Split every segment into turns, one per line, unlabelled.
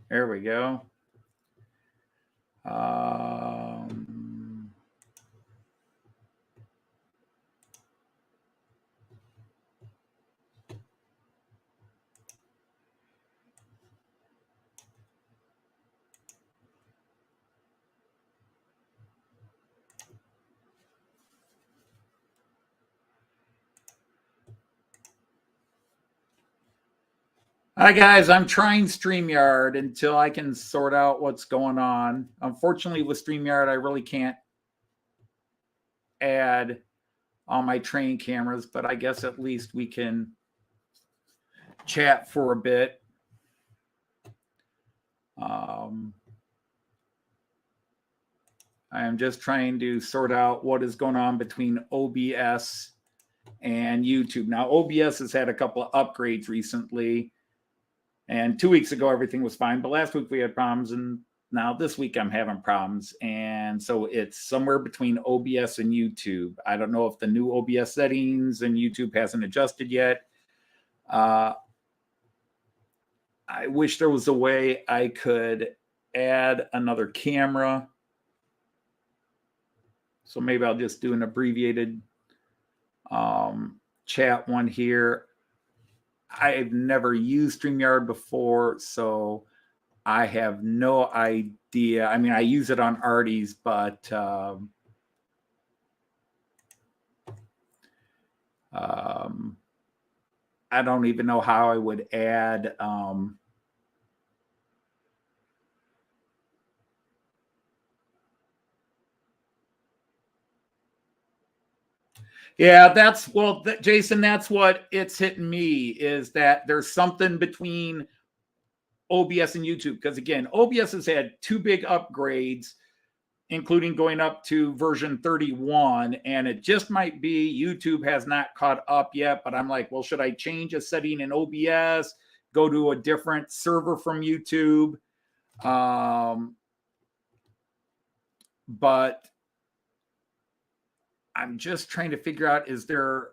There we go. Hi, guys. I'm trying StreamYard until I can sort out what's going on. Unfortunately, with StreamYard, I really can't add all my train cameras, but I guess at least we can chat for a bit. I am just trying to sort out what is going on between OBS and YouTube. Now, OBS has had a couple of upgrades recently, and 2 weeks ago, everything was fine, but last week we had problems, and now this week I'm having problems. And so it's somewhere between OBS and YouTube. I don't know if the new OBS settings and YouTube hasn't adjusted yet. I wish there was a way I could add another camera. So maybe I'll just do an abbreviated chat one here. I've never used StreamYard before, so I have no idea. I mean, I use it on Artie's, but I don't even know how I would add yeah, that's Jason, that's what it's hitting me, is that there's something between OBS and YouTube, because again, OBS has had two big upgrades, including going up to version 31, and it just might be YouTube has not caught up yet. But I'm like, well, should I change a setting in OBS, go to a different server from YouTube? But I'm just trying to figure out, is there,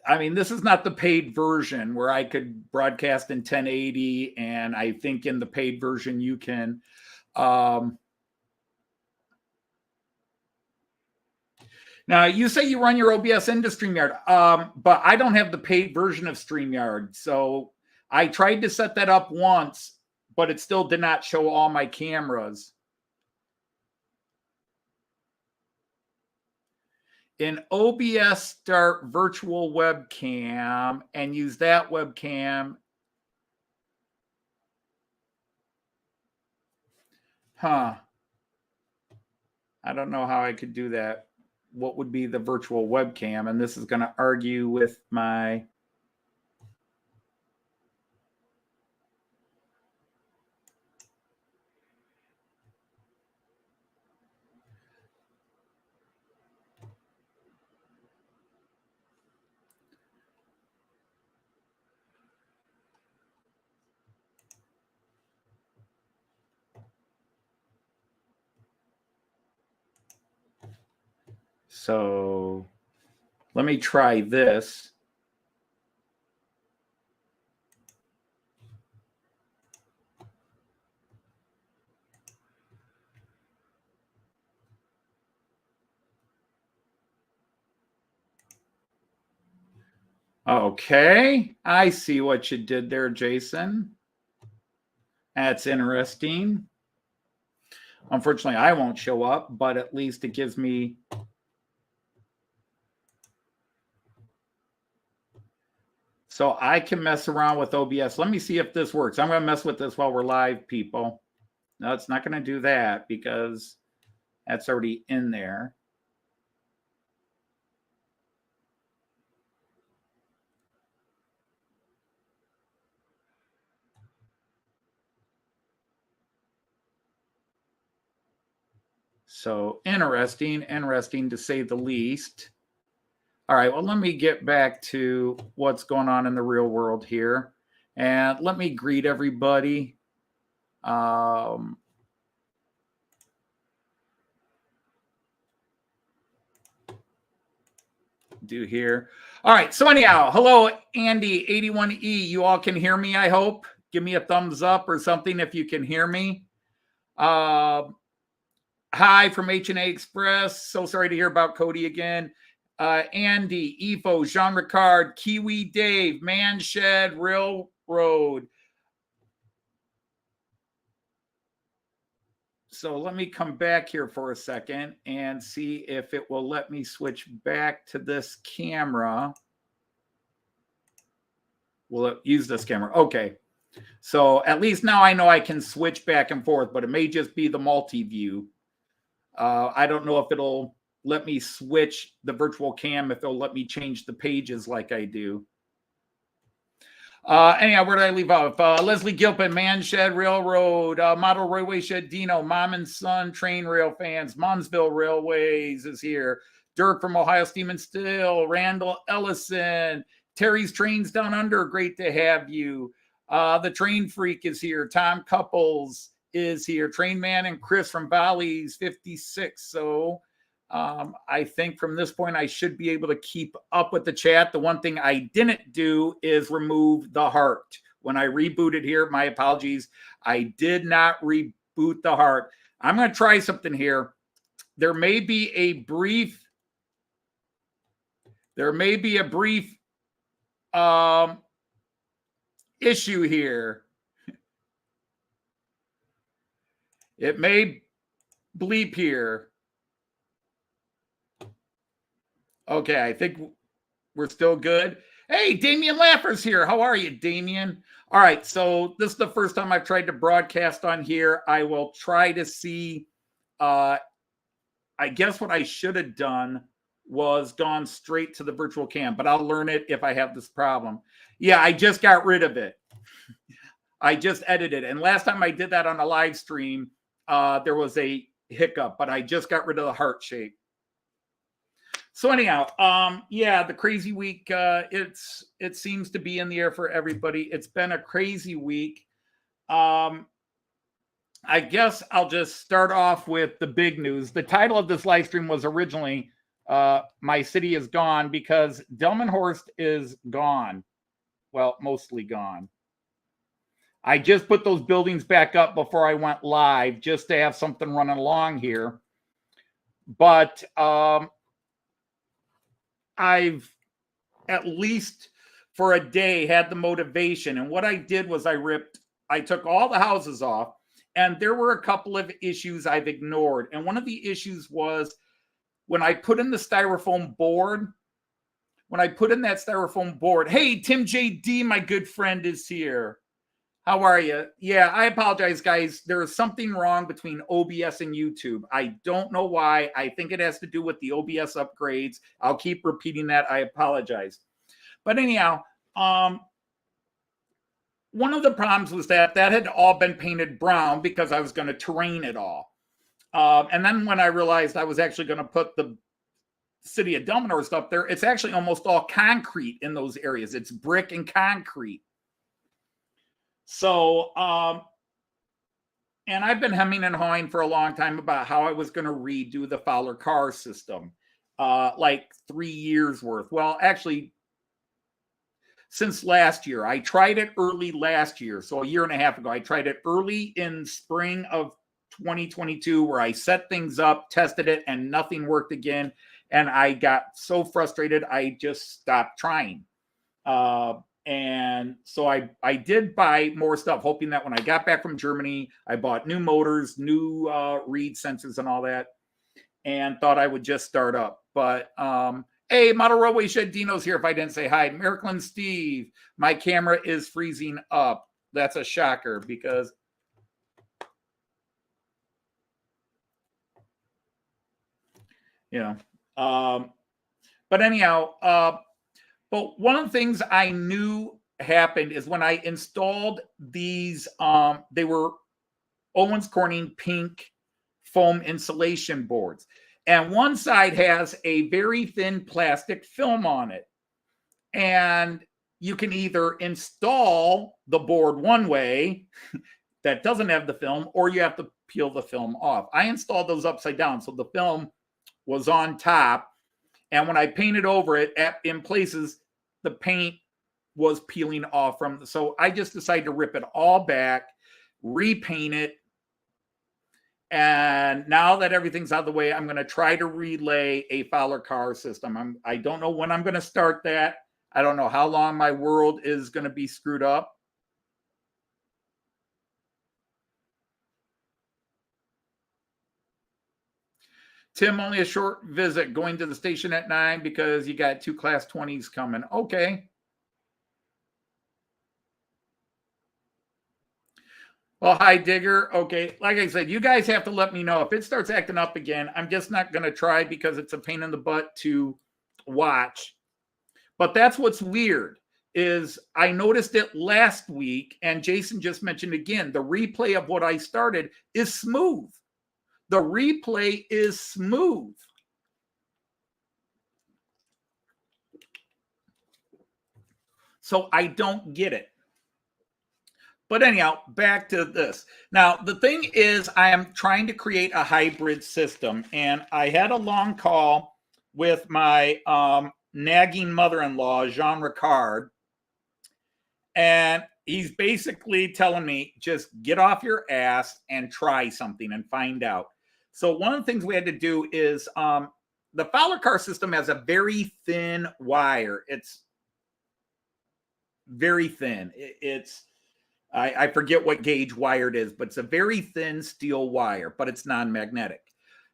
I mean, this is not the paid version where I could broadcast in 1080, and I think in the paid version you can now, you say you run your OBS into StreamYard, but I don't have the paid version of StreamYard. So I tried to set that up once, but it still did not show all my cameras. In OBS, start virtual webcam and use that webcam. Huh. I don't know how I could do that. What would be the virtual webcam? And this is going to argue with my... So let me try this. Okay, I see what you did there, Jason. That's interesting. Unfortunately, I won't show up, but at least it gives me... So I can mess around with OBS. Let me see if this works. I'm going to mess with this while we're live, people. No, it's not going to do that because that's already in there. So interesting to say the least. All right, well, let me get back to what's going on in the real world here. And let me greet everybody. Do here. All right, so anyhow, hello, Andy81E. You all can hear me, I hope. give me a thumbs up or something if you can hear me. Hi from H&A Express. So sorry to hear about Cody again. Andy, Efo, Jean Ricard, Kiwi Dave, Manshed, Railroad. So let me come back here for a second and see if it will let me switch back to this camera. Will it use this camera? Okay. So at least now I know I can switch back and forth, but it may just be the multi-view. I don't know if it'll let me switch the virtual cam, if it'll let me change the pages like I do. Anyhow, where did I leave off? Leslie Gilpin, Manshed Railroad, Model Railway Shed Dino, Mom and Son Train Rail fans, Monsville Railways is here. Dirk from Ohio Steam and Steel, Randall Ellison, Terry's Trains Down Under, great to have you. The Train Freak is here. Tom Couples is here. Train Man and Chris from Valleys 56. So I think from this point, I should be able to keep up with the chat. The one thing I didn't do is remove the heart. When I rebooted here, my apologies. I did not reboot the heart. I'm going to try something here. There may be a brief issue here. It may bleep here. Okay, I think we're still good. Hey, Damian Laffer's here. How are you, Damian? All right, so this is the first time I've tried to broadcast on here. I will try to see. I guess what I should have done was gone straight to the virtual cam, but I'll learn it if I have this problem. Yeah, I just got rid of it. I just edited it. And last time I did that on a live stream, there was a hiccup, but I just got rid of the heart shape. So anyhow, yeah, the crazy week, it seems to be in the air for everybody. It's been a crazy week. I guess I'll just start off with the big news. The title of this live stream was originally My City is Gone, because Delmenhorst is gone. Well, mostly gone. I just put those buildings back up before I went live just to have something running along here. But I've at least for a day had the motivation. And what I did was I took all the houses off, and there were a couple of issues I've ignored. And one of the issues was when I put in the styrofoam board, hey, Tim JD, my good friend, is here. How are you? Yeah, I apologize, guys. There is something wrong between OBS and YouTube. I don't know why. I think it has to do with the OBS upgrades. I'll keep repeating that. I apologize. But anyhow, one of the problems was that had all been painted brown because I was going to terrain it all. And then when I realized I was actually going to put the City of Delmenhorst up there, it's actually almost all concrete in those areas. It's brick and concrete. So, and I've been hemming and hawing for a long time about how I was going to redo the Fowler car system, like 3 years worth. Well, actually, since last year. I tried it early last year, so a year and a half ago. I tried it early in spring of 2022, where I set things up, tested it, and nothing worked again. And I got so frustrated, I just stopped trying. And so I did buy more stuff, hoping that when I got back from Germany, I bought new motors, new reed sensors and all that, and thought I would just start up. But hey, Model Railway Shed Dino's here if I didn't say hi. Mericklin Steve, my camera is freezing up. That's a shocker because but anyhow, but one of the things I knew happened is when I installed these, they were Owens Corning pink foam insulation boards. And one side has a very thin plastic film on it. And you can either install the board one way that doesn't have the film, or you have to peel the film off. I installed those upside down, so the film was on top. And when I painted over it in places, the paint was peeling off from. So I just decided to rip it all back, repaint it. And now that everything's out of the way, I'm going to try to relay a Fowler car system. I don't know when I'm going to start that. I don't know how long my world is going to be screwed up. Tim, only a short visit, going to the station at 9 because you got 2 class 20s coming. Okay. Well, hi, Digger. Okay, like I said, you guys have to let me know if it starts acting up again. I'm just not going to try because it's a pain in the butt to watch. But that's what's weird is I noticed it last week, and Jason just mentioned again, the replay of what I started is smooth. The replay is smooth. So I don't get it. But anyhow, back to this. Now, the thing is, I am trying to create a hybrid system, and I had a long call with my nagging mother-in-law, Jean Ricard, and he's basically telling me, just get off your ass and try something and find out. So one of the things we had to do is the Fowler car system has a very thin wire. It's very thin. I forget what gauge wire it is, but it's a very thin steel wire, but it's non-magnetic.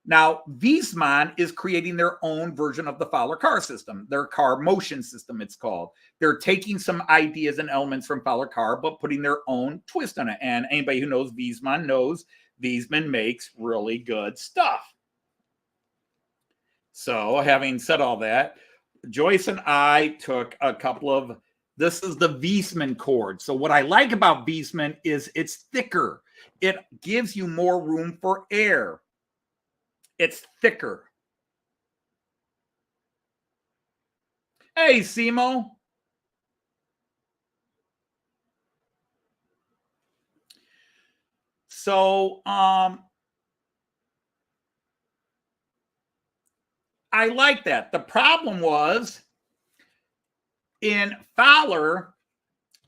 Now, Wiesmann is creating their own version of the Fowler car system, their car motion system, it's called. They're taking some ideas and elements from Fowler car, but putting their own twist on it. And anybody who knows Wiesmann makes really good stuff. So having said all that, Joyce and I took a couple of, this is the Wiesmann cord. So what I like about Wiesmann is it's thicker. It gives you more room for air. It's thicker. Hey, Simo. So, I like that. The problem was in Fowler,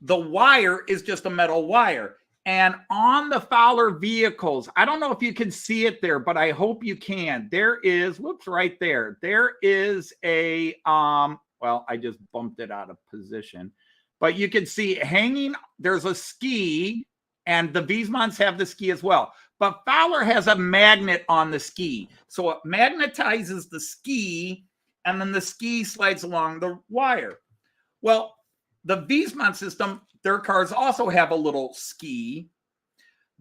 the wire is just a metal wire. And on the Fowler vehicles, I don't know if you can see it there, but I hope you can. There is, whoops, right there. There is a, well, I just bumped it out of position. But you can see hanging, there's a ski, and the Wiesmanns have the ski as well. But Fowler has a magnet on the ski. So it magnetizes the ski, and then the ski slides along the wire. Well, the Wiesmann system, their cars also have a little ski,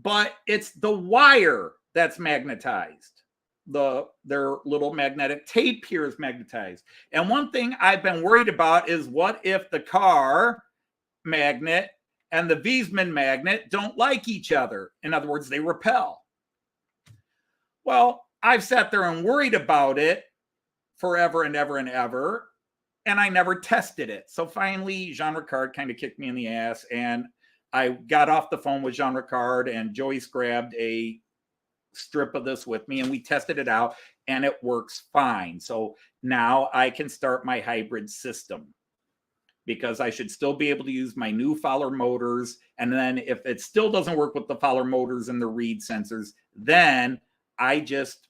but it's the wire that's magnetized. Their little magnetic tape here is magnetized. And one thing I've been worried about is what if the car magnet and the Wiesmann magnet don't like each other? In other words, they repel. Well, I've sat there and worried about it forever and ever and ever, and I never tested it. So finally, Jean Ricard kind of kicked me in the ass, and I got off the phone with Jean Ricard, and Joyce grabbed a strip of this with me, and we tested it out, and it works fine. So now I can start my hybrid system, because I should still be able to use my new Fowler motors. And then if it still doesn't work with the Fowler motors and the reed sensors, then I just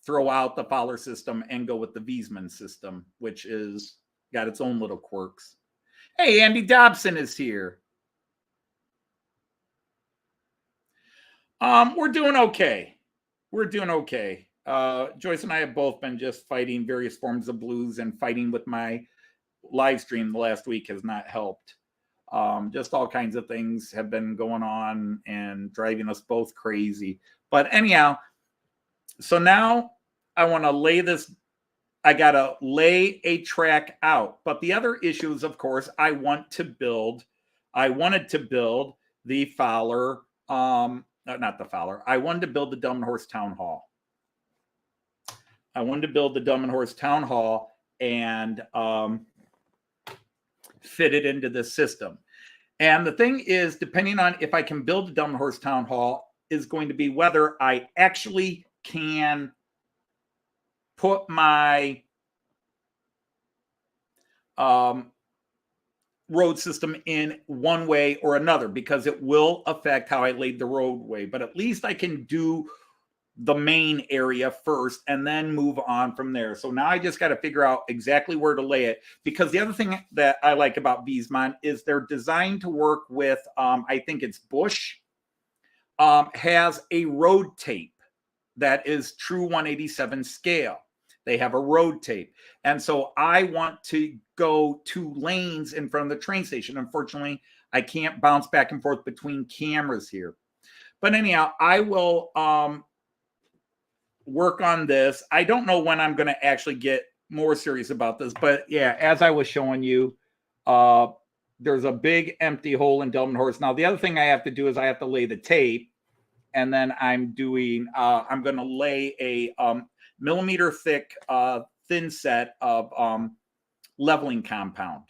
throw out the Fowler system and go with the Wiesmann system, which is got its own little quirks. Hey, Andy Dobson is here. We're doing okay. We're doing okay. Joyce and I have both been just fighting various forms of blues, and fighting with my live stream the last week has not helped. Just all kinds of things have been going on and driving us both crazy. But anyhow, so now I want to lay this, I got to lay a track out. But the other issue is, of course, I wanted to build the Fowler, not the Fowler, I wanted to build the Delmenhorst Town Hall. I wanted to build the Delmenhorst Town Hall and fit it into the system. And the thing is, depending on if I can build the Delmenhorst Town Hall, is going to be whether I actually can put my road system in one way or another, because it will affect how I laid the roadway. But at least I can do the main area first and then move on from there. So now I just got to figure out exactly where to lay it, because the other thing that I like about Viessmann is they're designed to work with, I think it's Bush, has a road tape that is true 187 scale. They have a road tape. And so I want to go 2 lanes in front of the train station. Unfortunately, I can't bounce back and forth between cameras here. But anyhow, I will work on this. I don't know when I'm going to actually get more serious about this, but yeah, as I was showing you, there's a big empty hole in Delmenhorst. Now, the other thing I have to do is I have to lay the tape, and then I'm going to lay a millimeter thick thin set of leveling compound.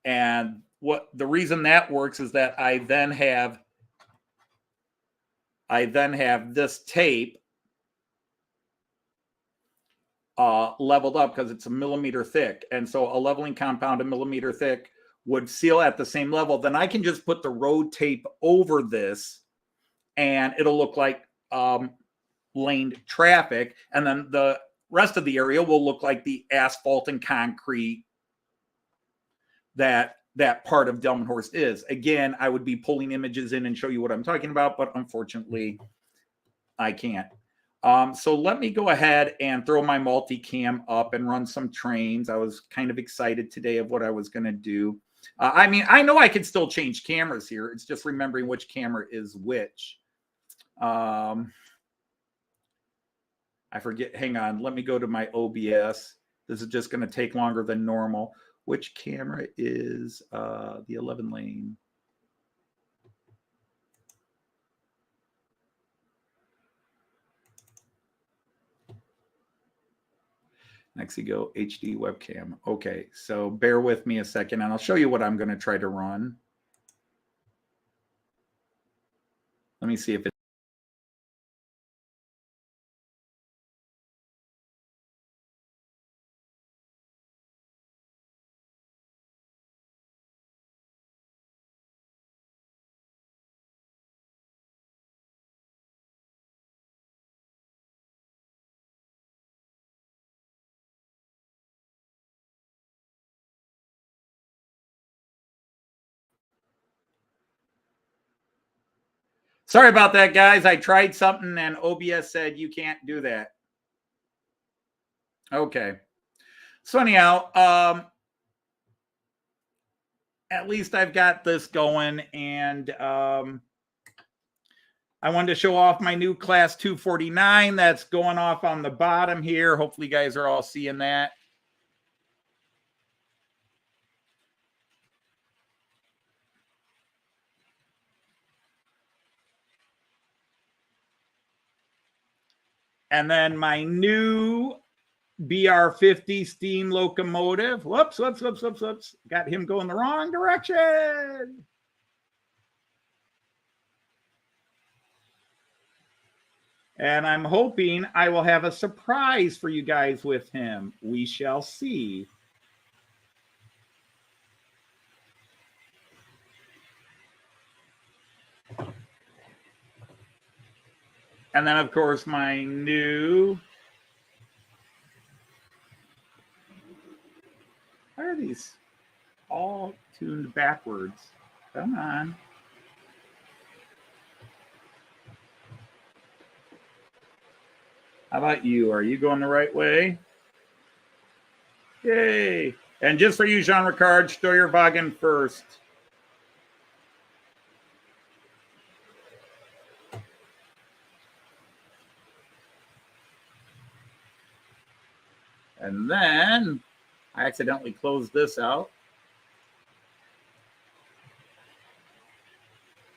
And what the reason that works is that I then have this tape leveled up because it's a millimeter thick. And so a leveling compound a millimeter thick would seal at the same level. Then I can just put the road tape over this and it'll look like laned traffic. And then the rest of the area will look like the asphalt and concrete that part of Delmenhorst is. Again, I would be pulling images in and show you what I'm talking about, but unfortunately, I can't. So let me go ahead and throw my multicam up and run some trains. I was kind of excited today of what I was going to do. I mean, I know I can still change cameras here. It's just remembering which camera is which. I forget. Hang on. Let me go to my OBS. This is just going to take longer than normal. Which camera is the 11 lane? Nexigo HD webcam. Okay, so bear with me a second and I'll show you what I'm going to try to run. Let me see if it. Sorry about that, guys. I tried something and OBS said you can't do that. Okay. So anyhow, at least I've got this going, and I wanted to show off my new Class 249 that's going off on the bottom here. Hopefully you guys are all seeing that. And then my new BR50 steam locomotive. Whoops. Got him going the wrong direction. And I'm hoping I will have a surprise for you guys with him. We shall see. And then, of course, my new... Why are these all tuned backwards? Come on. How about you? Are you going the right way? Yay. And just for you, Jean-Ricard, Steuerwagen first. And then I accidentally closed this out.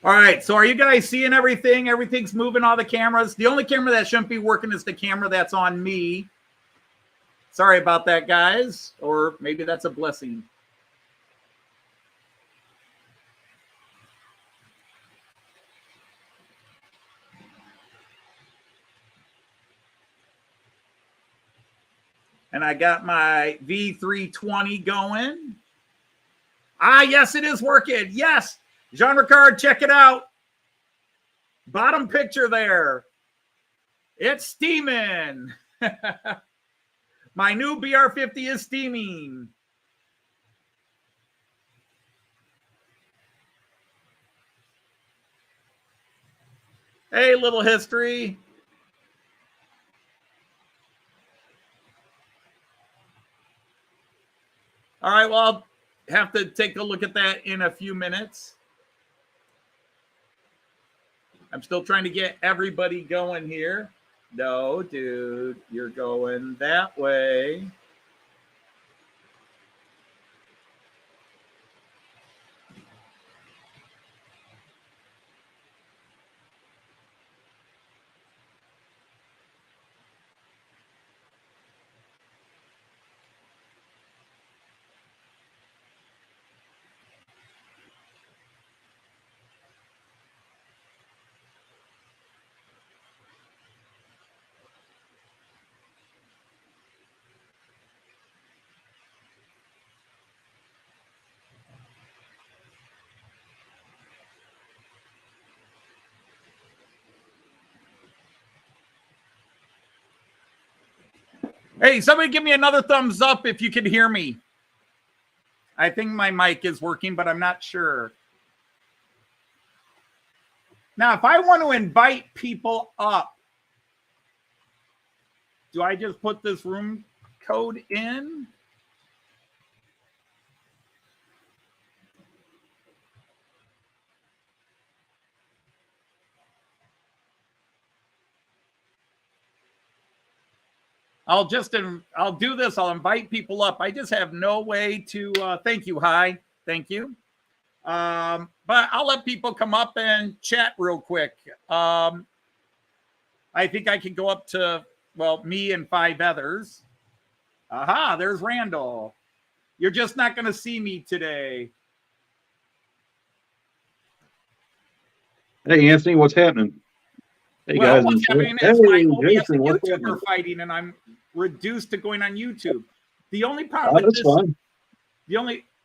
All right, so are you guys seeing everything? Everything's moving, all the cameras. The only camera that shouldn't be working is the camera that's on me. Sorry about that, guys. Or maybe that's a blessing. And I got my V320 going. Yes, it is working. Yes. Jean Ricard, check it out. Bottom picture there. It's steaming. My new BR50 is steaming. Hey, little history. All right, well, I'll have to take a look at that in a few minutes. I'm still trying to get everybody going here. No, dude, you're going that way. Hey, somebody give me another thumbs up if you can hear me. I think my mic is working, but I'm not sure. Now, if I want to invite people up, do I just put this room code in? I'll do this. I'll invite people up. I just have no way to, thank you. Hi. Thank you. But I'll let people come up and chat real quick. I think I can go up to, well, me and 5 others. Aha, there's Randall. You're just not going to see me today.
Hey, Anthony, what's happening? Hey,
well,
guys.
What's happening is my OBS and YouTube are fighting, and I'm reduced to going on YouTube. The only problem with this,
fine.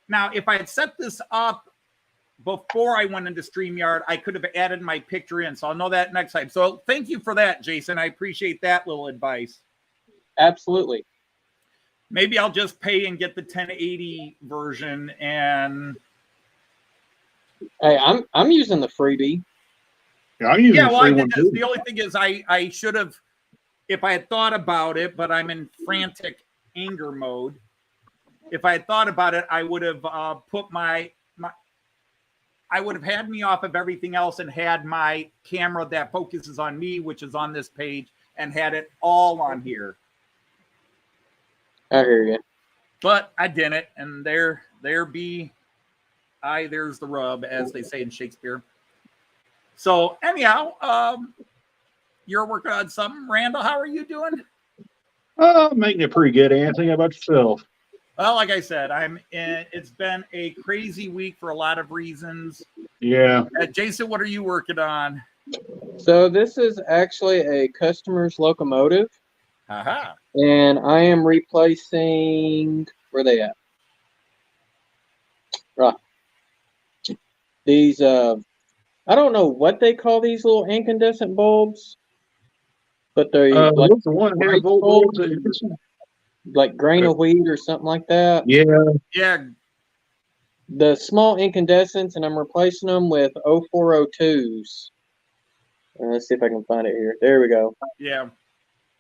Now, if I had set this up before I went into StreamYard, I could have added my picture in. So I'll know that next time. So thank you for that, Jason. I appreciate that little advice.
Absolutely.
Maybe I'll just pay and get the 1080 version. And
hey, I'm using the freebie.
Yeah, I'm using
well, I
the
did this. The only thing is I should have, if I had thought about it, but I'm in frantic anger mode. If I had thought about it, I would have put I would have had me off of everything else and had my camera that focuses on me, which is on this page, and had it all on here.
I hear you.
But I didn't, and there's the rub, as they say in Shakespeare. So anyhow, you're working on something. Randall, how are you doing?
Making it pretty good, Anthony. How about yourself?
Well, like I said, it's been a crazy week for a lot of reasons.
Yeah.
Jason, what are you working on?
So this is actually a customer's locomotive.
Aha.
And I am replacing, where are they at? Right. These, I don't know what they call these little incandescent bulbs, but they're like
the one here, bulbs.
like grain of wheat or something like that.
Yeah.
Yeah.
The small incandescents, and I'm replacing them with 0402s. Let's see if I can find it here. There we go.
Yeah.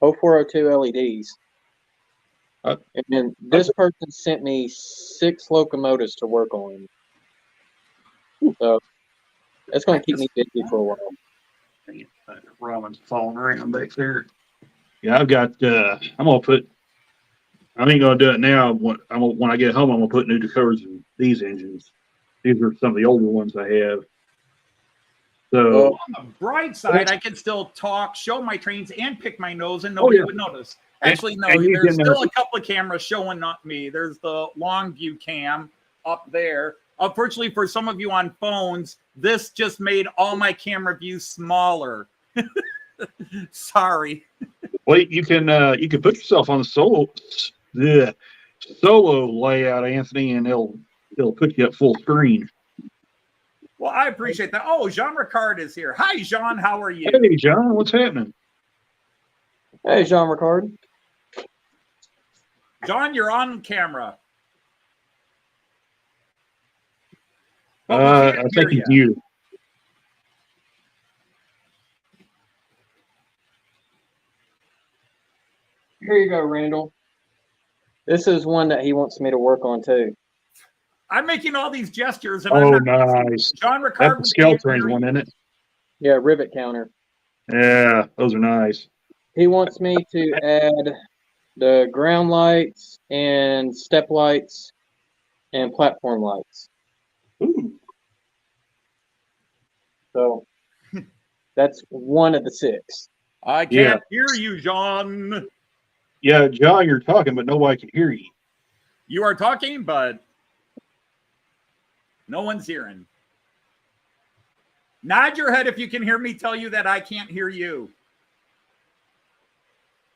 0402 LEDs. And then this person sent me 6 locomotives to work on. So that's going to keep me busy for a while.
Robin's falling around back there. Yeah, I've got, I'm going to put, I ain't going to do it now. When I get home, I'm going to put new covers in these engines. These are some of the older ones I have. So
on the bright side, I can still talk, show my trains, and pick my nose, and nobody would notice. Actually, no, there's still a couple of cameras showing not me. There's the long view cam up there. Unfortunately, for some of you on phones, this just made all my camera views smaller. Sorry.
Well, you can put yourself on the solo layout, Anthony, and it'll put you up full screen.
Well, I appreciate that. Oh, Jean Ricard is here. Hi, Jean. How are you?
Hey, John, what's happening?
Hey, Jean Ricard.
John, you're on camera. But we can't
I
hear
think he's
you.
muted.
Here you go, Randall. This is one that he wants me to work on too.
I'm making all these gestures, and I'm
Oh,
not.
nice.
John Ricard.
That's the
we
scale
can't
trains
hear
one,
you.
isn't it?
Yeah, rivet counter.
Yeah, those are nice.
He wants me to add the ground lights and step lights and platform lights.
Ooh.
So that's one of the 6.
I can't hear you, John.
Yeah, John, you're talking, but nobody can hear you.
You are talking, but no one's hearing. Nod your head if you can hear me tell you that I can't hear you.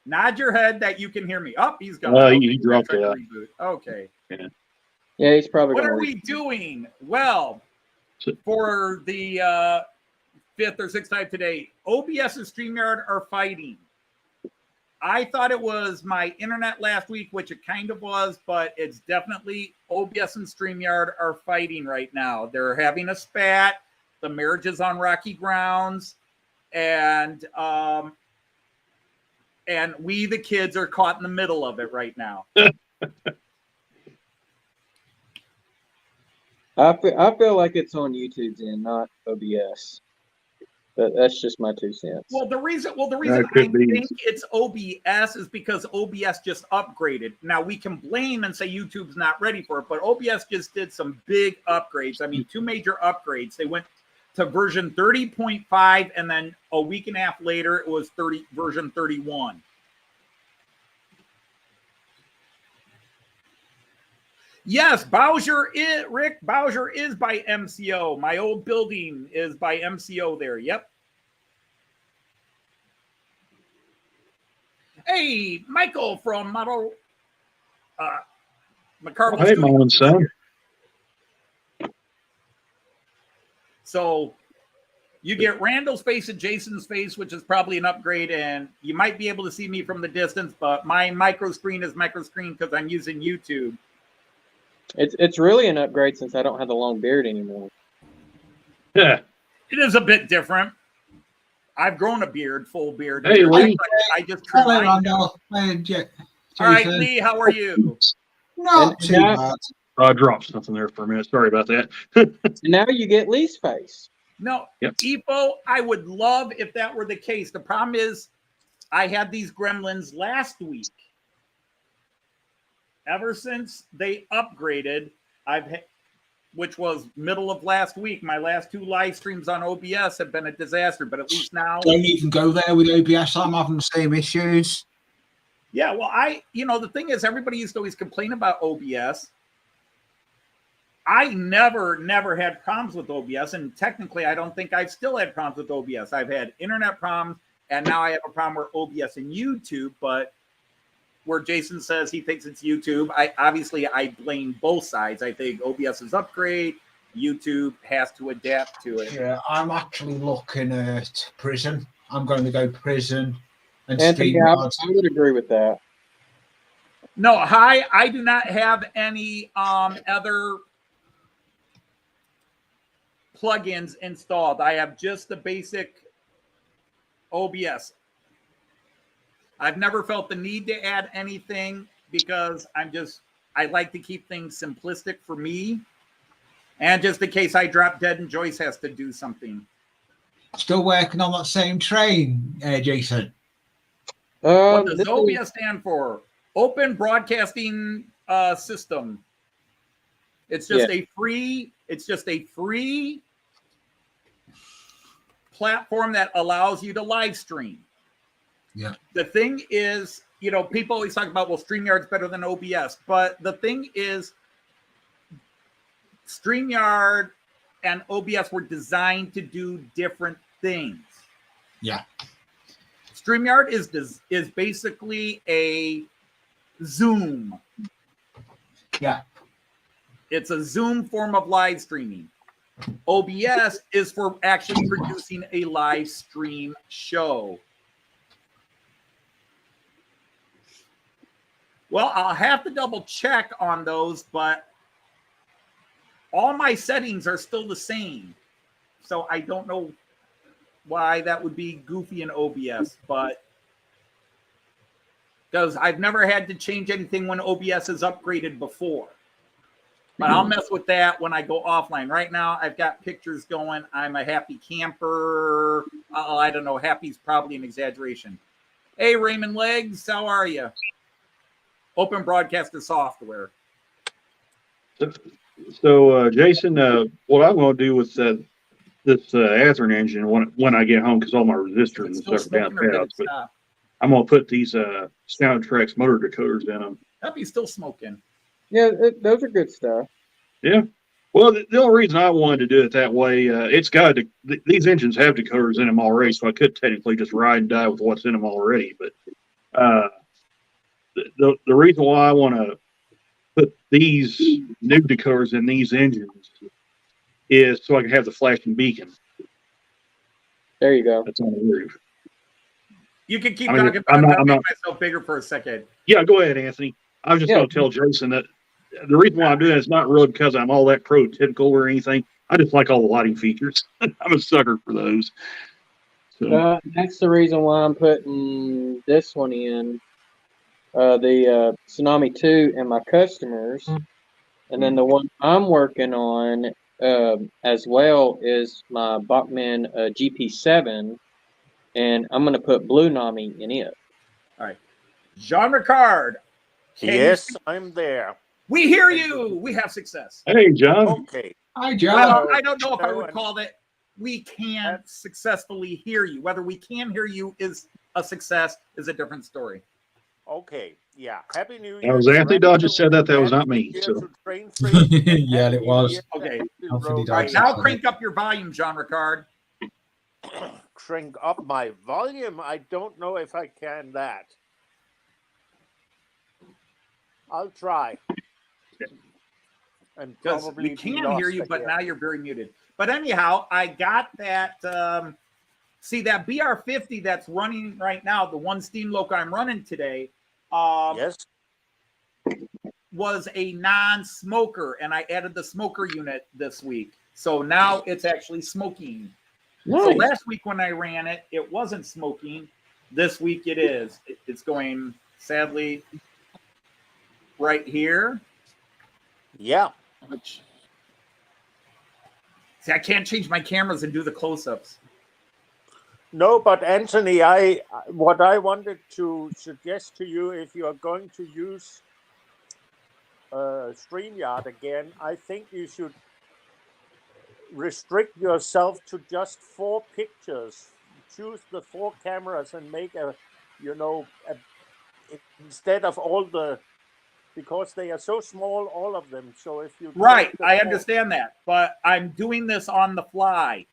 Nod your head that you can hear me. Oh, he's gone.
He dropped
Tried to
out.
reboot. Okay.
Yeah, he's probably
What
going
are
to.
we doing? Well, for the 5th or 6th time today, OBS and StreamYard are fighting. I thought it was my internet last week, which it kind of was, but it's definitely OBS and StreamYard are fighting right now. They're having a spat. The marriage is on rocky grounds, and we, the kids, are caught in the middle of it right now.
I feel like it's on YouTube's end, not OBS. But that's just my 2 cents.
Well, the reason
That
I
could be.
think it's OBS is because OBS just upgraded. Now we can blame and say YouTube's not ready for it, but OBS just did some big upgrades. I mean, 2 major upgrades. They went to version 30.5, and then a week and a half later, it was version 31. Yes, Rick Bowser is by MCO. My old building is by MCO there. Yep. Hey, Michael from Model McCarville
Hey,
Studios.
Mom, son.
So you get Randall's face and Jason's face, which is probably an upgrade, and you might be able to see me from the distance, but my micro screen is micro screen because I'm using YouTube.
It's really an upgrade since I don't have the long beard anymore.
Yeah.
It is a bit different. I've grown a beard, full beard.
Hey, Lee.
I just trimmed
Hello,
mine.
Randall.
All right, Lee, how are you?
Not
And
too
now-
bad.
I dropped something there for a minute. Sorry about that.
Now you get Lee's face.
No,
Yep.
Epo, I would love if that were the case. The problem is I had these gremlins last week. Ever since they upgraded, which was middle of last week, my last 2 live streams on OBS have been a disaster, but at least now.
Don't even go there with OBS. I'm having the same issues.
Yeah, well, the thing is, everybody used to always complain about OBS. I never had problems with OBS, and technically, I don't think I've still had problems with OBS. I've had internet problems, and now I have a problem with OBS and YouTube, but where Jason says he thinks it's YouTube, I blame both sides. I think OBS is upgrade, YouTube has to adapt to it.
Yeah, I'm actually looking at Prison. I'm going to go Prison and
Anthony, I
StreamYard.
would agree with that.
No, I do not have any other plugins installed. I have just the basic OBS. I've never felt the need to add anything because I like to keep things simplistic for me. And just in case I drop dead and Joyce has to do something.
Still working on that same train, Jason.
What does
This
OBS
is-
stand for? Open Broadcasting System. It's just a free platform that allows you to live stream.
Yeah.
The thing is, people always talk about, well, StreamYard's better than OBS, but the thing is, StreamYard and OBS were designed to do different things.
Yeah.
StreamYard is basically a Zoom.
Yeah.
It's a Zoom form of live streaming. OBS is for actually producing a live stream show. Well, I'll have to double check on those, but all my settings are still the same. So I don't know why that would be goofy in OBS, but because I've never had to change anything when OBS is upgraded before. But I'll mess with that when I go offline. Right now, I've got pictures going. I'm a happy camper. I don't know. Happy's probably an exaggeration. Hey, Raymond Legs, how are you? Open Broadcaster Software.
So Jason, what I'm going to do with this Athearn engine when I get home, because all my resistors and stuff are down paths, but I'm going to put these Soundtrax motor decoders in them.
Happy's still smoking.
Yeah, those are good stuff.
Yeah. Well, the only reason I wanted to do it that way, it's got these engines have decoders in them already, so I could technically just ride and die with what's in them already. But the reason why I want to put these new decoders in these engines is so I can have the flashing beacon.
There you go.
That's on the roof.
You can keep
I mean,
talking, but I'm going to make myself bigger for a second.
Yeah, go ahead, Anthony. I was just going to tell Jason that the reason why I'm doing it is not really because I'm all that prototypical or anything. I just like all the lighting features. I'm a sucker for those. So.
That's the reason why I'm putting this one in, the Tsunami 2 and my customers. And then the one I'm working on as well is my Bachmann GP7. And I'm going to put Blue Nami in it.
All right. Jean Ricard.
Yes, I'm there.
We hear you. We have success.
Hey, John.
Okay.
Hi, John.
Well, I don't know if I would call that we can successfully hear you. Whether we can hear you is a success is a different story.
Okay. Yeah. Happy New Year.
That was Anthony Dodge said that. That was not me. So.
Yeah, it was.
Okay.
Anthony
All right,
Dodge.
now crank up your volume, Jean Ricard.
Crank up my volume. I don't know if I can that. I'll try. And
Because
probably
we can hear you, but now you're very muted. But anyhow, I got that. See that BR50 that's running right now, the one steam loco I'm running today,
yes,
was a non-smoker, and I added the smoker unit this week. So now it's actually smoking.
Nice.
So last week when I ran it, it wasn't smoking. This week it is. It's going, sadly, right here.
yeah.
Which, see, I can't change my cameras and do the close-ups.
No, but Anthony, what I wanted to suggest to you, if you are going to use StreamYard again, I think you should restrict yourself to just 4 pictures. Choose the 4 cameras and make instead of all the, because they are so small, all of them. So if you
I understand that, but I'm doing this on the fly.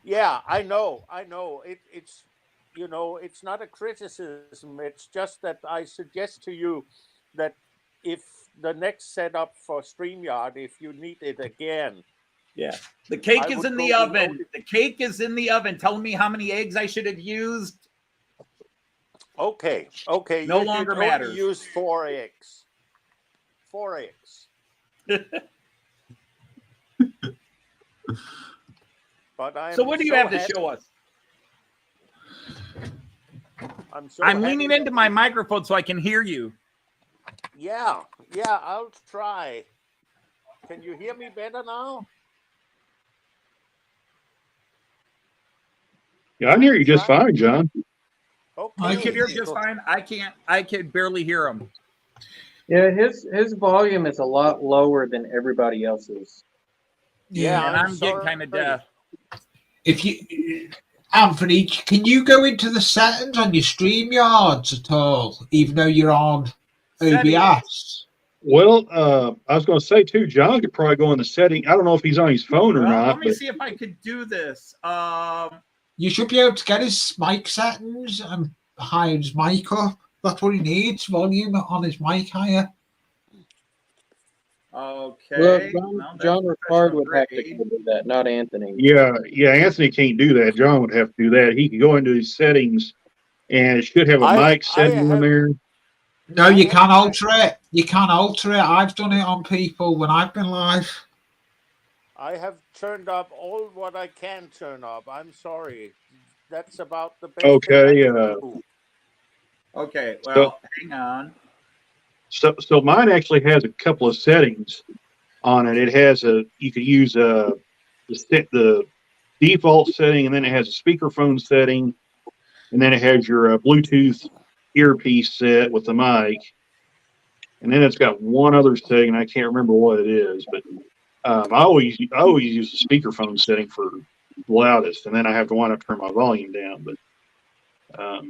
Yeah, I know. It's it's not a criticism. It's just that I suggest to you that if the next setup for StreamYard, if you need it again.
Yeah. The cake is in the oven. The cake is in the oven. Tell me how many eggs I should have used.
Okay.
No longer matters.
Use 4 eggs. 4 eggs. But
so what do you have to show us? I'm leaning into my microphone so I can hear you.
Yeah, I'll try. Can you hear me better now?
Yeah, I can hear you just fine, John.
Okay.
I can hear just fine. I can't. I can barely hear him.
Yeah, his volume is a lot lower than everybody else's.
Yeah,
and I'm getting kind of deaf.
If you, Anthony, can you go into the settings on your StreamYards at all, even though you're on OBS?
Well, I was going to say too, John could probably go in the setting. I don't know if he's on his phone or not.
Let me see if I could do this.
You should be able to get his mic settings and higher his mic up. That's what he needs, volume on his mic higher.
Okay.
Well,
Well, that's
John Ricard
professional
would have to
grade.
do that, not Anthony.
Yeah, Anthony can't do that. John would have to do that. He can go into his settings and it should have a
I
mic setting on
have
there.
No,
I
you
have
can't
my-
alter it. You can't alter it. I've done it on people when I've been live.
I have turned up all what I can turn up. I'm sorry. That's about the best thing I
Okay,
can do.
Okay. Well, hang on.
So mine actually has a couple of settings on it. It has you could use the default setting, and then it has a speakerphone setting, and then it has your Bluetooth earpiece set with the mic, and then it's got one other setting, and I can't remember what it is, but I always use the speakerphone setting for loudest, and then I have to wind up turn my volume down. But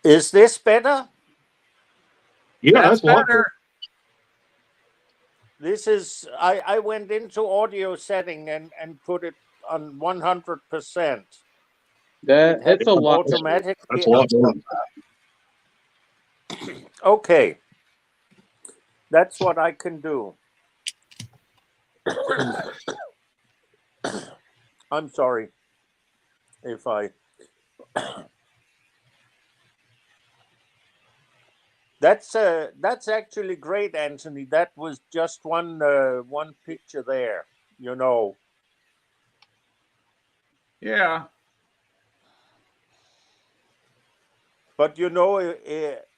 Is this better?
yeah, that's a lot better.
This is I went into audio setting and put it on 100%.
It's a lot.
Automatically.
That's a lot better.
Okay. That's what I can do. I'm sorry if I. That's actually great, Anthony. That was just one picture there, you know.
Yeah.
But you know,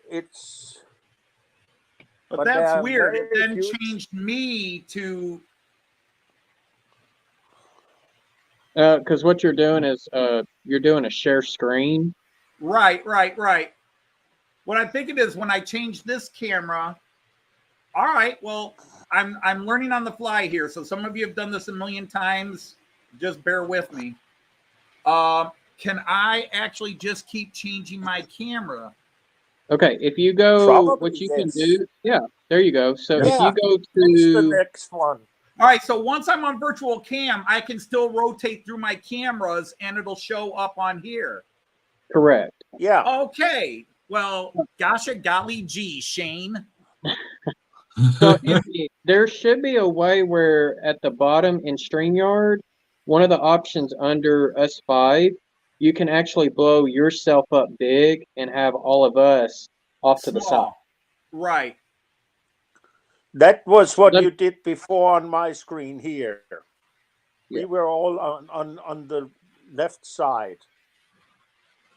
it's.
But
But there
that's
are
weird. It
very
then
few-
changed me to
Because what you're doing is you're doing a share screen.
right. What I'm thinking is when I change this camera. All right. Well, I'm learning on the fly here. So some of you have done this a million times. Just bear with me. Can I actually just keep changing my camera?
Okay, if you go,
Probably
what you
yes.
can do, yeah, there you go. So if
Yeah,
you go
That's the
to,
next one.
All right. So once I'm on virtual cam, I can still rotate through my cameras and it'll show up on here.
correct.
Yeah.
Okay. Well, gotcha, golly gee, Shane.
So there should be a way where at the bottom in StreamYard, one of the options under us five, you can actually blow yourself up big and have all of us off to the side.
Small. Right.
That was what
Let-
you did before on my screen here.
Yeah.
We were all on the left side.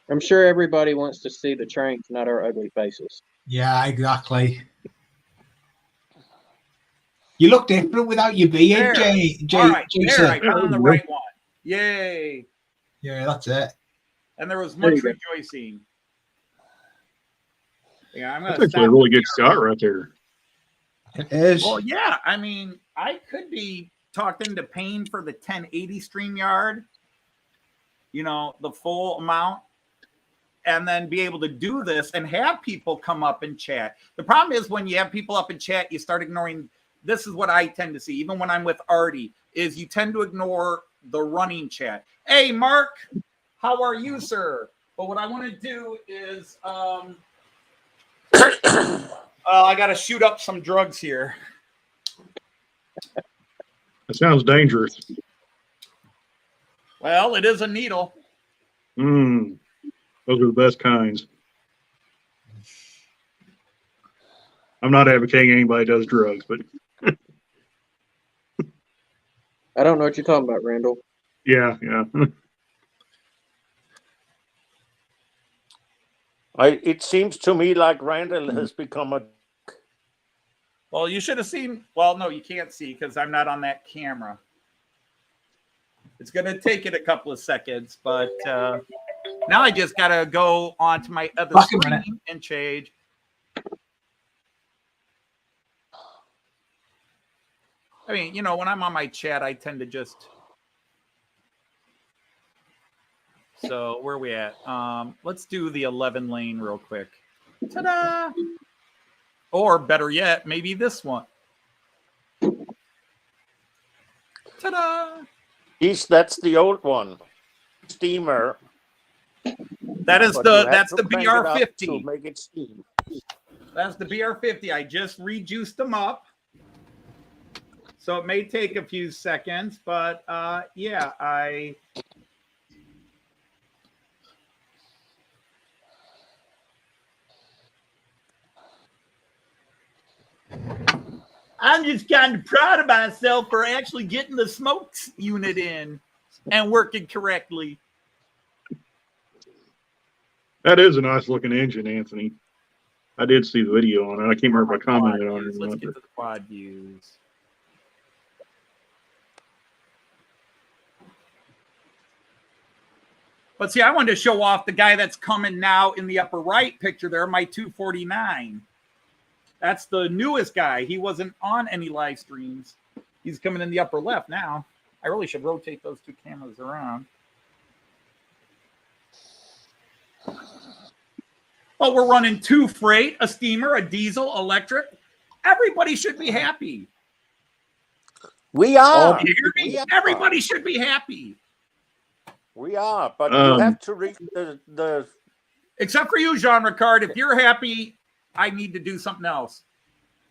I'm sure everybody wants to see the trains, not our ugly faces.
Yeah, exactly. You look different without your beard,
There.
Jason.
All right. There, I found the right one. Yay.
Yeah, that's it.
And there was
There
much
you go.
rejoicing. Yeah, I'm
That's
gonna
actually a
stop.
really good shot right there.
It is.
Well, yeah. I mean, I could be talked into paying for the 1080 StreamYard, you know, the full amount, and then be able to do this and have people come up and chat. The problem is when you have people up in chat, you start ignoring. This is what I tend to see, even when I'm with Artie, is you tend to ignore the running chat. Hey, Mark, how are you, sir? But what I want to do is, I got to shoot up some drugs here.
That sounds dangerous.
Well, it is a needle.
Those are the best kinds. I'm not advocating anybody does drugs, but
I don't know what you're talking about, Randall.
yeah.
It seems to me like Randall has become a.
Well, you should have seen. Well, no, you can't see because I'm not on that camera. It's going to take it a couple of seconds, but now I just got to go onto my other
Back a minute.
screen and change. I mean, you know, when I'm on my chat, I tend to just. So where are we at? Let's do the 11 lane real quick. Ta-da! Or better yet, maybe this one. Ta-da!
That's the old one. Steamer.
That is
but you have
that's
to
the
crank it up
BR50.
to make it steam.
That's the BR50. I just rejuiced them up. So it may take a few seconds, but yeah, I'm just kind of proud of myself for actually getting the smokes unit in and working correctly.
That is a nice looking engine, Anthony. I did see the video on it. I can't remember if I commented on it.
Let's
or not,
get to the quad views. But see, I wanted to show off the guy that's coming now in the upper right picture there, my 249. That's the newest guy. He wasn't on any live streams. He's coming in the upper left now. I really should rotate those two cameras around. But we're running 2 freight, a steamer, a diesel, electric. Everybody should be happy.
We are.
You hear me?
We are.
Everybody should be happy.
We are, but you have to read the
Except for you, Jean Ricard. If you're happy, I need to do something else.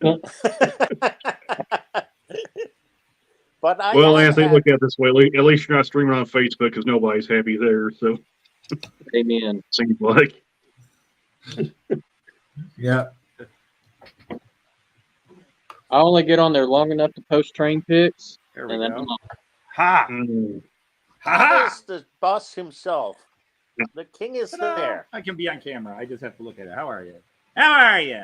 But I
Well,
am
Anthony,
happy.
look at it this way. At least you're not streaming on Facebook because nobody's happy there. So
Amen.
seems like.
Yeah.
I only get on there long enough to post train pics,
There we
and then
go.
I'm off.
Ha!
Mm.
Ha ha!
There's the boss himself. The king is there.
I can be on camera. I just have to look at it. How are you? How are you?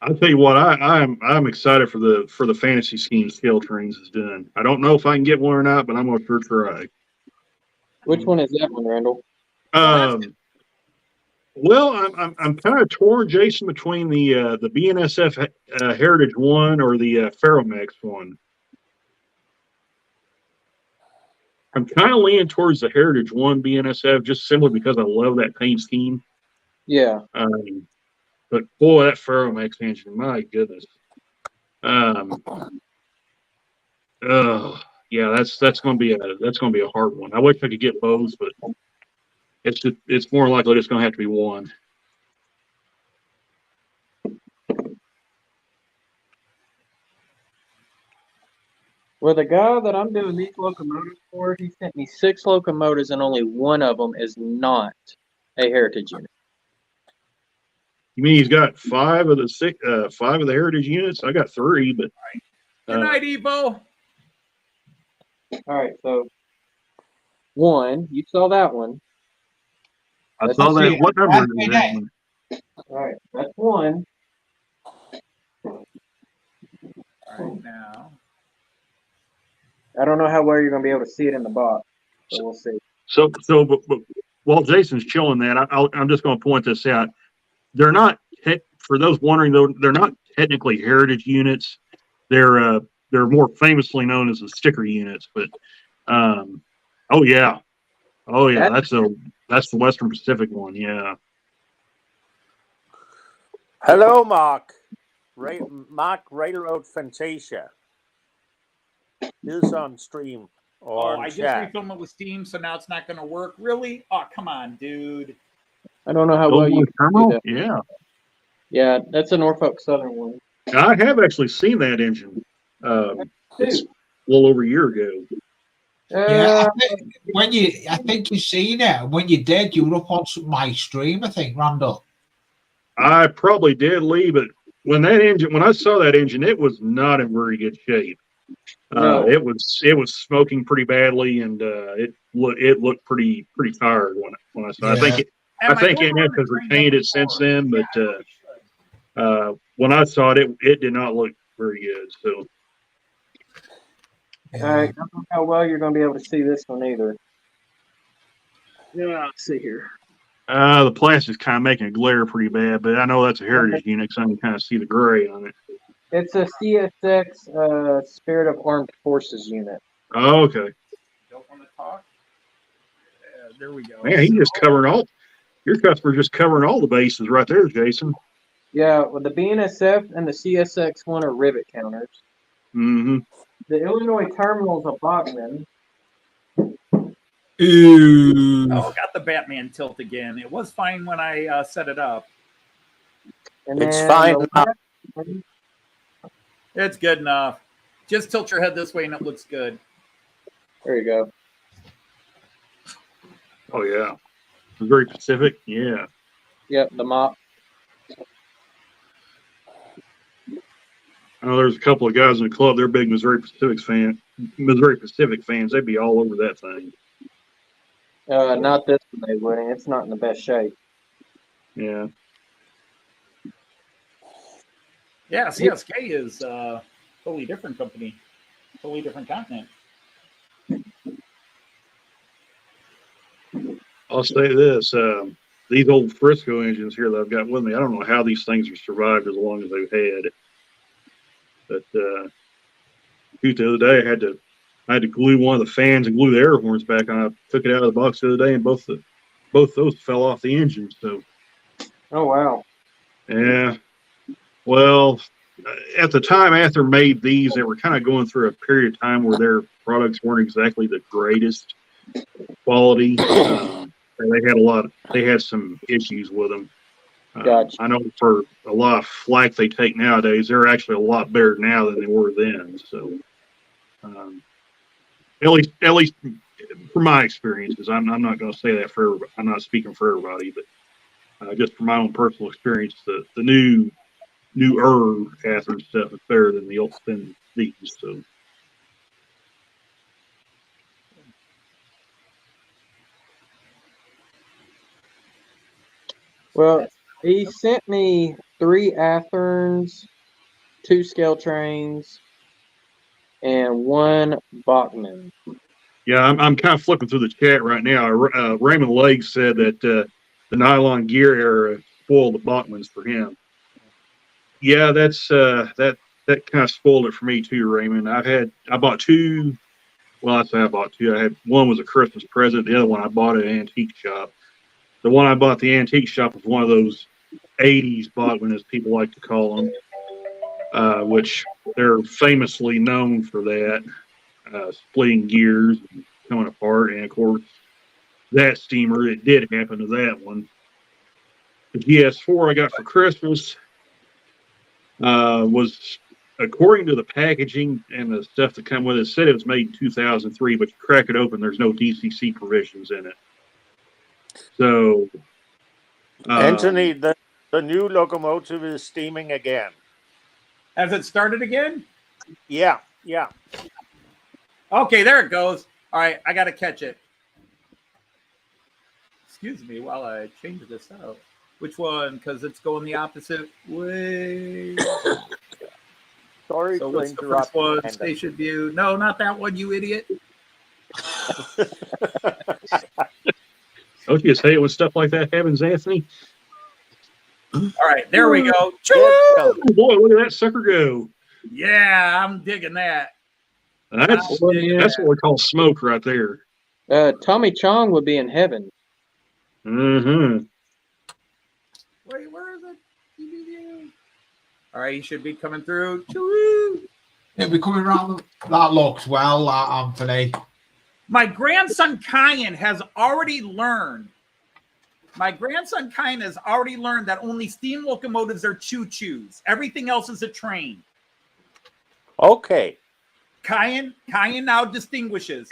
I'll tell you what, I'm excited for the fantasy scheme Scale Trains is doing. I don't know if I can get one or not, but I'm gonna sure try.
Which one is that one, Randall?
Well, I'm kind of torn, Jason, between the BNSF Heritage one or the Ferromex one. I'm kind of leaning towards the Heritage one BNSF just simply because I love that paint scheme.
Yeah.
But boy, that Ferromex engine, my goodness. Yeah, that's going to be a hard one. I wish I could get both, but it's more likely it's going to have to be one.
Well, the guy that I'm doing these locomotives for, he sent me 6 locomotives, and only one of them is not a heritage unit.
You mean he's got 5 of the Heritage units? I got 3, but
Good night, Evo.
All right, so one, you saw that one.
I saw that. What number is that one?
All right, that's one.
All right, now.
I don't know how well you're going to be able to see it in the box, so we'll see.
But while Jason's chilling that, I'm just going to point this out. They're not, for those wondering, though, they're not technically heritage units. They're more famously known as the sticker units. But oh yeah, that's the Western Pacific one. Yeah.
Hello, Mark. Mark Railroad Fantasia is on stream or
I just
chat.
refilmed it with Steam, so now it's not going to work. Really? Oh, come on, dude.
I don't know how well you can
Terminal?
see that.
Yeah.
Yeah, that's a Norfolk Southern one.
I have actually seen that engine. It's a little over a year ago.
Yeah, I think you've seen it. When you did, you were up on my stream, I think, Randall.
I probably did, Lee, but when I saw that engine, it was not in very good shape.
No.
It was smoking pretty badly, and it looked pretty tired when I saw it.
Yeah.
I think NF has retained it since then, but when I saw it, it did not look very good. So
All right, I don't know how well you're going to be able to see this one either. Yeah, let's see here.
the plastic's kind of making it glare pretty bad, but I know that's a heritage unit, so I can kind of see the gray on it.
It's a CSX Spirit of Armed Forces unit.
Oh, okay.
Don't want to talk? There we go.
Man, your customer's just covering all the bases right there, Jason.
Yeah, well, the BNSF and the CSX one are rivet counters.
Mm-hmm.
The Illinois terminal is a Bachmann.
Ooh.
Oh, got the Batman tilt again. It was fine when I set it up.
And
It's
then
fine
the
now.
last one-
It's good enough. Just tilt your head this way and it looks good.
There you go.
Oh yeah. Missouri Pacific. Yeah.
Yep, the mop.
I know there's a couple of guys in the club. They're big Missouri Pacific fans. They'd be all over that thing.
Not this one, they wouldn't. It's not in the best shape.
Yeah.
Yeah, CSK is a totally different company, totally different continent.
I'll say this: these old Frisco engines here that I've got with me, I don't know how these things have survived as long as they've had. But shoot, the other day I had to glue one of the fans and glue the air horns back on. I took it out of the box the other day, and both those fell off the engine. So
Oh, wow.
yeah, well, at the time Ather made these, they were kind of going through a period of time where their products weren't exactly the greatest quality. They had some issues with them.
Gotcha.
I know for a lot of flack they take nowadays, they're actually a lot better now than they were then. So, at least from my experiences, I'm not going to say that for everybody. I'm not speaking for everybody, but just from my own personal experience, the newer Ather stuff is better than than these. So.
Well, he sent me 3 Atherns, 2 scale trains, and 1 Bachmann.
Yeah, I'm kind of flipping through the chat right now. Raymond Lake said that the nylon gear era spoiled the Bachmans for him. Yeah, that's that kind of spoiled it for me too, Raymond. I bought 2. Well, I say I bought 2. I had one was a Christmas present. The other one I bought at an antique shop. The one I bought at the antique shop was one of those 80s Bachman, as people like to call them, which they're famously known for that. Splitting gears and coming apart, and of course that steamer, it did happen to that one. The GS4 I got for Christmas was, according to the packaging and the stuff that come with it, said it was made in 2003, but you crack it open, there's no DCC provisions in it. So
Anthony, the new locomotive is steaming again.
Has it started again?
Yeah.
Okay, there it goes. All right, I got to catch it. Excuse me while I change this out. Which one? Because it's going the opposite way.
Sorry
So
to
what's the
interrupt.
first one?
Brandon.
Station view. No, not that one, you idiot.
don't you say it when stuff like that happens, Anthony?
All right, there we go.
Oh boy, look at that sucker go.
Yeah, I'm digging that.
That's what we call smoke right there.
Tommy Chong would be in heaven.
Mm-hmm.
Wait, where is it? All right, he should be coming through. Choo-woo.
It'll be coming around. That looks well, Anthony.
My grandson Kyan has already learned. That only steam locomotives are choo-choos. Everything else is a train.
Okay.
Kyan now distinguishes.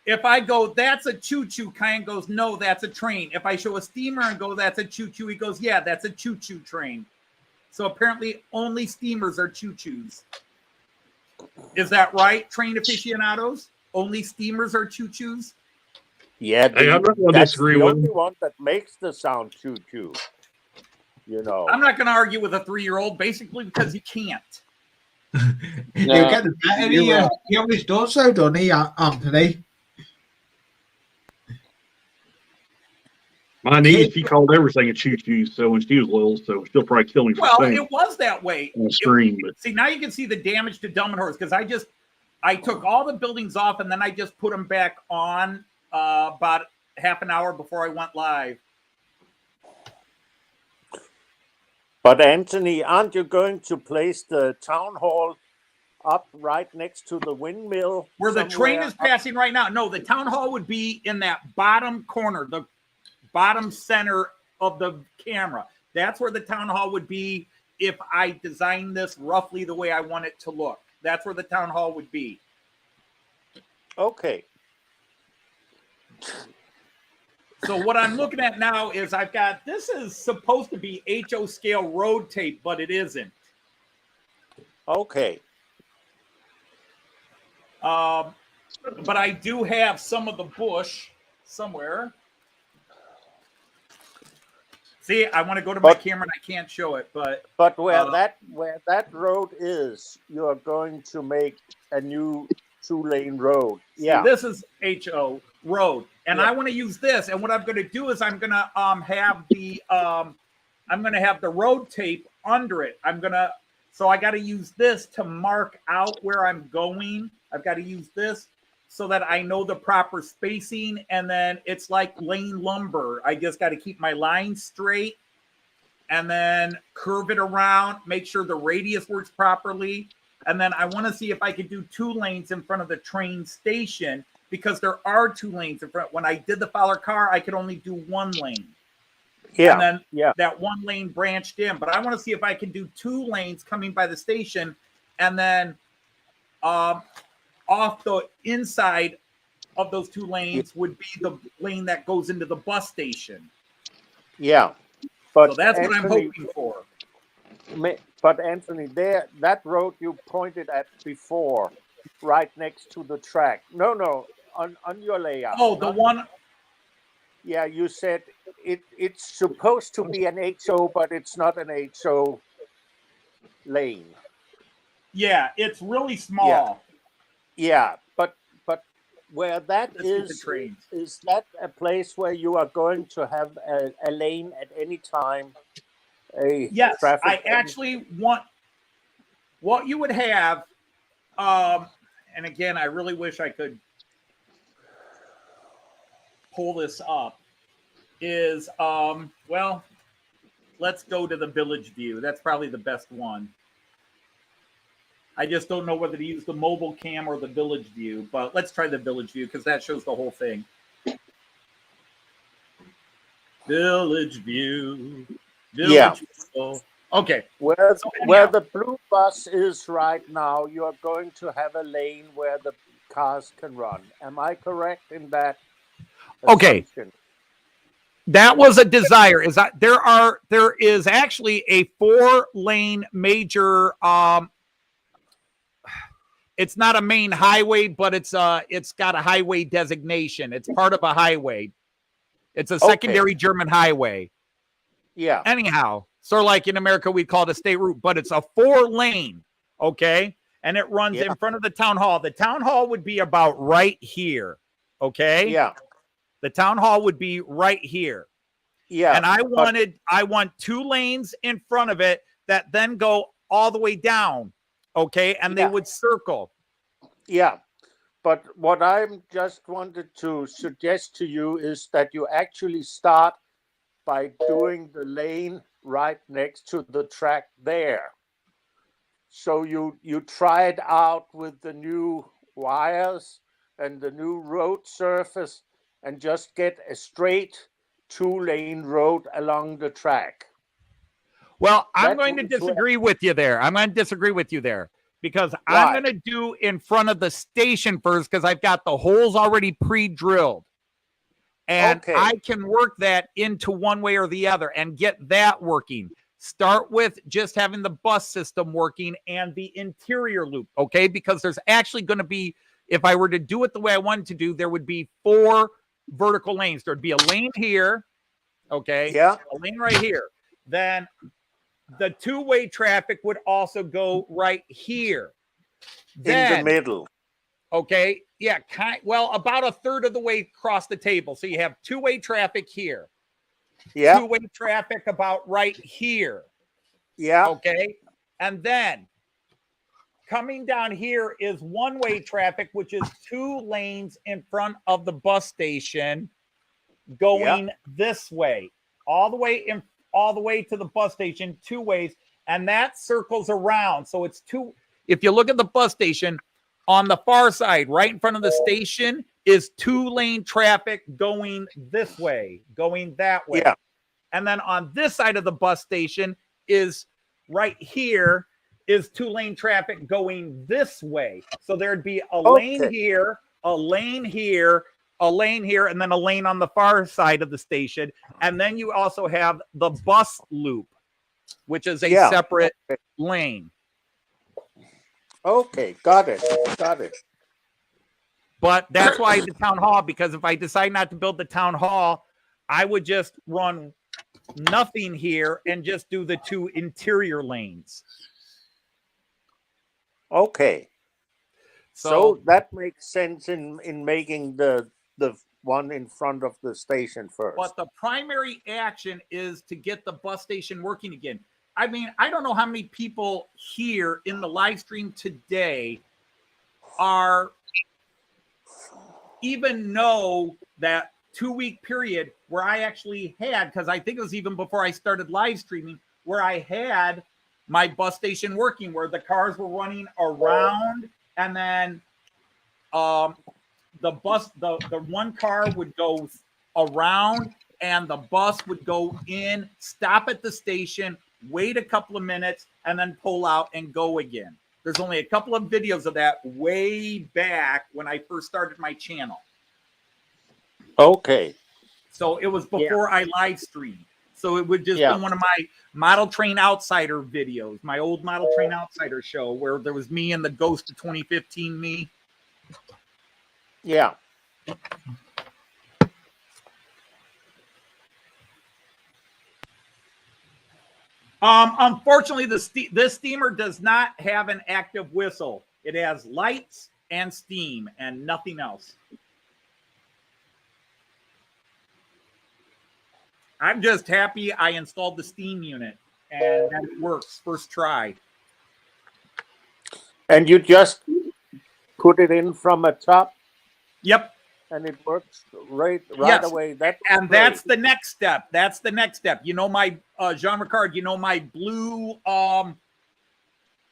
If I go, that's a choo-choo, Kyan goes, no, that's a train. If I show a steamer and go, that's a choo-choo, he goes, yeah, that's a choo-choo train. So apparently only steamers are choo-choos. Is that right, train aficionados? Only steamers are choo-choos?
Yeah,
Hey, I'm not going to
that's
disagree
the
with
only
him.
one that makes the sound choo-choo. You know.
I'm not going to argue with a 3-year-old, basically because he can't.
He'll
No,
get the better.
you're right.
He always does so, doesn't he, Anthony?
My niece, she called everything a choo-choo, so when she was little, so she'll probably kill me for
Well,
saying
it was that way.
on the stream. But
See, now you can see the damage to Dumb and Horse because I took all the buildings off and then I just put them back on about half an hour before I went live.
But Anthony, aren't you going to place the town hall up right next to the windmill?
Where the train
somewhere
is passing right now. No, the town hall would be in that bottom corner, the bottom center of the camera. That's where the town hall would be if I design this roughly the way I want it to look. That's where the town hall would be.
Okay.
So what I'm looking at now is I've got, this is supposed to be HO scale road tape, but it isn't.
Okay.
But I do have some of the bush somewhere. See, I want to go to my camera and I can't show it, but
where that road is, you are going to make a new 2-lane road. Yeah.
this is HO road, and
Yeah.
I want to use this. And what I'm going to do is I'm going to have the road tape under it. So I got to use this to mark out where I'm going. I've got to use this so that I know the proper spacing, and then it's like lane lumber. I just got to keep my line straight and then curve it around, make sure the radius works properly. And then I want to see if I could do 2 lanes in front of the train station, because there are 2 lanes in front. When I did the Fowler car, I could only do 1 lane.
Yeah.
And then
Yeah.
that 1 lane branched in. But I want to see if I can do 2 lanes coming by the station, and then off the inside of those 2 lanes would be the lane that goes into the bus station.
Yeah. But
So that's what I'm
Anthony,
hoping for.
But Anthony, that road you pointed at before, right next to the track. No, on your layout.
Oh, the one.
Yeah, you said it's supposed to be an HO, but it's not an HO lane.
Yeah, it's really small.
Yeah, but where that
Let's get the
is
trains.
that a place where you are going to have a lane at any time?
Yes,
traffic
I
lane?
actually want what you would have. And again, I really wish I could pull this up. Is well, let's go to the Village View. That's probably the best one. I just don't know whether to use the mobile cam or the Village View, but let's try the Village View because that shows the whole thing. Village View.
Yeah.
View. Okay.
Where
So
where
anyhow.
the blue bus is right now, you are going to have a lane where the cars can run. Am I correct in that?
Okay.
assumption?
That was a desire. Is that there is actually a 4-lane major. It's not a main highway, but it's got a highway designation. It's part of a highway. It's a secondary German highway.
Yeah.
Anyhow, sort of like in America, we call it a state route, but it's a 4-lane. Okay. And it runs in front of the town hall. The town hall would be about right here. Okay.
Yeah.
The town hall would be right here.
Yeah.
And I want 2 lanes in front of it that then go all the way down. Okay. And they would circle.
Yeah. But what I'm just wanted to suggest to you is that you actually start by doing the lane right next to the track there. So you try it out with the new wires and the new road surface and just get a straight 2-lane road along the track.
Well, I'm
That
going to
would-
disagree with you there. I'm going to disagree with you there because
Why?
I'm going to do in front of the station first because I've got the holes already pre-drilled. And
Okay.
I can work that into one way or the other and get that working. Start with just having the bus system working and the interior loop, okay? Because there's actually going to be, if I were to do it the way I wanted to do, there would be 4 vertical lanes. There'd be a lane here, okay?
Yeah.
A lane right here. Then the 2-way traffic would also go right here. Then,
In the middle.
okay, yeah, well, about a third of the way across the table. So you have 2-way traffic here.
Yeah.
2-way traffic about right here.
Yeah.
Okay. And then coming down here is 1-way traffic, which is 2 lanes in front of the bus station going this way, all the way to the bus station, 2 ways. And that circles around. So it's 2. If you look at the bus station on the far side, right in front of the station is 2-lane traffic going this way, going that way.
Yeah.
And then on this side of the bus station is right here is 2-lane traffic going this way. So there'd be a lane
Okay.
here, a lane here, a lane here, and then a lane on the far side of the station. And then you also have the bus loop, which is a
Yeah.
separate lane.
Okay, got it. Got it.
But that's why the town hall, because if I decide not to build the town hall, I would just run nothing here and just do the 2 interior lanes.
Okay. So
So
that makes sense in making the one in front of the station first.
but the primary action is to get the bus station working again. I mean, I don't know how many people here in the live stream today are even know that 2-week period where I actually had, because I think it was even before I started live streaming, where I had my bus station working, where the cars were running around, and then the bus, the one car would go around and the bus would go in, stop at the station, wait a couple of minutes, and then pull out and go again. There's only a couple of videos of that way back when I first started my channel.
Okay.
So it was before I live streamed. So it would just
Yeah.
be one of my Model Train Outsider videos, my old Model Train Outsider show where there was me and the Ghost of 2015 me.
Yeah.
Unfortunately, this steamer does not have an active whistle. It has lights and steam and nothing else. I'm just happy I installed the steam unit and that it works first try.
And you just put it in from a top
Yep.
and it works right
Yes.
away. That's
And
great.
that's the next step. That's the next step. You know, my Jean Ricard, you know, my blue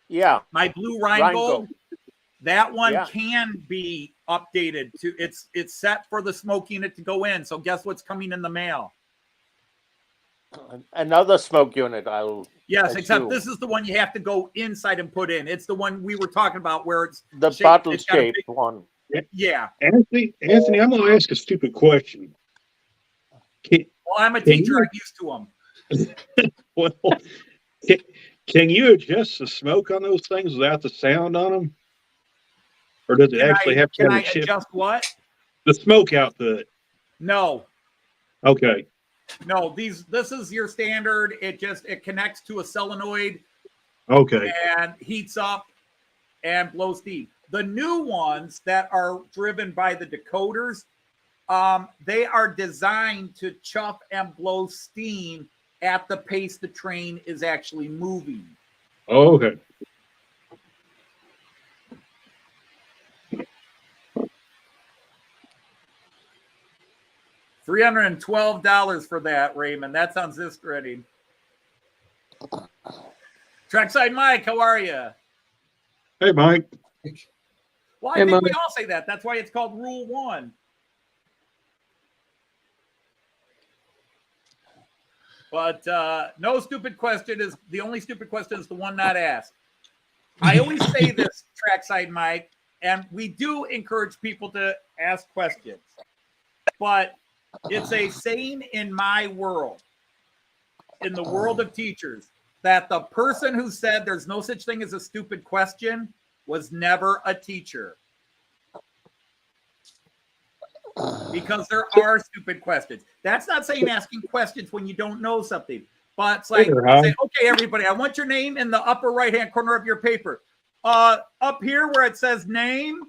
Yeah.
my blue Rheingold, that one
Yeah.
can be updated to it's set for the smoke unit to go in. So guess what's coming in the mail?
Another smoke unit. I'll
Yes, except
assume.
this is the one you have to go inside and put in. It's the one we were talking about where it's
the
shaped-
bottle
it's got a
shaped
big-
one.
yeah.
Anthony, I'm going to ask a stupid question.
Well, I'm a
Can
teacher.
you-
I'm used to them.
Well, can you adjust the smoke on those things without the sound on them? Or does it actually have to
Can
have
I
a chip?
adjust what?
The smoke output.
No.
Okay.
No, this is your standard. It connects to a solenoid
Okay.
and heats up and blows steam. The new ones that are driven by the decoders, they are designed to chuff and blow steam at the pace the train is actually moving.
Okay.
$312 for that, Raymond. That sounds interesting. Trackside Mike, how are you?
Hey, Mike.
Well, I
Hey,
think we
Mike.
all say that. That's why it's called Rule 1. But no stupid question is the only stupid question is the one not asked. I always say this, Trackside Mike, and we do encourage people to ask questions. But it's a saying in my world, in the world of teachers, that the person who said there's no such thing as a stupid question was never a teacher. Because there are stupid questions. That's not saying asking questions when you don't know something, but it's like,
Sure, huh?
say, okay, everybody, I want your name in the upper right-hand corner of your paper. Up here where it says name,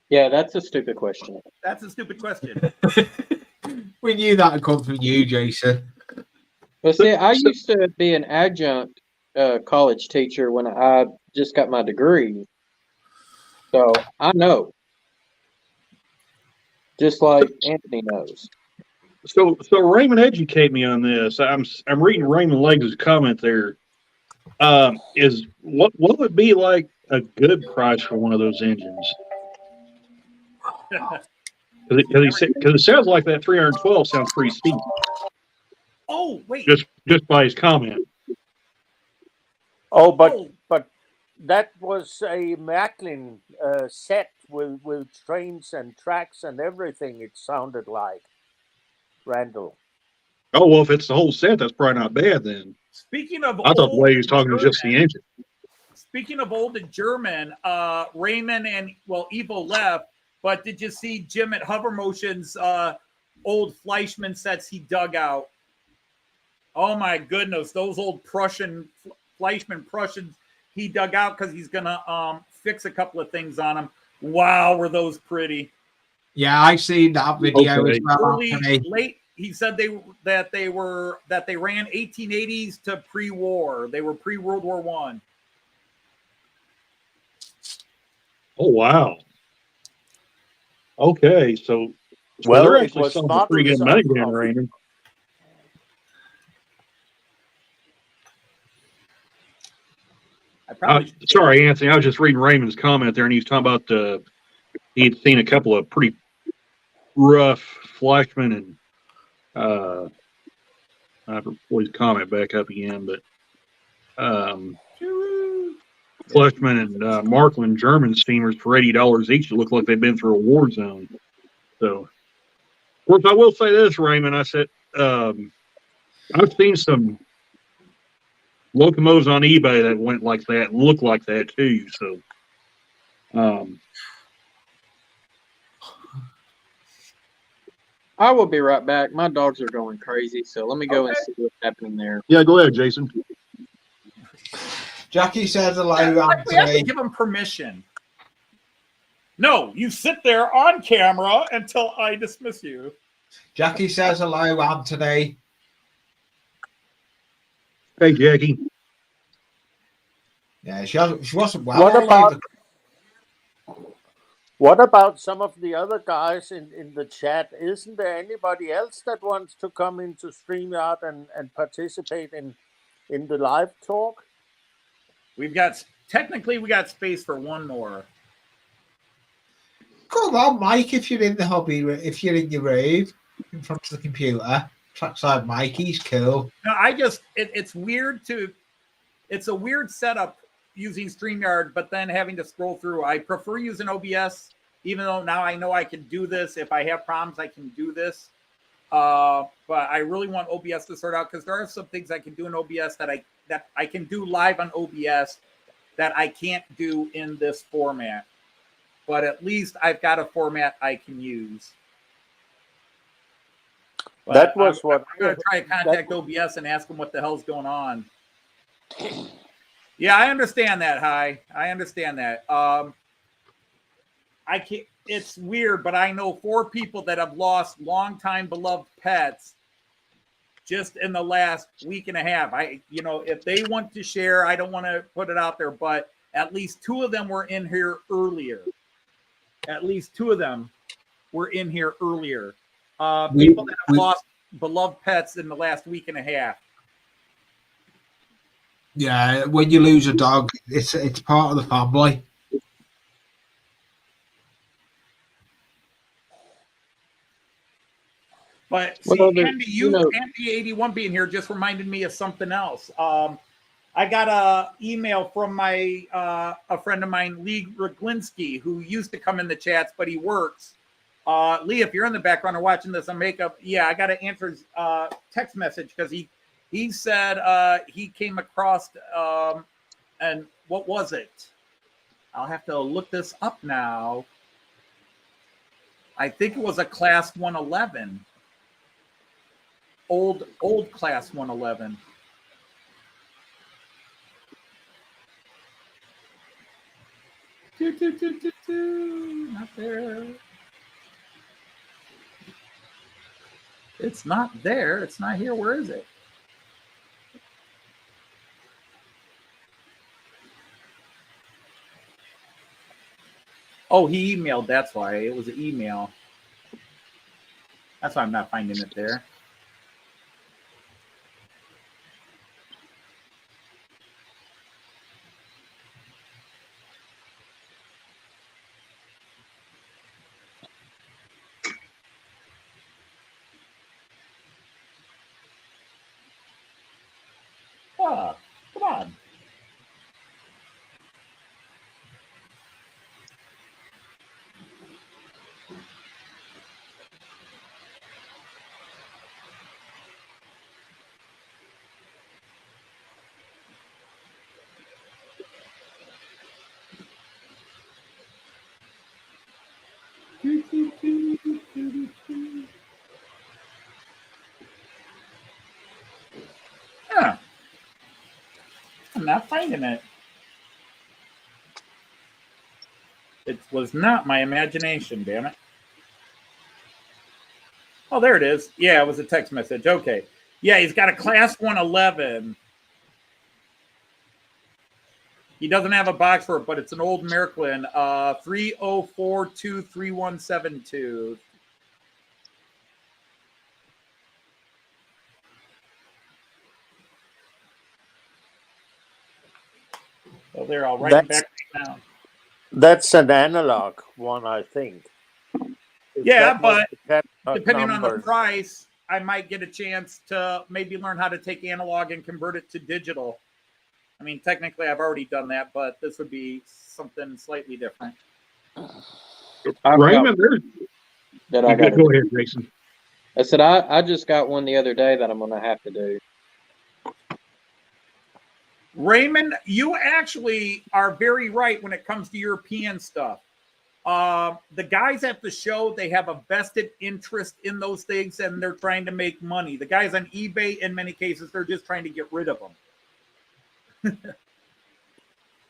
Yeah, that's a stupid question.
that's a stupid question.
We knew that would come from you, Jason.
But see, I used to be an adjunct college teacher when I just got my degree. So I know. Just like Anthony knows.
So Raymond, educate me on this. I'm reading Raymond Legs' comment there. Is what would be like a good price for one of those engines? Because it sounds like that 312 sounds pretty steep,
Oh, wait.
just by his comment.
Oh, but
Oh,
that was a Macklin set with trains and tracks and everything. It sounded like Randall.
Oh well, if it's the whole set, that's probably not bad then.
speaking of
I thought the
old
way he was talking was just the
German,
engine.
speaking of old and German, Raymond and Evo left, but did you see Jim at Hover Motion's old Fleischmann sets he dug out? Oh my goodness, those old Fleischmann Prussians he dug out because he's gonna fix a couple of things on them. Wow, were those pretty?
Yeah, I seen that video
Okay.
as well,
Early,
Anthony.
late. He said they ran 1880s to pre-war. They were pre-World War One.
Oh wow. Okay, so
Well,
they're
it
actually
was
selling for pretty good
models
money,
of,
then, Raymond.
I probably
Sorry, Anthony. I was just reading Raymond's comment there, and he was talking about he had seen a couple of pretty rough Fleischmann and I have to pull his comment back up again, but Fleischmann and Markland German steamers for $80 each. It looked like they've been through a war zone. So, of course, I will say this, Raymond. I said I've seen some locomotives on eBay that went like that, look like that too. So,
I will be right back. My dogs are going crazy, so let me go and
Okay.
see what's happening there.
yeah, go ahead, Jason.
Jackie says hello,
we have to
Anthony.
give him permission. No, you sit there on camera until I dismiss you.
Jackie says hello, Anthony.
Hey, Jackie.
Yeah, she wasn't well.
What
all
about-
over
What about some of the other guys in the chat? Isn't there anybody else that wants to come into StreamYard and participate in the live talk?
We got space for one more.
Come on, Mike, if you're in the hobby, if you're in your room, in front of the computer, trackside Mike, he's cool.
No, it's weird it's a weird setup using StreamYard, but then having to scroll through. I prefer using OBS, even though now I know I can do this. If I have problems, I can do this. But I really want OBS to sort out because there are some things I can do in OBS that I can do live on OBS that I can't do in this format. But at least I've got a format I can use. But
That was
I'm
what
going to try to contact OBS and ask them what the hell's going on. Yeah, I understand that, Hi. I understand that. I can't. It's weird, but I know 4 people that have lost longtime beloved pets just in the last week and a half. If they want to share, I don't want to put it out there, but at least 2 of them were in here earlier. At least 2 of them were in here earlier. People that have lost beloved pets in the last week and a half.
Yeah, when you lose a dog, it's part of the family.
But see,
Well,
Andy 81 being here just reminded me of something else. I got a email from a friend of mine, Lee Roglinski, who used to come in the chats, but he works. Lee, if you're in the background or watching this on makeup, yeah, I got to answer his text message because he said he came across and what was it? I'll have to look this up now. I think it was a class 111. Old class 111. Not there. It's not there. It's not here. Where is it? Oh, he emailed. That's why. It was an email. That's why I'm not finding it there. Huh. I'm not finding it. It was not my imagination, damn it. Oh, there it is. Yeah, it was a text message. Okay. Yeah, he's got a class 111. He doesn't have a box for it, but it's an old Miraklin, 304-23172. So there, I'll write it back down.
That's an analog one, I think. If
Yeah,
that was
but
the catalog
depending on the
number.
price, I might get a chance to maybe learn how to take analog and convert it to digital. I mean, technically, I've already done that, but this would be something slightly different.
Raymond, there's.
That I got.
Go ahead, Jason.
I said I just got one the other day that I'm gonna have to do.
Raymond, you actually are very right when it comes to European stuff. The guys at the show, they have a vested interest in those things and they're trying to make money. The guys on eBay, in many cases, they're just trying to get rid of them.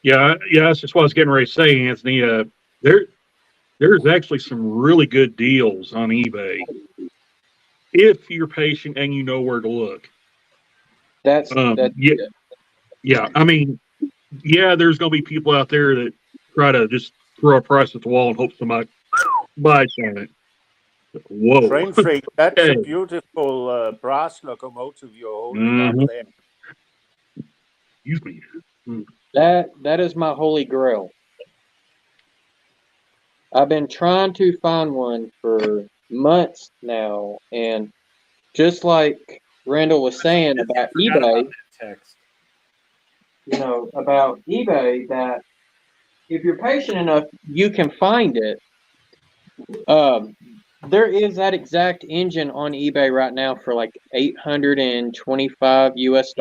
Yeah, that's just what I was getting ready to say, Anthony. There's actually some really good deals on eBay if you're patient and you know where to look.
That's
Yeah. I mean, yeah, there's going to be people out there that try to just throw a price at the wall and hope somebody buys on it. Whoa.
Train Freak, that's
Hey.
a beautiful brass locomotive you're holding up there.
Excuse me.
that is my holy grail. I've been trying to find one for months now, and just like Randall was saying about
Forgot
eBay,
about that text.
about eBay, that if you're patient enough, you can find it. There is that exact engine on eBay right now for like $825 US,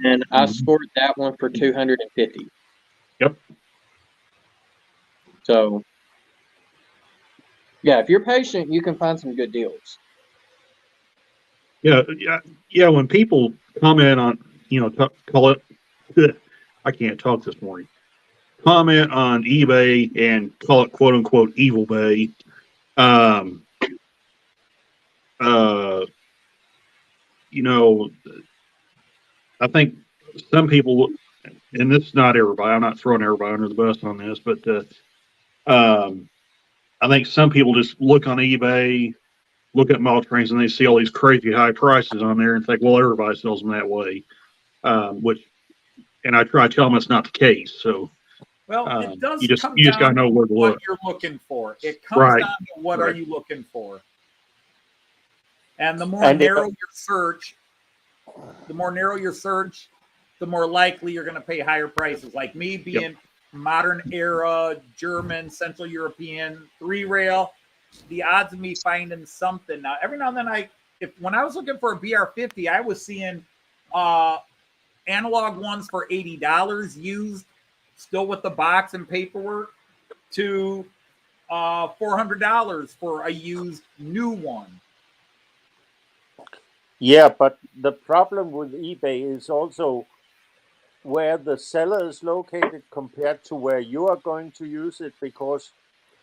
and I scored that one for 250.
Yep.
So, yeah, if you're patient, you can find some good deals.
Yeah. When people comment on, call it, I can't talk this morning. Comment on eBay and call it "quote unquote" Evil Bay. I think some people, and this is not everybody. I'm not throwing everybody under the bus on this, but I think some people just look on eBay, look at model trains, and they see all these crazy high prices on there and think, well, everybody sells them that way. And I try to tell them it's not the case. So,
Well, it does
you just
come
got to
down
know where to
what
look.
you're looking for. It comes
Right.
down to what are
Right.
you looking for. And the more
And
narrow your search, the more likely you're going to pay higher prices. Like me being modern era, German, Central European, 3-rail, the odds of me finding something. Now, every now and then when I was looking for a BR50, I was seeing analog ones for $80 used, still with the box and paperwork, to $400 for a used new one.
Yeah, but the problem with eBay is also where the seller is located compared to where you are going to use it, because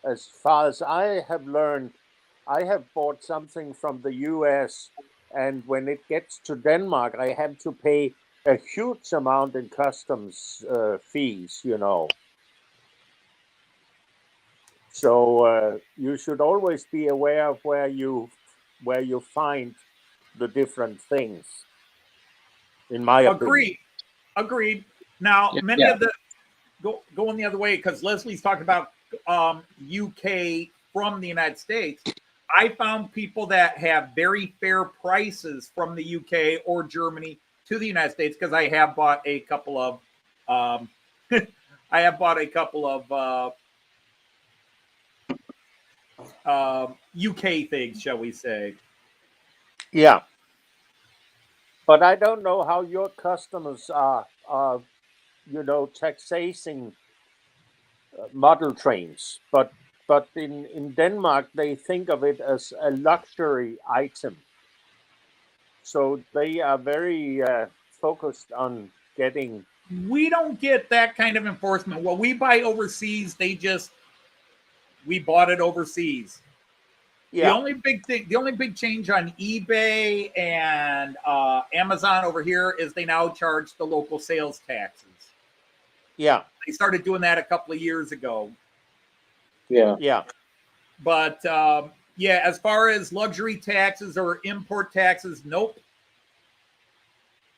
as far as I have learned, I have bought something from the US, and when it gets to Denmark, I have to pay a huge amount in customs fees, So you should always be aware of where you find the different things, in my opinion.
Agreed. Now, many of the going the other way, because Leslie's talking about UK from the United States. I found people that have very fair prices from the UK or Germany to the United States, because I have bought a couple of UK things, shall we say.
Yeah. But I don't know how your customers are taxing model trains. But in Denmark they think of it as a luxury item. So they are very focused on getting.
We don't get that kind of enforcement. What we buy overseas, we bought it overseas. The
Yeah,
only big change on eBay and Amazon over here is they now charge the local sales taxes.
yeah,
They started doing that a couple of years ago.
Yeah.
yeah.
But yeah, as far as luxury taxes or import taxes, nope.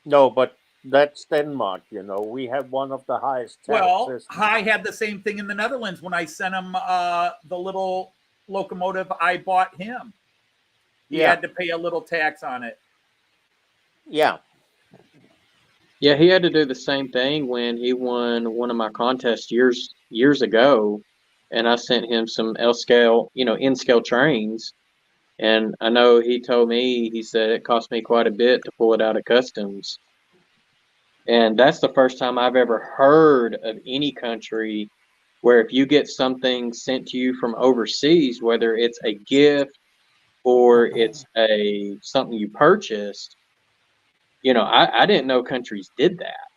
No, but that's Denmark. You know, we have one of the highest
Well,
taxes.
I had the same thing in the Netherlands when I sent him the little locomotive I bought him. He
Yeah.
had to pay a little tax on it.
Yeah,
Yeah, he had to do the same thing when he won one of my contests years ago, and I sent him some L scale, N scale trains, and I know he told me, he said it cost me quite a bit to pull it out of customs, and that's the first time I've ever heard of any country where if you get something sent to you from overseas, whether it's a gift or it's something you purchased, I didn't know countries did that.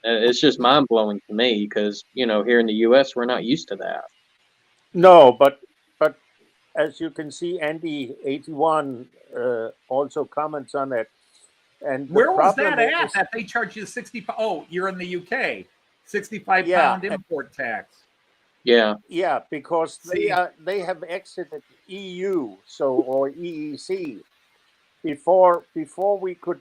It's just mind blowing to me because, here in the U.S., we're not used to that.
no, but as you can see, Andy81 also comments on it. And the
Where was
problem
that at?
is-
That they charge you 65? Oh, you're in the UK. 65
Yeah.
pound import tax.
Yeah.
Yeah, because
See.
they have exited EU, or EEC. Before we could,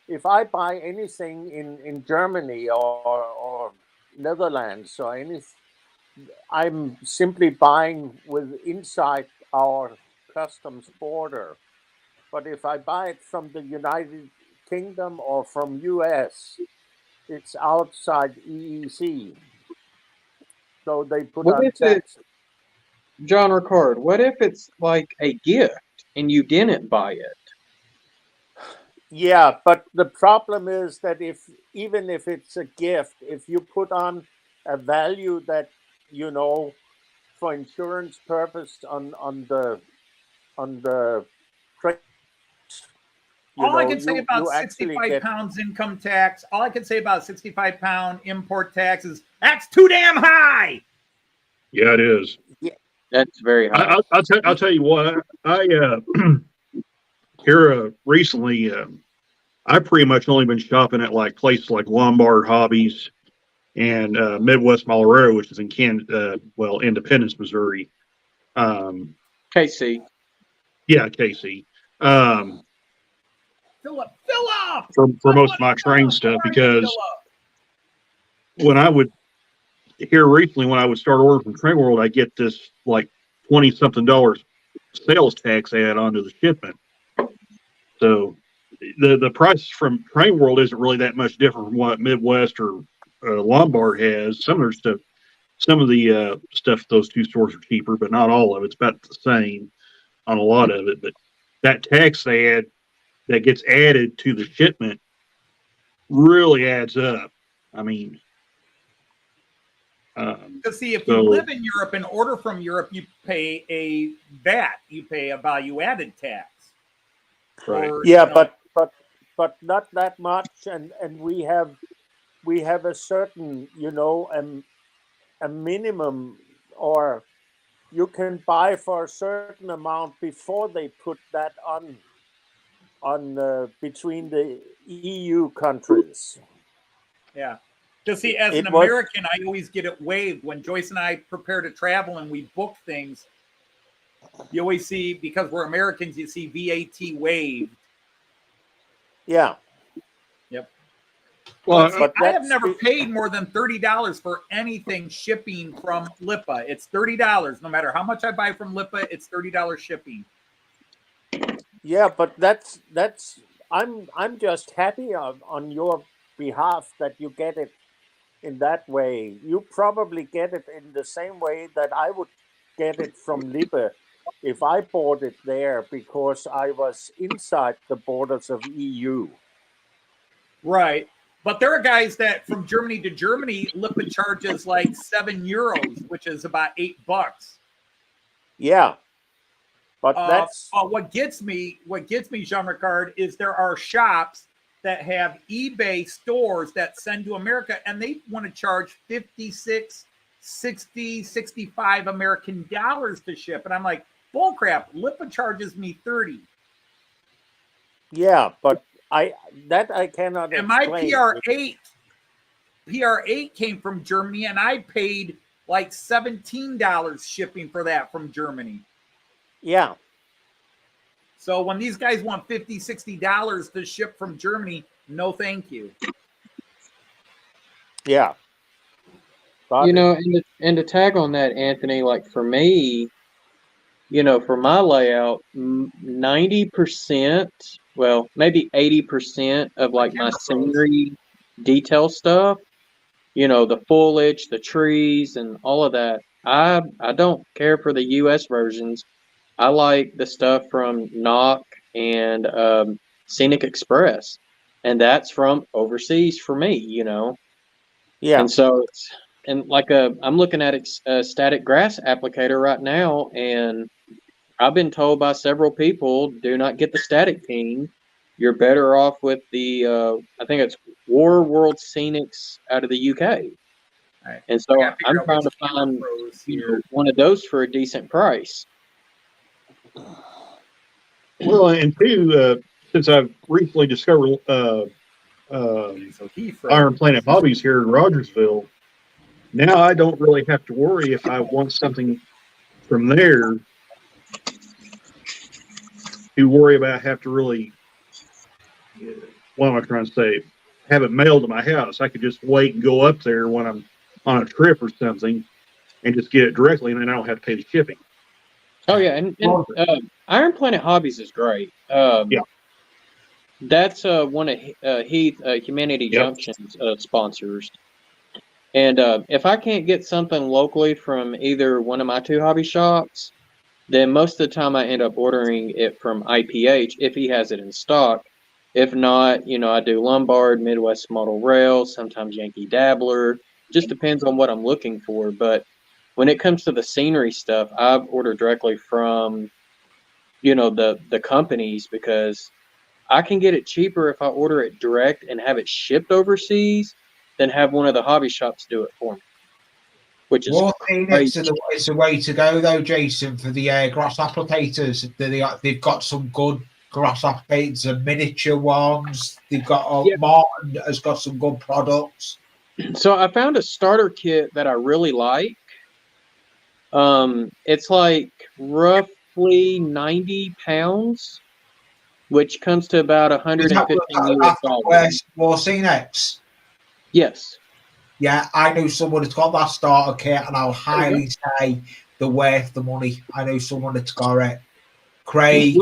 if I buy anything in Germany or Netherlands or anything, I'm simply buying inside our customs border. But if I buy it from the United Kingdom or from US, it's outside EEC. So they put
What
on
if it-
tax.
John Ricard, what if it's like a gift and you didn't buy it?
Yeah, but the problem is that even if it's a gift, if you put on a value that for insurance purpose on the trade,
All I can say about
you actually
65
get.
pounds income tax, all I can say about 65 pound import tax is that's too damn high.
Yeah, it is.
That's very high.
I'll tell you what. I here recently, I've pretty much only been shopping at like places like Lombard Hobbies and Midwest Mall Railroad, which is in Independence, Missouri.
KC.
Yeah, Casey.
Fill up.
For most of my train stuff, because when I would when I would start ordering from Train World, I get this like $20-something sales tax add onto the shipment. So the price from Train World isn't really that much different from what Midwest or Lombard has. Some of the stuff at those two stores are cheaper, but not all of it. It's about the same on a lot of it. But that tax add that gets added to the shipment really adds up. I mean,
Because see, if you live in Europe and order from Europe, you pay a VAT. You pay a value-added tax.
right.
Yeah, but not that much, and we have a certain a minimum, or you can buy for a certain amount before they put that on between the EU countries.
Yeah. Because see, as an
It was-
American, I always get it waived when Joyce and I prepare to travel and we book things. You always see, because we're Americans, you see VAT waived.
Yeah.
Yep.
Well,
But
I have
that's
never
the-
paid more than $30 for anything shipping from Lipa. It's $30. No matter how much I buy from Lipa, it's $30 shipping.
Yeah, but that's I'm just happy on your behalf that you get it in that way. You probably get it in the same way that I would get it from Lippe if I bought it there because I was inside the borders of EU.
Right. But there are guys that from Germany to Germany, Lipa charges like €7, which is about $8.
Yeah, but that's
what gets me, Jean Ricard, is there are shops that have eBay stores that send to America, and they want to charge 56, 60, 65 American dollars to ship, and I'm like, bullcrap. Lipa charges me 30.
yeah, but I cannot
And my
explain.
PR8 came from Germany, and I paid like $17 shipping for that from Germany.
Yeah,
So when these guys want $50, $60 to ship from Germany, no thank you.
yeah. Got
You
it.
know, and to tag on that, Anthony, like for me, you know, for my layout, 90%, well, maybe 80% of like my scenery detail stuff, you know, the foliage, the trees, and all of that. I don't care for the US versions. I like the stuff from Knock and Scenic Express, and that's from overseas for me, you know.
Yeah,
And so it's and like I'm looking at a static grass applicator right now, and I've been told by several people, do not get the static team. You're better off with the I think it's War World Scenics out of the UK.
Right.
And so I'm trying to find one of those for a decent price.
Well, and two, since I've recently discovered Iron Planet Hobbies here in Rogersville, now I don't really have to worry if I want something from there to worry about have to really, what am I trying to say, have it mailed to my house. I could just wait and go up there when I'm on a trip or something and just get it directly, and then I don't have to pay the shipping.
Oh yeah, and Iron Planet Hobbies is great.
Yeah.
That's one of Heath Humanity Junction's sponsors. And if I can't get something locally from either one of my two hobby shops, then most of the time I end up ordering it from IPH if he has it in stock. If not, you know, I do Lombard, Midwest Model Rail, sometimes Yankee Dabbler. Just depends on what I'm looking for. But when it comes to the scenery stuff, I've ordered directly from, you know, the companies, because I can get it cheaper if I order it direct and have it shipped overseas than have one of the hobby shops do it for me. Which is
Phoenix is the way to go, though, Jason, for the grass applicators. They've got some good grass applicators and miniature ones. They've got Martin has got some good products.
So I found a starter kit that I really like. It's like roughly 90 pounds, which comes to about 115 US dollars.
War Phoenix.
Yes.
Yeah, I know someone that's got that starter kit, and I'll highly say they're worth the money. I know someone that's got it. Craig.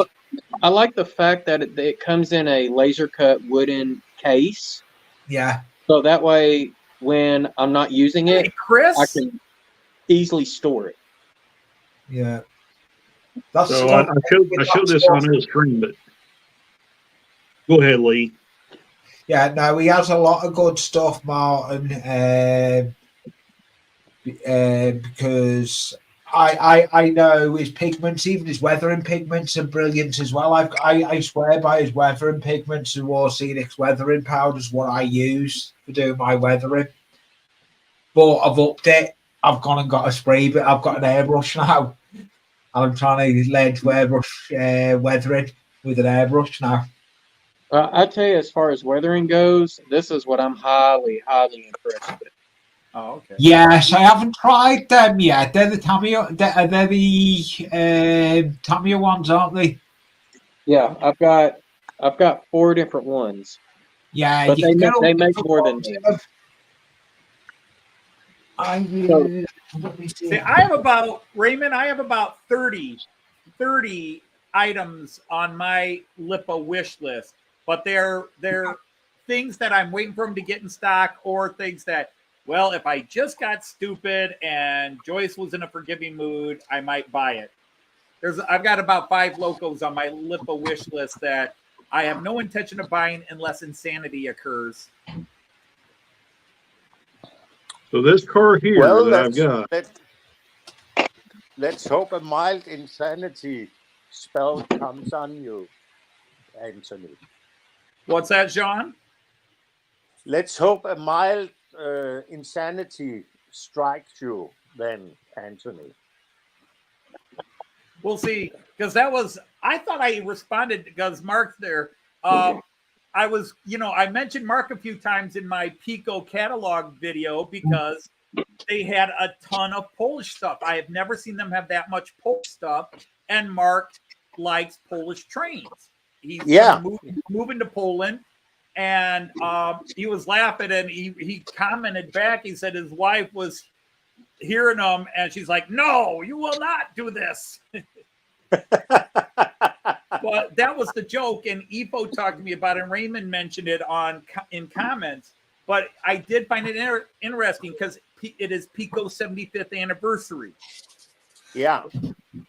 I like the fact that it comes in a laser cut wooden case.
Yeah.
So that way, when I'm not using it,
Chris,
I can easily store it.
Yeah.
So I showed this on the screen, but go ahead, Lee.
Yeah, no, he has a lot of good stuff, Martin, because I know his pigments, even his weathering pigments, are brilliant as well. I swear by his weathering pigments, and War Scenics weathering powder is what I use for doing my weathering. But I've upped it. I've gone and got a spray, but I've got an airbrush now. I'm trying to learn to airbrush weathering with an airbrush now.
I tell you, as far as weathering goes, this is what I'm highly, highly impressed with.
Oh, okay.
Yes, I haven't tried them yet. They're the Tamiya. They're the Tamiya ones, aren't they?
Yeah, I've got 4 different ones.
Yeah,
but they make more than me.
See, I have about, Raymond, I have about 30 items on my Lipa wish list, but they're things that I'm waiting for them to get in stock, or things that, well, if I just got stupid and Joyce was in a forgiving mood, I might buy it. I've got about 5 locos on my Lipa wish list that I have no intention of buying unless insanity occurs.
So this car here that I've got,
let's hope a mild insanity spell comes on you, Anthony.
What's that, Sean?
Let's hope a mild insanity strikes you then, Anthony.
We'll see, because I thought I responded because Mark's there. I was, I mentioned Mark a few times in my Pico catalog video because they had a ton of Polish stuff. I have never seen them have that much Polish stuff, and Mark likes Polish trains. He's moving to Poland, and he was laughing, and he commented back. He said his wife was hearing him, and she's like, "No, you will not do this." But that was the joke, and Ifo talked to me about it, and Raymond mentioned it in comments. But I did find it interesting because it is Pico's 75th anniversary.
Yeah.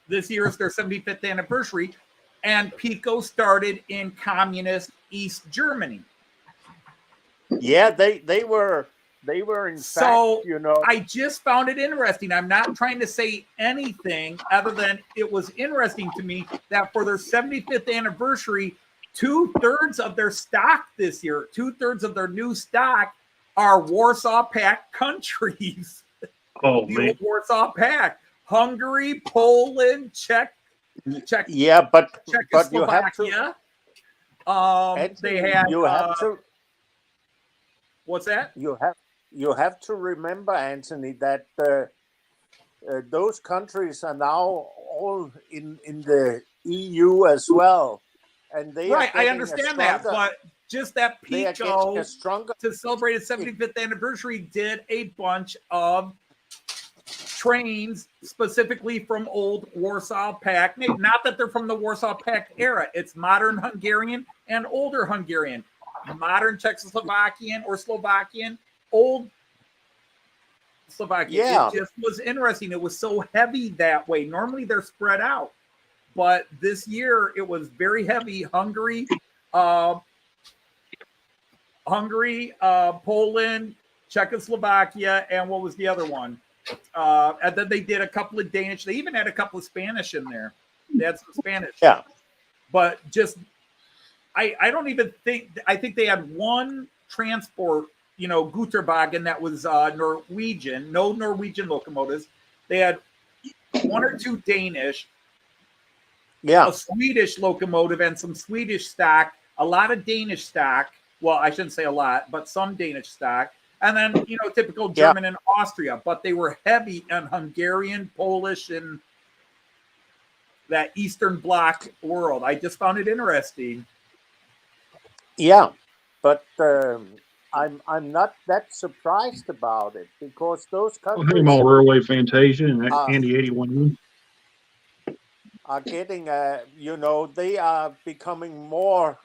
This year is their 75th anniversary, and Pico started in communist East Germany.
Yeah, they were in fact,
I just found it interesting. I'm not trying to say anything other than it was interesting to me that for their 75th anniversary, 2/3 of their stock this year, 2/3 of their new stock are Warsaw Pact countries.
Oh,
the
man.
old Warsaw Pact. Hungary, Poland, Czech.
Yeah, but you have to.
They had.
You have to.
What's that?
You have to remember, Anthony, that those countries are now all in the EU as well, and they
right. I understand that, but just that Pico to celebrate its 75th anniversary did a bunch of trains specifically from old Warsaw Pact. Not that they're from the Warsaw Pact era. It's modern Hungarian and older Hungarian, modern Czechoslovakian or Slovakian, old Slovakia.
Yeah.
It just was interesting. It was so heavy that way. Normally they're spread out, but this year it was very heavy. Hungary, Poland, Czechoslovakia, and what was the other one? And then they did a couple of Danish. They even had a couple of Spanish in there. They had some Spanish.
Yeah.
But just, I don't even think, I think they had one transport, Guterwagen that was Norwegian, no Norwegian locomotives. They had one or two Danish, a Swedish locomotive and some Swedish stock, a lot of Danish stock. Well, I shouldn't say a lot, but some Danish stock. And then, typical German and Austria, but they were heavy on Hungarian, Polish, and that Eastern Bloc world. I just found it interesting.
Yeah, but I'm not that surprised about it because those countries
Railway Fantasia and Andy 81
are getting they are becoming more.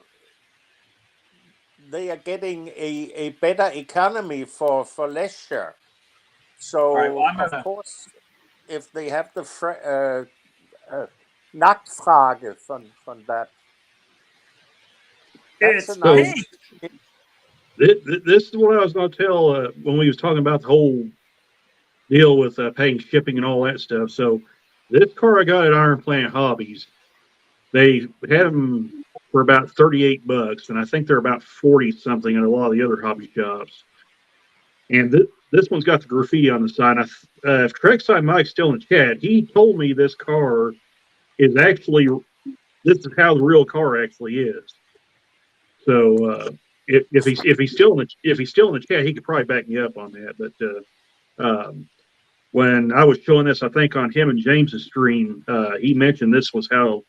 They are getting a better economy for leisure. So
right,
of course, if they have the Nachfrage von that.
It's
This is what I was going to tell when we was talking about the whole deal with paying shipping and all that stuff. So this car I got at Iron Planet Hobbies, they had them for about $38, and I think they're about 40 something at a lot of the other hobby shops. And this one's got the graffiti on the side. If Trackside Mike's still in the chat, he told me this car is actually, this is how the real car actually is. So if he's still in the chat, he could probably back me up on that. But when I was showing this, I think on him and James's stream, he mentioned this was how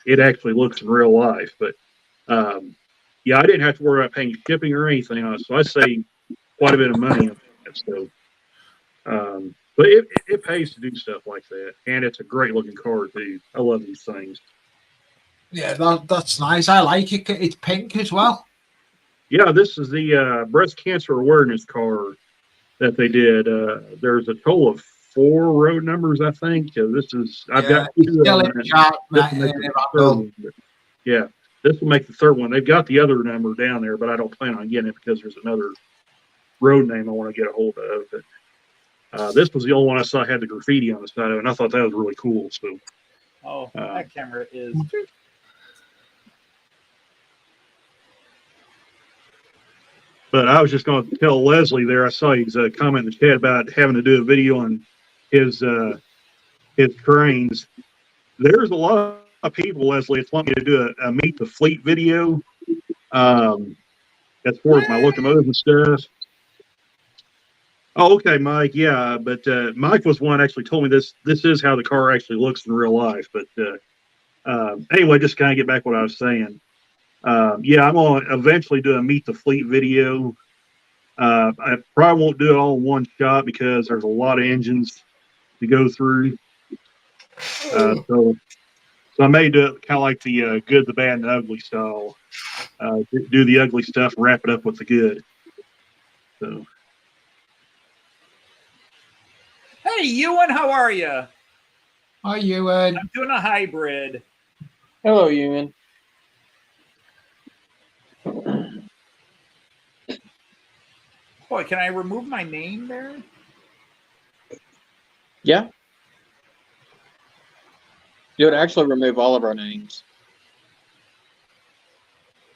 it actually looks in real life. But yeah, I didn't have to worry about paying shipping or anything on it, so I saved quite a bit of money on that. So, but it pays to do stuff like that, and it's a great looking car too. I love these things.
Yeah, that's nice. I like it. It's pink as well.
Yeah, this is the breast cancer awareness car that they did. There's a total of 4 road numbers, I think. This is I've got 2 of them. Yeah, this will make the 3rd one. They've got the other number down there, but I don't plan on getting it because there's another road name I want to get a hold of. But This was the only one I saw had the graffiti on the side of it, and I thought that was really cool. So,
Oh, that camera is.
but I was just going to tell Leslie there. I saw his comment in the chat about having to do a video on his trains. There's a lot of people, Leslie, that's wanting me to do a meet the fleet video. As far as my locomotives and stuff. Oh, okay, Mike. Yeah, but Mike was one actually told me this is how the car actually looks in real life. But anyway, just kind of get back what I was saying. Yeah, I'm gonna eventually do a meet the fleet video. I probably won't do it all in one shot because there's a lot of engines to go through. So I may do it kind of like the good, the bad, and the ugly style. Do the ugly stuff, wrap it up with the good. So.
Hey, Ewan, how are you?
Hi, Ewan.
I'm doing a hybrid.
Hello, Ewan.
Boy, can I remove my name there?
Yeah. You would actually remove all of our names.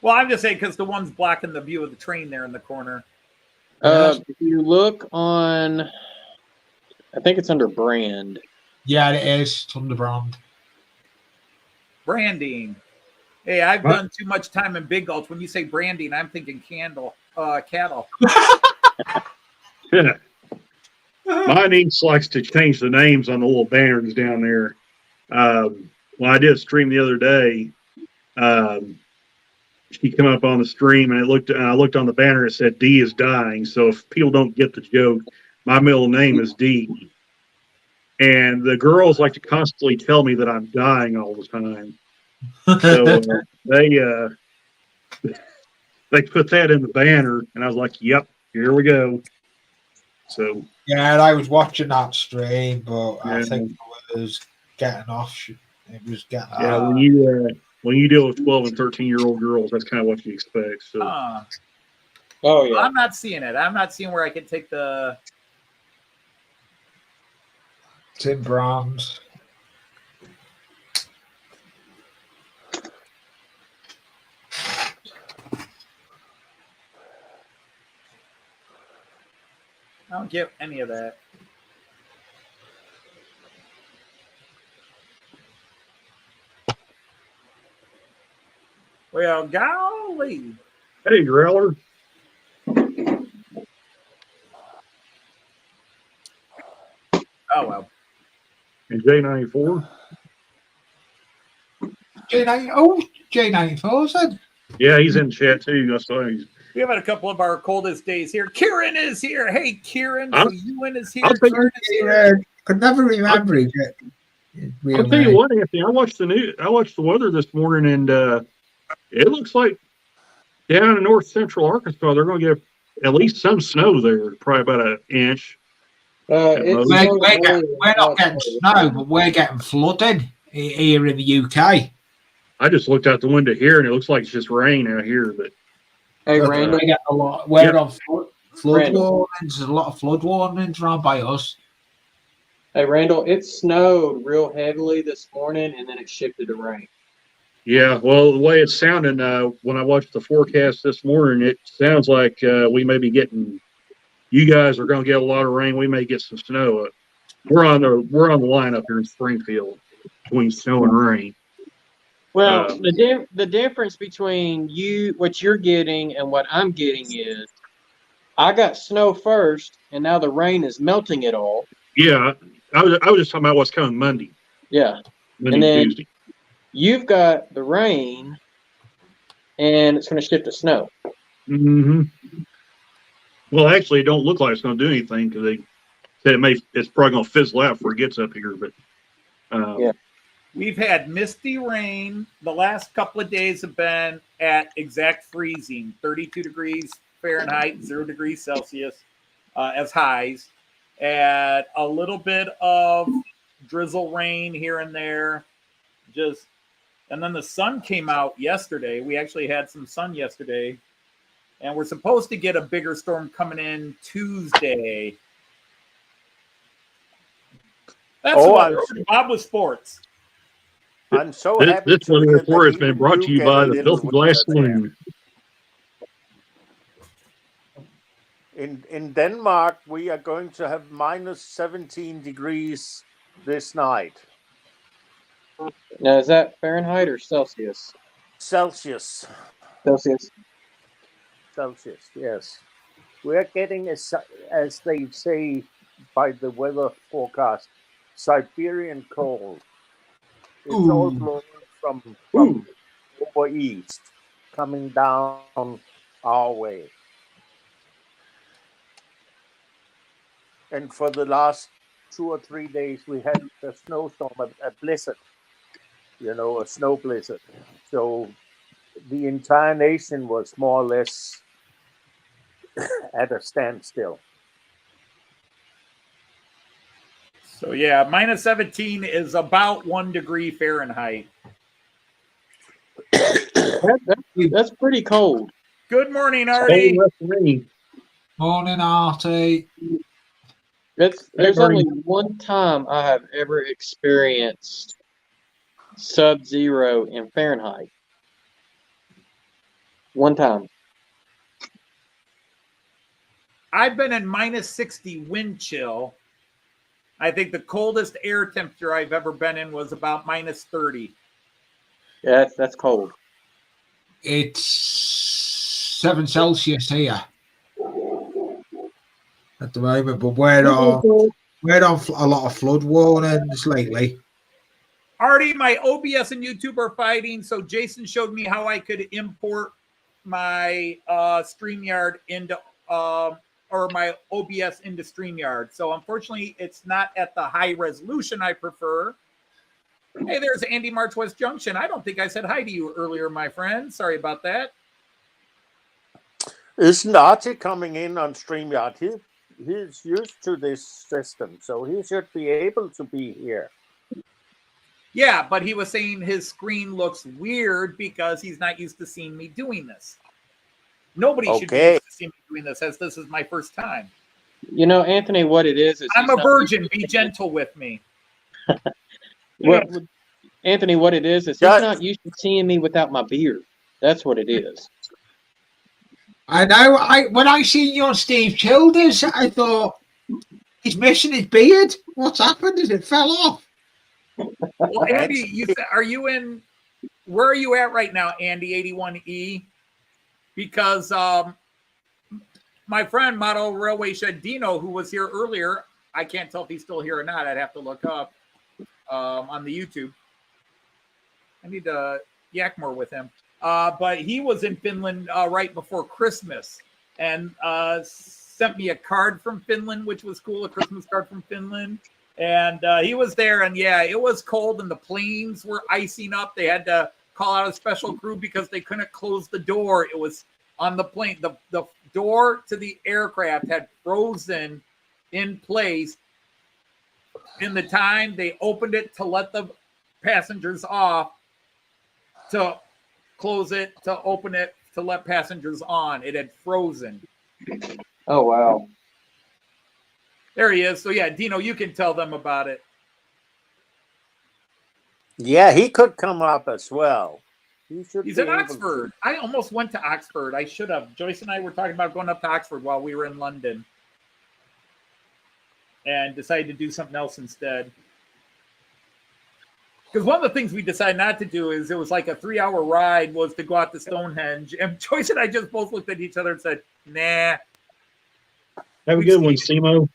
Well, I'm just saying because the one's blocking the view of the train there in the corner.
If you look on, I think it's under brand.
Yeah, it is. It's under brand.
Branding. Hey, I've done too much time in Big Gulch. When you say branding, I'm thinking cattle.
Yeah. My niece likes to change the names on the little banners down there. When I did a stream the other day, she came up on the stream and I looked on the banner. It said D is dying. So if people don't get the joke, my middle name is D. And the girls like to constantly tell me that I'm dying all the time. So they put that in the banner, and I was like, "Yep, here we go." So
Yeah, and I was watching that stream, but I
Yeah.
think it was getting off. It was getting
yeah, when you deal with 12 and 13-year-old girls, that's kind of what you expect. So
Oh, yeah.
I'm not seeing it. I'm not seeing where I can take the.
Tim Brand.
I don't get any of that. Well, golly.
hey, Growler.
Oh, well.
And J94.
J94 said.
Yeah, he's in chat too. I saw him.
We have had a couple of our coldest days here. Kieran is here. Hey, Kieran.
I'll-
Ewan is here.
I'll take
Kieran is here.
Could never remember it.
I'll tell you what, Anthony. I watched the weather this morning, and it looks like down in north central Arkansas, they're going to get at least some snow there, probably about an inch.
It's
We're not getting snow, but we're getting flooded here in the UK.
I just looked out the window here, and it looks like it's just rain out here. But
Hey,
We're
Randall.
getting a lot. We're
Yeah.
on flood
Randall.
warnings. There's a lot of flood warnings around by us.
Hey, Randall. It snowed real heavily this morning, and then it shifted to rain.
yeah, well, the way it's sounding when I watched the forecast this morning, it sounds like we may be getting. You guys are going to get a lot of rain. We may get some snow. We're on the line up here in Springfield between snow and rain.
Well, the difference between what you're getting and what I'm getting is, I got snow first, and now the rain is melting it all.
Yeah, I was just talking about what's coming Monday.
Yeah.
Monday,
And then-
Tuesday.
You've got the rain, and it's going to shift to snow.
Mm-hmm. Well, actually, it don't look like it's going to do anything because they said it's probably going to fizzle out before it gets up here. But
Yeah.
We've had misty rain. The last couple of days have been at exact freezing, 32 degrees Fahrenheit, 0 degrees Celsius as highs, and a little bit of drizzle rain here and there. And then the sun came out yesterday. We actually had some sun yesterday, and we're supposed to get a bigger storm coming in Tuesday. That's
Oh,
what
I'm-
Bob with sports.
I'm so
This,
happy
this
to
weather
hear
report
that
has been
even
brought
you
to you
get a
by the
little
Filthy Glass
winter there.
Saloon.
In Denmark, we are going to have minus 17 degrees this night.
Now, is that Fahrenheit or Celsius?
Celsius.
Celsius.
Celsius, yes. We're getting, as they say by the weather forecast, Siberian cold. It's all
Ooh.
blowing from
Ooh.
over east, coming down our way. And for the last 2 or 3 days, we had a snowstorm, a blizzard, a snow blizzard. So the entire nation was more or less at a standstill.
So yeah, minus 17 is about 1 degree Fahrenheit.
That's pretty cold.
Good morning,
Cold
Artie.
enough for me.
Morning, Artie.
There's
Bernie.
only one time I have ever experienced sub-zero in Fahrenheit. One time.
I've been in minus 60 wind chill. I think the coldest air temperature I've ever been in was about minus 30.
Yeah, that's cold.
It's 7 Celsius here at the moment, but we're on a lot of flood warnings lately.
Artie, my OBS and YouTube are fighting, so Jason showed me how I could import my StreamYard into or my OBS into StreamYard. So unfortunately, it's not at the high resolution I prefer. Hey, there's Andy March West Junction. I don't think I said hi to you earlier, my friend. Sorry about that.
Isn't Artie coming in on StreamYard? He's used to this system, so he should be able to be here.
Yeah, but he was saying his screen looks weird because he's not used to seeing me doing this. Nobody should be
Okay.
used to seeing me doing this, as this is my first time.
Anthony, what it is
I'm
he's
a
not-
virgin. Be gentle with me.
Anthony, what it is he's
Yeah.
not used to seeing me without my beard. That's what it is.
I know. When I seen you on Steve Childers, I thought he's missing his beard. What's happened? Is it fell off?
Well, Andy, are you in? Where are you at right now, Andy? 81E, because my friend Model Railway Shed Dino, who was here earlier, I can't tell if he's still here or not. I'd have to look up on the YouTube. I need to yak more with him. But he was in Finland right before Christmas and sent me a card from Finland, which was cool, a Christmas card from Finland. And he was there, and yeah, it was cold, and the planes were icing up. They had to call out a special crew because they couldn't close the door. It was on the plane. The door to the aircraft had frozen in place in the time they opened it to let the passengers off, to close it, to open it, to let passengers on. It had frozen.
Oh, wow.
There he is. So yeah, Dino, you can tell them about it.
Yeah, he could come up as well. He's
He's in Oxford. I almost went to Oxford. I should have. Joyce and I were talking about going up to Oxford while we were in London, and decided to do something else instead. Because one of the things we decided not to do is it was like a 3-hour ride was to go out to Stonehenge. And Joyce and I just both looked at each other and said, nah.
Have a good one, Simo.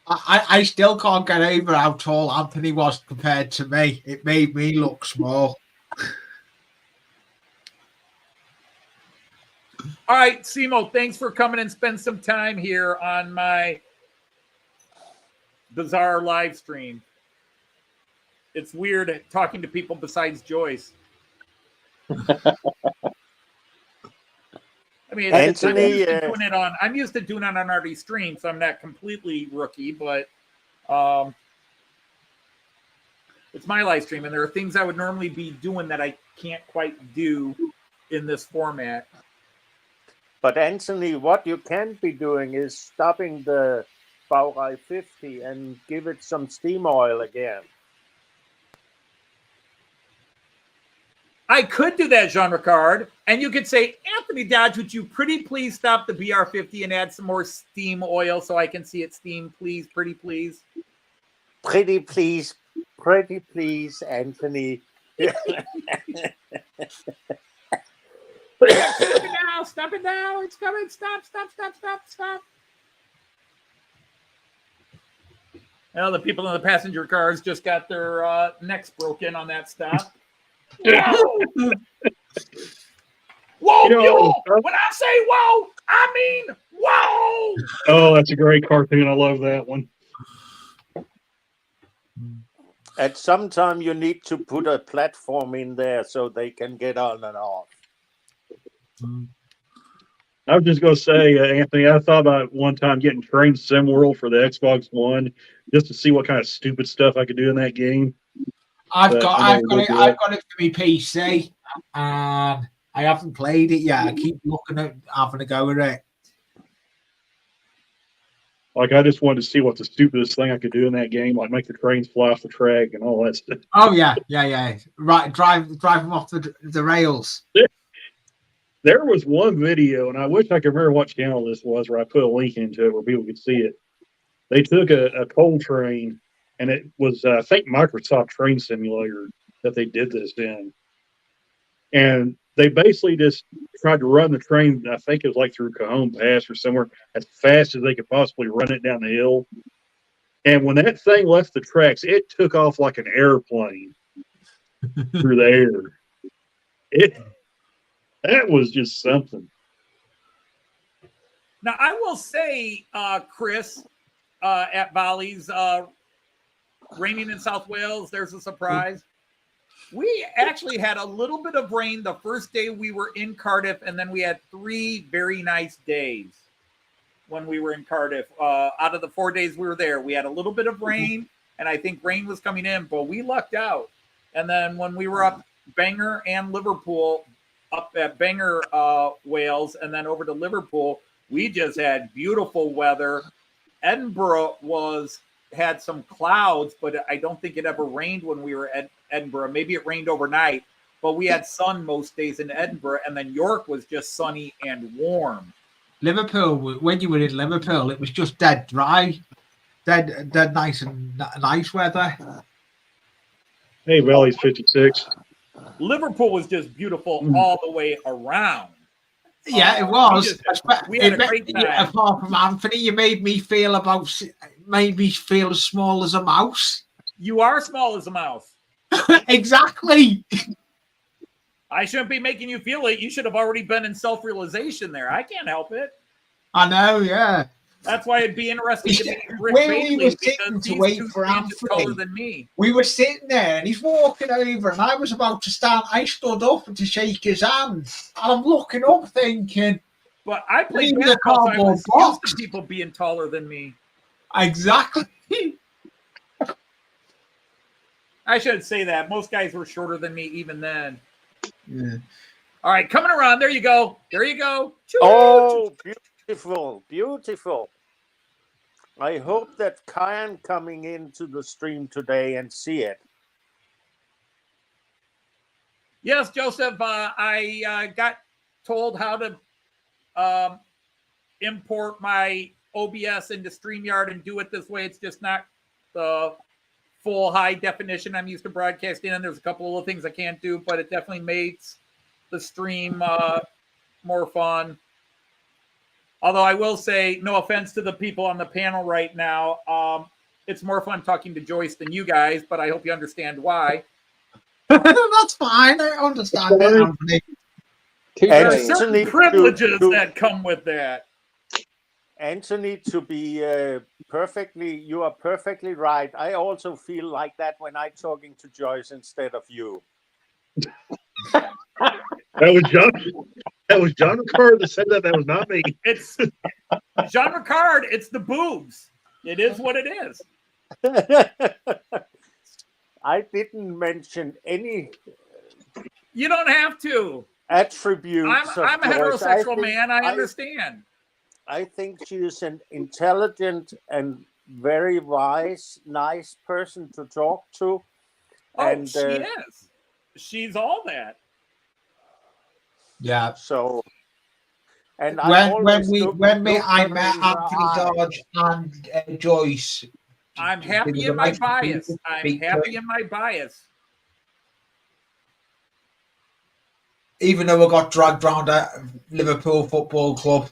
I still can't get over how tall Anthony was compared to me. It made me look small.
All right, Simo, thanks for coming and spend some time here on my bizarre live stream. It's weird talking to people besides Joyce. I mean,
Anthony,
I'm used to doing it on Artie's stream, so I'm not completely rookie, but it's my live stream, and there are things I would normally be doing that I can't quite do in this format.
But Anthony, what you can be doing is stopping the Bauerei 50 and give it some steam oil again.
I could do that, Jean Ricard, and you could say, Anthony Dodge, would you pretty please stop the BR50 and add some more steam oil so I can see it steam, please, pretty please?
Pretty please, Anthony.
Stop it now, it's coming, stop. Well, the people in the passenger cars just got their necks broken on that stop. Whoa! Whoa,
You know,
Buell! When I say whoa, I mean whoa!
Oh, that's a great cartoon. I love that one.
At some time, you need to put a platform in there so they can get on and off.
I was just going to say, Anthony, I thought about one time getting Train SimWorld for the Xbox One just to see what kind of stupid stuff I could do in that game.
I've
But
got
I
it
never did
for my PC, and I haven't played it yet. I keep looking at having a go at it.
Like, I just wanted to see what the stupidest thing I could do in that game, like make the trains fly off the track and all that stuff.
Oh yeah. Right, drive them off the rails.
There was one video, and I wish I could remember what channel this was, where I put a link into it where people could see it. They took a coal train, and it was, I think, Microsoft Train Simulator that they did this in. And they basically just tried to run the train, I think it was like through Cajon Pass or somewhere, as fast as they could possibly run it down the hill. And when that thing left the tracks, it took off like an airplane through the air. That was just something.
Now, I will say, Chris, at Bally's, raining in South Wales, there's a surprise. We actually had a little bit of rain the first day we were in Cardiff, and then we had 3 very nice days when we were in Cardiff. Out of the 4 days we were there, we had a little bit of rain, and I think rain was coming in, but we lucked out. And then when we were up Bangor and Liverpool, up at Bangor, Wales, and then over to Liverpool, we just had beautiful weather. Edinburgh had some clouds, but I don't think it ever rained when we were at Edinburgh. Maybe it rained overnight, but we had sun most days in Edinburgh, and then York was just sunny and warm.
Liverpool, when you were in Liverpool, it was just dead dry, dead nice and nice weather.
Hey, Valley's 56.
Liverpool was just beautiful all the way around.
Yeah, it was.
We had a great time.
Apart from Anthony, you made me feel as small as a mouse.
You are small as a mouse.
Exactly.
I shouldn't be making you feel it. You should have already been in self-realization there. I can't help it.
I know, yeah.
That's why it'd be interesting to meet Rick
When
Bailey,
we were
because
sitting to
he's
wait
2
for
inches
Anthony,
taller than me.
we were sitting there and he's walking over and I was about to stand. I stood up to shake his hand and I'm looking up thinking,
But I played
Leave the
basketball, so I was
cardboard
used
box.
to people being taller than me.
exactly.
I shouldn't say that. Most guys were shorter than me even then.
Yeah.
All right, coming around. There you go. There you go.
Oh, beautiful, beautiful. I hope that Kyan coming into the stream today and see it.
Yes, Joseph, I got told how to import my OBS into StreamYard and do it this way. It's just not the full high definition I'm used to broadcasting, and there's a couple of things I can't do, but it definitely makes the stream more fun. Although I will say, no offense to the people on the panel right now, it's more fun talking to Joyce than you guys, but I hope you understand why.
That's fine. I understand it, Anthony.
There are
Anthony,
certain privileges that come with that.
Anthony, to be you are perfectly right. I also feel like that when I'm talking to Joyce instead of you.
That was John. That was John Ricard that said that. That was not me.
It's Jean Ricard. It's the boobs. It is what it is.
I didn't mention any
You don't have to.
attributes.
I'm a
of Joyce.
heterosexual man. I understand.
I think she is an intelligent and very wise, nice person to talk to.
Oh,
And
she is. She's all that.
Yeah.
so, and I
When
always look
I
her
met
in the
Anthony
eye.
Dodge and Joyce,
I'm
they
happy
were
in my
nice people
bias.
to
I'm
speak to.
happy in my bias.
Even though I got dragged round at Liverpool Football Club.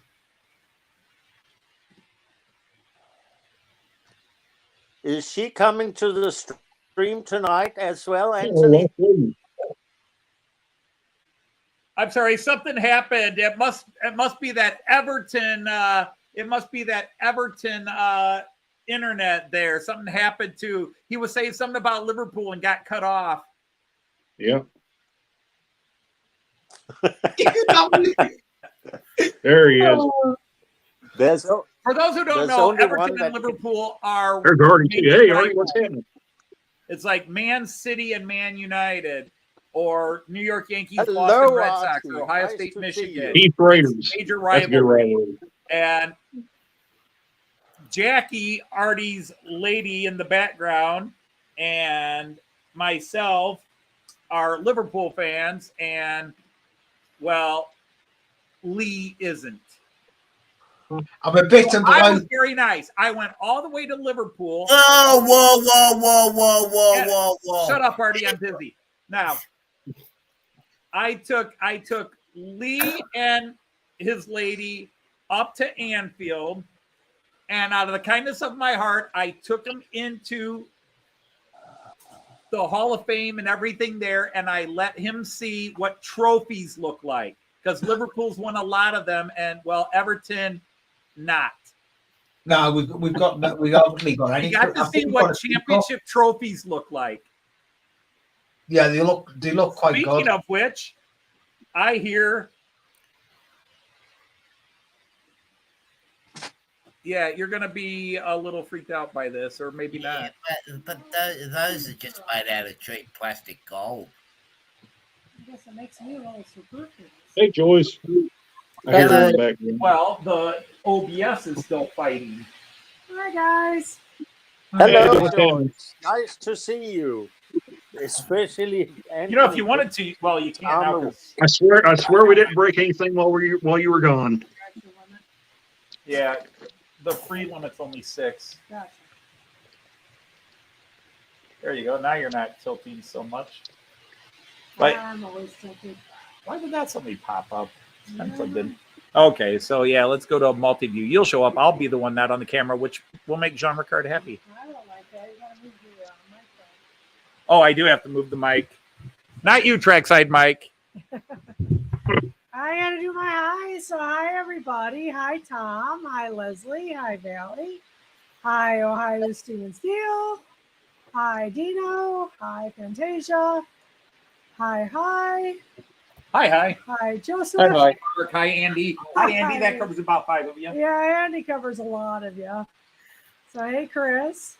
Is she coming to the stream tonight as well,
Oh,
Anthony?
lovely.
I'm sorry, something happened. It must be that Everton. It must be that Everton internet there. Something happened to. He was saying something about Liverpool and got cut off.
Yeah. There he is.
There's
For those who don't
There's
know,
only one
Everton
that
and Liverpool are.
There's Artie too.
major
Hey, Artie, what's
rivals.
happening?
It's like Man City and Man United, or New York Yankees,
Hello,
Boston Red Sox,
Artie.
or Ohio
Nice
State,
to see
Michigan.
you.
Heath Raiders.
Major
That's a good
rivalry.
rivalry.
And Jackie, Artie's lady in the background, and myself are Liverpool fans, and well, Lee isn't.
I'm a bit of
I
the
was very nice. I went all the way to Liverpool.
Whoa.
Shut up, Artie. I'm busy. Now, I took Lee and his lady up to Anfield, and out of the kindness of my heart, I took him into the Hall of Fame and everything there, and I let him see what trophies look like, because Liverpool's won a lot of them, and well, Everton not.
No, we've got obviously got any.
You got to
I
see
think we've
what
got a few
championship trophies look like.
Yeah, they look quite
Speaking
good.
of which, I hear. Yeah, you're going to be a little freaked out by this, or maybe
Yeah,
not.
but those are just made out of cheap plastic gold.
I guess it makes me a little superfluous.
Hey, Joyce. I hear her in the background.
Well, the OBS is still fighting.
Hi guys.
Hello,
what's
George. Nice to see you. Especially,
You know, if you wanted to, well, you can't now. 'Cause-
I swear we didn't break anything while you were gone.
Yeah, the free limit's only 6.
Gotcha.
There you go. Now you're not tilting so much. But
I'm always tilted.
why did that suddenly pop up? I'm so good. Okay, so yeah, let's go to a multi-view. You'll show up. I'll be the one not on the camera, which will make Jean Ricard happy.
I don't like that. You gotta move the mic
Oh, I do have to move the mic. Not you, trackside Mike.
I gotta do my hi. So hi everybody. Hi Tom. Hi Leslie. Hi Valley. Hi Ohio Steven Steele. Hi Dino. Hi Fantasia. Hi.
Hi.
Hi Joseph.
Hi.
Mark, hi, Andy. Hi, Andy. That covers about 5 of you.
Yeah, Andy covers a lot of you. So hey Chris.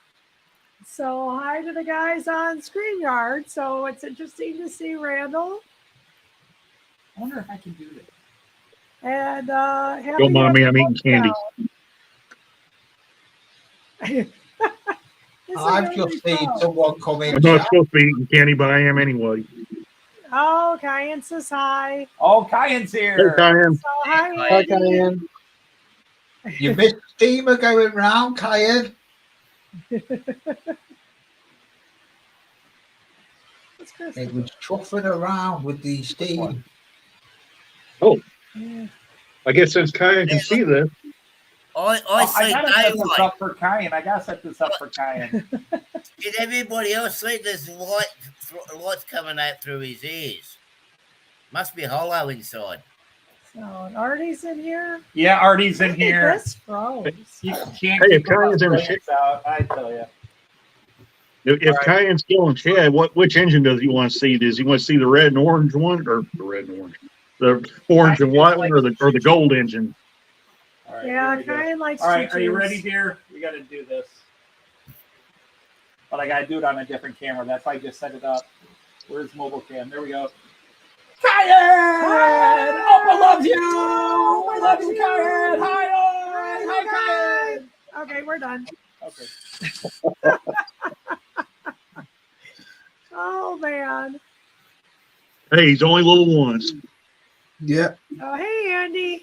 So hi to the guys on StreamYard. So it's interesting to see Randall.
I wonder if I can do this.
And
Don't mind me, I'm eating candy.
I've just seen someone come in.
I'm not supposed to be eating candy, but I am anyway.
Oh, Kyan says hi.
Oh, Kyan's
Hey,
here.
Kyan.
So hi,
Hi,
Andy.
Diane.
You missed steamer going round, Kyan.
What's Chris?
It was chuffing around with the steam.
Yeah.
I guess since Kyan can see this,
I
I
see
gotta set this
daylight.
up for Kyan. I gotta set this up for Kyan.
Did everybody else see there's lights coming out through his ears? Must be hollow inside.
So and Artie's in here.
Yeah, Artie's in
I think
here.
Chris froze.
You can't
Hey,
keep
if Kyan's in the
shit out. I tell you.
if
Right.
Kyan's still in chat, which engine does he want to see? Does he want to see the red and orange one, or the red and orange, the orange and white one, or the gold engine?
All right,
Yeah,
here we go.
Kyan likes
All right, are you
choo-choos.
ready, dear? We got to do this. But I got to do it on a different camera. That's why I just set it up. Where's mobile cam? There we go. Kyan! Opa loves you! We love you, Kyan! Hi,
Hi, okay, we're done.
Okay.
Oh man.
Hey, he's only little ones.
Yeah.
Oh hey Andy.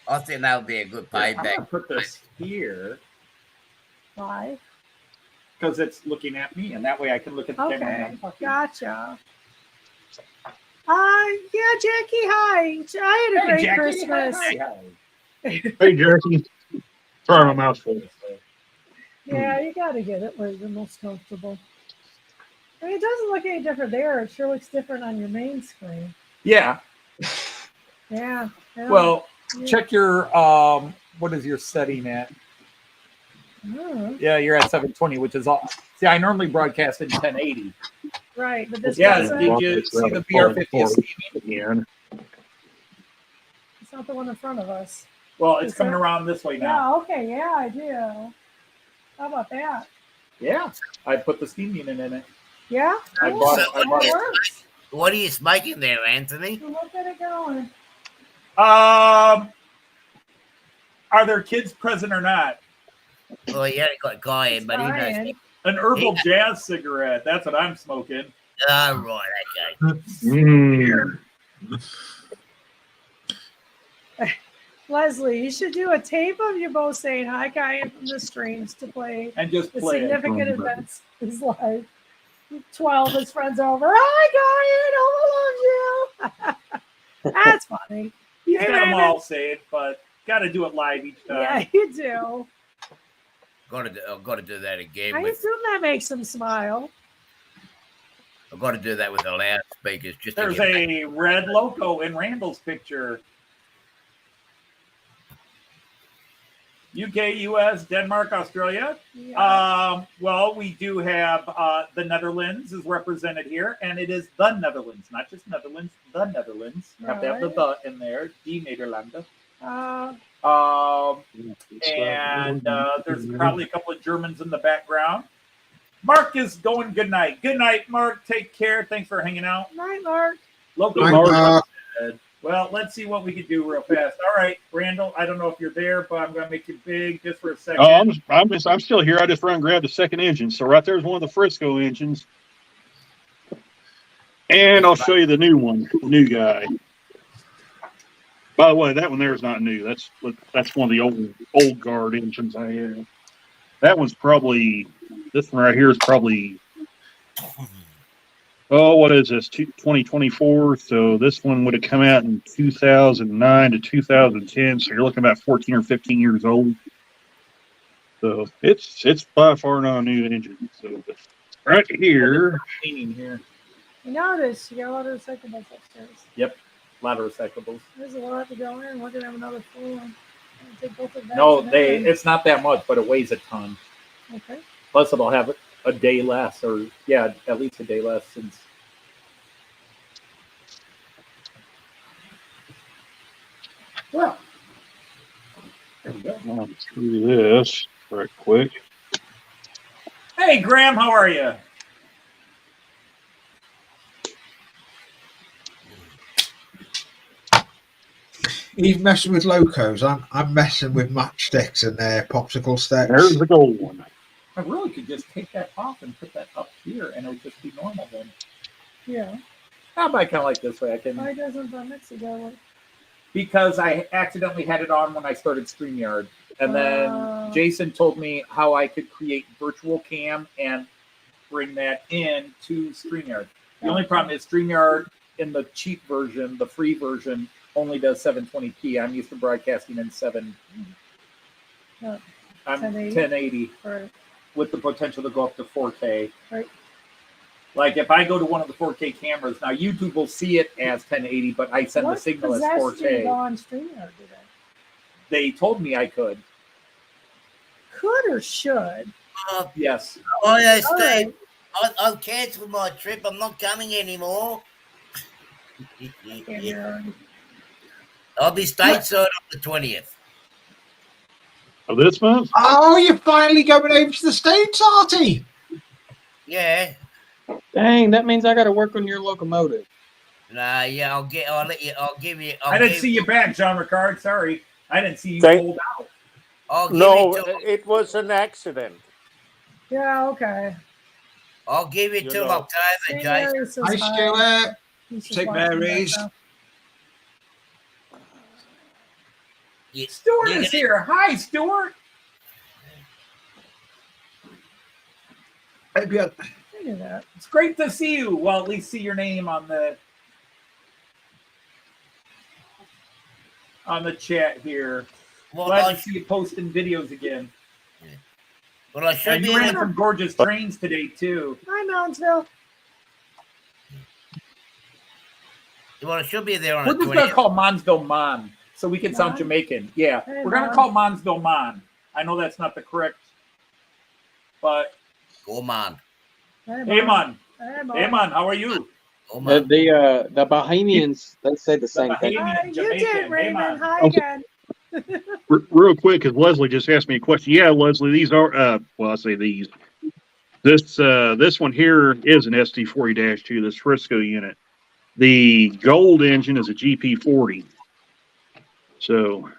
I think that would be a good
I'm
payback.
gonna put this here
Bye.
because it's looking at me, and that way I can look at the camera. when I'm
Okay,
talking.
gotcha. Yeah, Jackie, hi. I had a
Hey,
great
Jackie.
Christmas.
Hi.
Hey, Jackie. Sorry, my mouth's full.
Yeah, you got to get it where you're most comfortable. I mean, it doesn't look any different there. It sure looks different on your main screen.
Yeah.
Yeah. yeah,
Well,
yeah.
check your what is your setting at?
Oh,
Yeah, you're at 720, which is all. See, I normally broadcast in 1080.
right, but this
Yeah,
doesn't.
did you see the BR50 steaming?
Again.
It's not the one in front of us.
Well, it's
Is
coming
there-
around this way now.
Yeah, okay, yeah, I do. How about that?
Yeah, I put the steam unit in it.
Yeah?
I
Cool.
bought it.
So
I bought
That
it.
works.
What are you smoking there, Anthony?
Look at it going.
Are there kids present or not?
Well, you haven't got Guy in, but he knows.
Brian.
An herbal jazz cigarette. That's what I'm smoking.
Oh, right, okay.
Mm.
Leslie, you should do a tape of you both saying hi, Guy, from the streams to play
And just
the
play it.
significant events in his life. 12, his friends over. Hi, Guy, I love you. That's funny.
He's
Hey,
got them
Raymond.
all saved, but got to do it live each time.
Yeah, you do.
I've got to do that again.
I assume that makes him smile.
I've got to do that with the loudspeakers. Just to
There's
get
a red loco in Randall's picture. UK, US, Denmark, Australia.
Yeah.
Well, we do have the Netherlands is represented here, and it is the Netherlands, not just Netherlands, the Netherlands. Have to have the in there, die Nederlanden. And there's probably a couple of Germans in the background. Mark is going good night. Good night, Mark. Take care. Thanks for hanging out.
Night, Mark.
Local
Night,
Mark.
Mark.
Well, let's see what we can do real fast. All right, Randall, I don't know if you're there, but I'm going to make you big just for a second.
Oh, I'm still here. I just run and grabbed the second engine. So right there's one of the Frisco engines. And I'll show you the new one, the new guy. By the way, that one there is not new. That's one of the old guard engines I have. That one's probably, this one right here is probably, what is this, 2024? So this one would have come out in 2009 to 2010. So you're looking about 14 or 15 years old. So it's by far not a new engine. So right here.
Cleaning here.
You notice you got a lot of recyclables upstairs.
Yep, a lot of recyclables.
There's a lot to go in. We're gonna have another floor. Take both of them.
No, it's not that much, but it weighs a ton.
Okay.
Plus, it'll have a day less, or yeah, at least a day less since. Well, there we go.
Let's do this right quick.
Hey, Graham, how are you?
He's messing with locos. I'm messing with matchsticks and popsicle sticks.
There's the gold one.
I really could just take that off and put that up here, and it would just be normal then.
Yeah.
How about kind of like this way? I can
Why doesn't the mixer go with?
because I accidentally had it on when I started StreamYard, and then
Oh.
Jason told me how I could create virtual cam and bring that in to StreamYard. The only problem is StreamYard in the cheap version, the free version, only does 720p. I'm used to broadcasting in
1080.
1080
Or
with the potential to go up to 4K.
Right.
Like if I go to one of the 4K cameras, now YouTube will see it as 1080, but I send the signal as
possessed you to
4K.
go on StreamYard today?
They told me I could.
Could or should?
Yes.
Oh, yeah,
All
Steve.
right.
I'll cancel my trip. I'm not coming anymore.
Yeah.
I'll be stateside on the 20th.
Of this month?
Oh, you're finally going over to the States, Artie.
Yeah.
Dang, that means I got to work on your locomotive.
Nah, yeah, I'll give you.
I didn't see you back, John Ricard. Sorry. I didn't see you
Thank-
pulled out.
I'll give
No,
it till,
it was an accident.
Yeah, okay.
I'll give it
You
till
know.
October,
St.
Jason.
Mary's says
Hi,
hi.
Stuart.
He's just
St.
watching
Mary's.
right now.
You-
Stuart
you
is
can-
here. Hi, Stuart.
Maybe
I knew that.
It's great to see you. Well, at least see your name on the chat here.
Well,
Glad
I,
to see you posting videos again.
well, I should
And
be
you ran
able to,
some gorgeous trains today too.
Hi, Moundsville.
well, I should be there on
We're
the
just gonna
20th.
call Monsville Mon, so we can sound
Mon?
Jamaican. Yeah,
Hey,
we're gonna
Mon.
call Monsville Mon. I know that's not the correct, but
Go man.
hey Mon,
Hey,
hey Mon, how are you?
Go
The
man.
the Bahamians, they say the same thing.
Bahamian.
Hi, you
Jamaican.
did,
Hey,
Raymond.
Mon.
Hi
Okay.
again.
Real quick, because Leslie just asked me a question. Yeah, Leslie, these are well, I say these. This one here is an SD40-2, this Frisco unit. The gold engine is a GP40. So,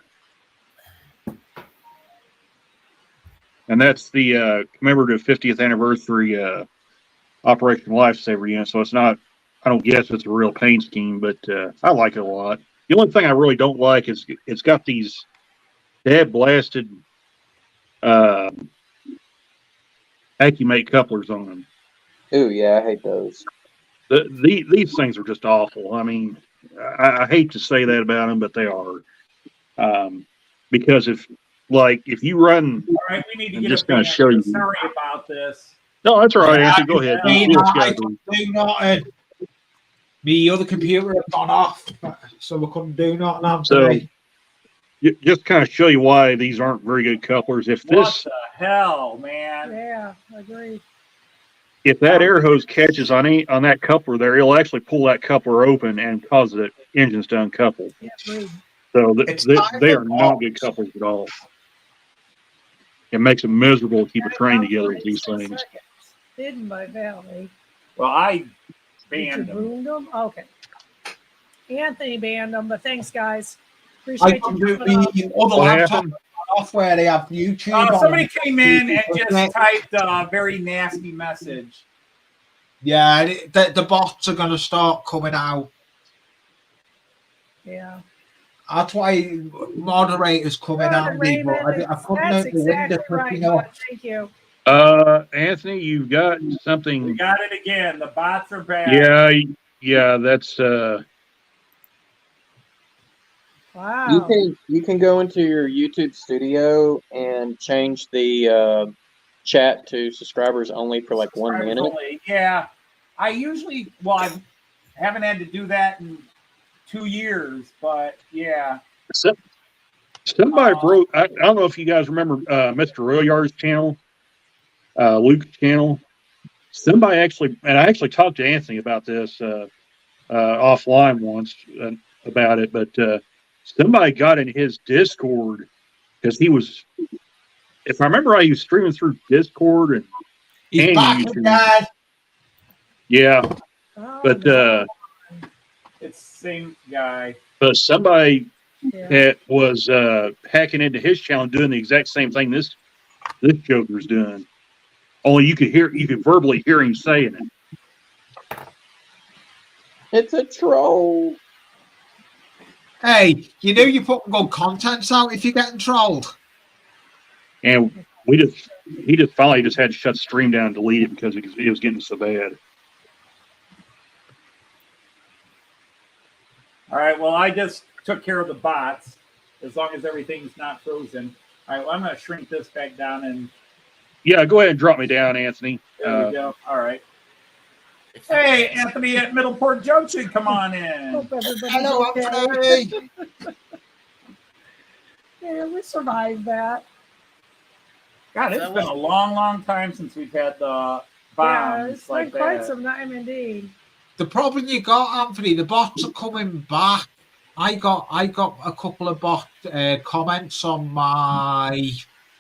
and that's the commemorative 50th anniversary Operation Lifesaver unit. So it's not, I don't guess it's a real paint scheme, but I like it a lot. The only thing I really don't like is it's got these dead blasted Accumate couplers on them.
Ooh, yeah, I hate those.
These things are just awful. I mean, I hate to say that about them, but they are. Because if you run,
All right, we need to
I'm
get
just
a
gonna
band.
show you.
Sorry about this.
no, that's all right,
Yeah,
Anthony. Go ahead.
Hey,
Do what you
I
gotta do.
couldn't do nothing. The other computer had gone off, so we couldn't do nothing on
So,
today.
Just kind of show you why these aren't very good couplers. If
What
this,
the hell, man?
Yeah, I agree.
if that air hose catches on that coupler there, it'll actually pull that coupler open and cause the engines to uncouple.
Yeah, agreed.
So
It's
they
time
are
for
not
box.
good couplers at all. It makes it miserable to keep a train
About
together with these
46
things.
seconds. Hidden by Valley.
Well, I
Did you
banned them.
boomed them? Okay. Anthony banned them, but thanks, guys.
I
Appreciate
can
you
do
coming up.
the other
What
laptop
happened?
off where they have YouTube. on.
Somebody came in and just typed a very nasty message.
Yeah, the bots are going to start coming out.
Yeah.
That's why moderators come in
Good,
handy. But
Raymond.
I couldn't
That's
open the window
exactly
quick
right,
enough.
bud. Thank you.
Anthony, you've got
We
something.
got it again. The bots are back.
Yeah, that's
Wow.
You can go into your YouTube studio and change the chat to subscribers only for like 1 minute.
Only. Yeah. I usually, well, I haven't had to do that in 2 years, but yeah.
somebody broke. I don't know if you guys remember Mr. Royard's channel, Luke's channel. Somebody actually, and I actually talked to Anthony about this offline once about it, but somebody got in his Discord because he was, if I remember right, he was streaming through Discord and
He's back
YouTube.
again.
Yeah,
Oh,
but
no.
It's the same guy.
but somebody
Yeah.
that was hacking into his channel doing the exact same thing this Joker's doing. Only you could verbally hear him saying it.
It's a troll.
Hey, you know you're putting good contents out if you're getting trolled.
And he just finally just had to shut the stream down and delete it because it was getting so bad.
All right. Well, I just took care of the bots as long as everything's not frozen. All right. Well, I'm going to shrink this back down and
Yeah, go ahead and drop me down, Anthony.
there we go. All right. Hey, Anthony at Middleport Junction, come on in.
Hope everybody's
Hello,
okay.
Anthony.
Yeah, we survived that.
God, it's been a long, long time since we've had the
Yeah,
bombs
it's
like
been quite
that.
some time indeed.
The problem you got, Anthony, the bots are coming back. I got a couple of bot comments on my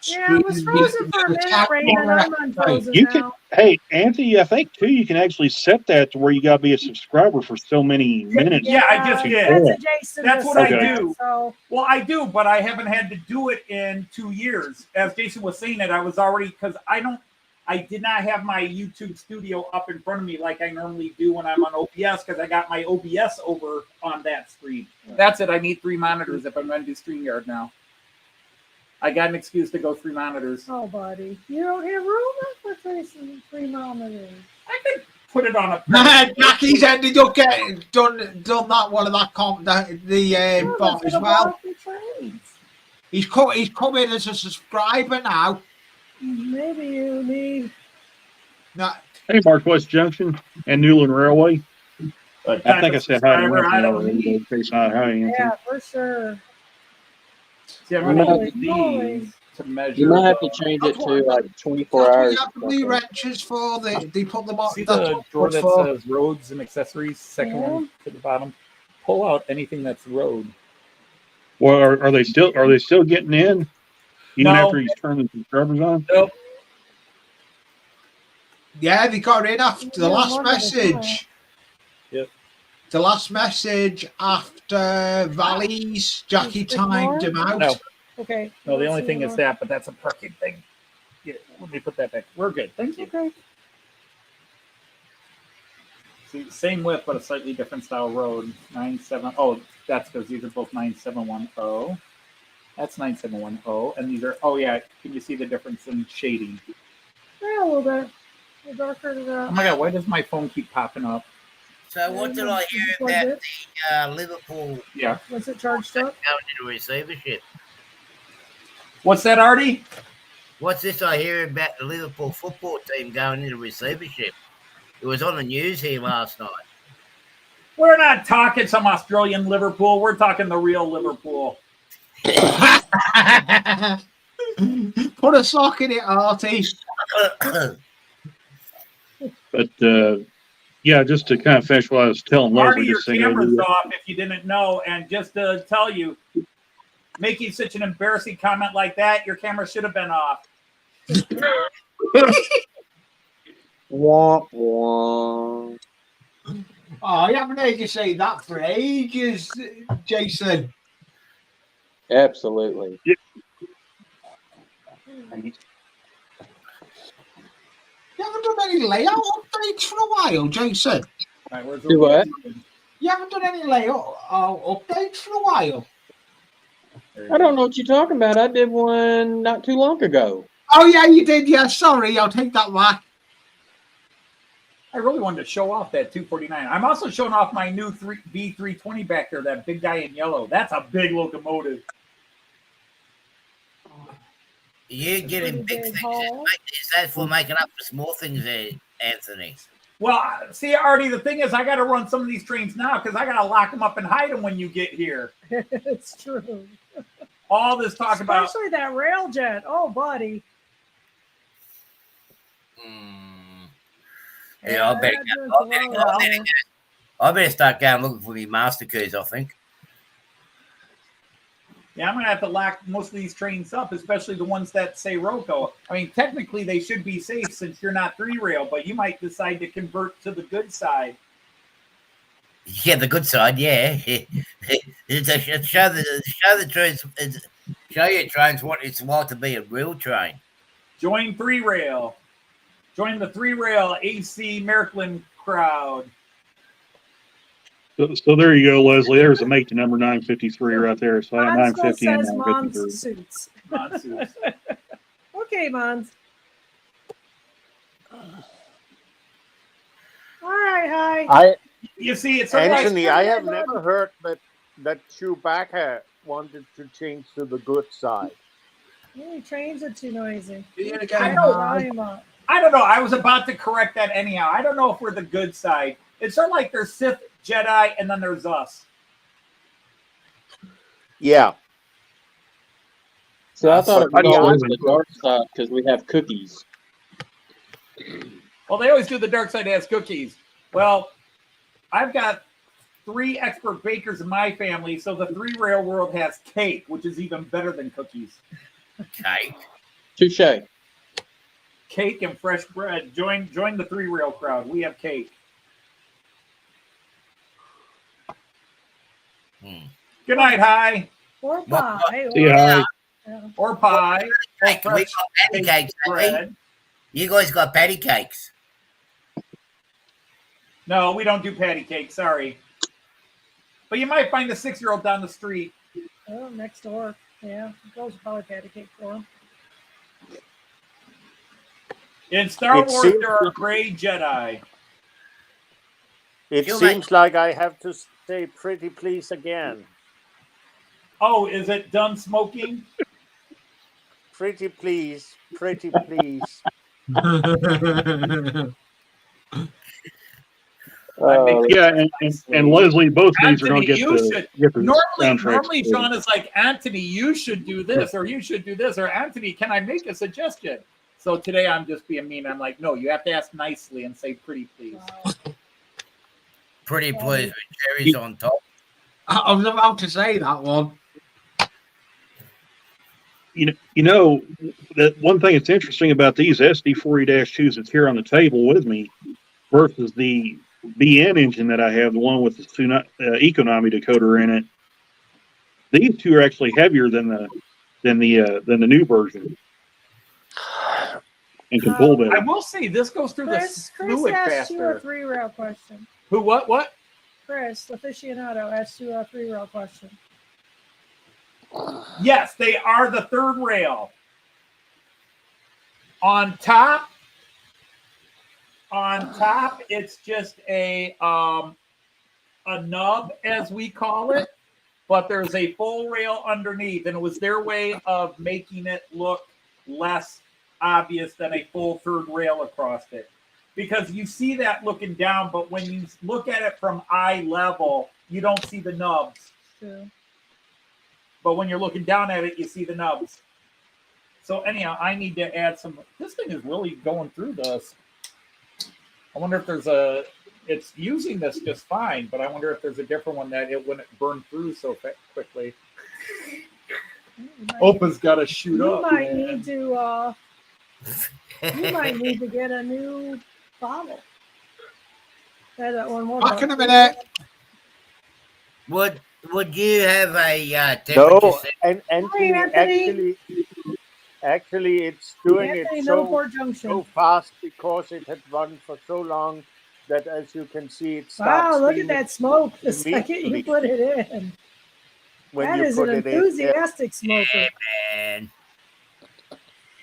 Yeah, it was frozen for a minute, Raymond. I'm unfrozen
You
now.
can, hey, Anthony, I think too, you can actually set that to where you gotta be a subscriber for so many minutes.
Yeah, I just did.
That's what Jason
That's
just
what I
said,
do.
So
Well, I do, but I haven't had to do it in 2 years. As Jason was saying it, I was already, because I did not have my YouTube studio up in front of me like I normally do when I'm on OBS, because I got my OBS over on that screen. That's it. I need 3 monitors if I'm going to do StreamYard now. I got an excuse to go 3 monitors.
oh, buddy, you don't have room for 3 monitors.
I could put it on a.
Jackie's ended up getting done that one of that
Oh,
bot
that's
as
gonna
well.
block the trains.
He's come in as a subscriber now.
Maybe you need.
No,
Hey, Marquest Junction and Newland Railway.
But
I think I said hi to
subscriber, I don't
Anthony
need.
already. Say hi, Anthony.
Yeah, for sure.
See, I'm
Holy
going to
moly.
these to measure.
You might have to change it to like 24
that's what
hours.
you have the blue wrenches for. They put them on.
See
That's
the
what
drawer
it's
that
for.
says roads and accessories, second
Yeah.
one to the bottom. Pull out anything that's road.
Well, are they still getting in? Even
No.
after he's turned the subscribers on?
Nope.
Yeah, they got in after the
Yeah,
last
one at a
message.
Yep.
The last message after Valleys, Jackie
Just
timed
ignore
him out.
No.
Okay.
No, the
let's
only
see
thing is
what-
that, but that's a parking thing. Yeah, let me put that back. We're good. Thank you.
Okay.
See, same width, but a slightly different style road. 97. Oh, that's because these are both 9710. That's 9710. And these are, oh, yeah. Can you see the difference in shading?
Yeah, a little bit. The darker
Oh
the.
my God, why does my phone keep popping up?
So what did I hear
Plug
about
it.
the Liverpool
Yeah.
Was it charged up?
going into receivership?
What's that, Artie?
What's this I hear about the Liverpool football team going into receivership? It was on the news here last night.
We're not talking some Australian Liverpool. We're talking the real Liverpool.
Put a sock in it, Artie.
But yeah, just to kind of finish what I was telling
Marty,
Leslie,
your
just saying,
camera's off if you didn't know. And just to tell you, making such an embarrassing comment like that, your camera should have been off.
Wah, wah.
Oh, I haven't heard you say that for ages, Jason.
Absolutely.
You haven't done any layout updates for a while, Jason.
All right, where's
Do what?
You haven't done any layout updates for a while.
I don't know what you're talking about. I did one not too long ago.
Oh, yeah, you did. Yeah, sorry. I'll take that back.
I really wanted to show off that 249. I'm also showing off my new V320 back there, that big guy in yellow. That's a big locomotive.
You getting big
Pretty
things.
big haul.
Is that for making up for small things there, Anthony?
Well, see, Artie, the thing is, I got to run some of these trains now because I got to lock them up and hide them when you get here.
It's true.
All this talk about.
Especially that rail jet. Oh, buddy.
Yeah, I better start going looking for me master keys, I think.
Yeah, I'm going to have to lock most of these trains up, especially the ones that say Roco. I mean, technically, they should be safe since you're not 3-rail, but you might decide to convert to the good side.
Yeah, the good side, yeah. Show the trains, show your trains what it's like to be a real train.
Join 3-rail. Join the 3-rail AC Merkland crowd.
So there you go, Leslie. There's a mate to number 953 right there. So I got
Mons
950 and
says
953.
Mons suits.
Monsoons.
Okay, Mons. All right, hi.
You see, it's sort of
Anthony,
like,
I have never heard that Chewbacca wanted to change to the good side.
Hey, trains are too noisy.
Do it
I
again,
know,
Mark.
I don't know. I was about to correct that anyhow. I don't know if we're the good side. It's sort of like there's Sith, Jedi, and then there's us.
Yeah.
So I thought it was
Yeah,
always the dark side because we have cookies.
Well, they always do the dark side has cookies. Well, I've got 3 expert bakers in my family, so the 3-rail world has cake, which is even better than cookies.
Cake.
Touche.
Cake and fresh bread. Join the 3-rail crowd. We have cake.
Hmm.
Good night, hi.
Or
What-
pie.
See ya.
Yeah.
Or pie. Or
Hey, we
fresh
got patty
baked
cakes, haven't we?
bread.
You guys got patty cakes.
No, we don't do patty cake. Sorry. But you might find a 6-year-old down the street.
Oh, next door. Yeah, girls will probably patty cake for him.
In Star
It
Wars,
seems-
there are gray Jedi.
It
You
seems like I have to say pretty please again.
Oh, is it done smoking?
Pretty please, pretty please.
Yeah, and Leslie, both of these are going to
Anthony,
get
you
the
should-
get the soundtracks.
Normally, Sean is like, Anthony, you should do this, or you should do this, or Anthony, can I make a suggestion? So today I'm just being mean. I'm like, no, you have to ask nicely and say pretty please.
Wow.
Pretty please with cherries on top.
I was about to say that one.
You know that one thing that's interesting about these SD40-2s that's here on the table with me versus the BN engine that I have, the one with the Economy decoder in it. These two are actually heavier than the new version, and can pull better.
I will say this goes through
Chris
the fluid
asked you a
faster.
3-rail question.
Who? What?
Chris, aficionado, asked you a 3-rail question.
Yes, they are the 3rd rail. On top, it's just a nub, as we call it, but there's a full rail underneath, and it was their way of making it look less obvious than a full 3rd rail across it. Because you see that looking down, but when you look at it from eye level, you don't see the nubs.
True.
But when you're looking down at it, you see the nubs. So anyhow, I need to add some. This thing is really going through this. I wonder if there's a. It's using this just fine, but I wonder if there's a different one that it wouldn't burn through so quickly. Opa's got to shoot
You
up.
might
man.
need to. You might need to get a new bottle. Add that one more.
Back in a
bottle.
minute.
Would you have a temperature
No,
set?
and
Hi, Anthony.
actually, it's doing
Anthony,
it
no
so
Port Junction.
fast because it had run for so long that, as you can see, it stops.
Wow, look at
steaming
that smoke the second you
immediately
put it in.
when
That
you
is
put
an
it in. Yeah.
enthusiastic smoker.
Man,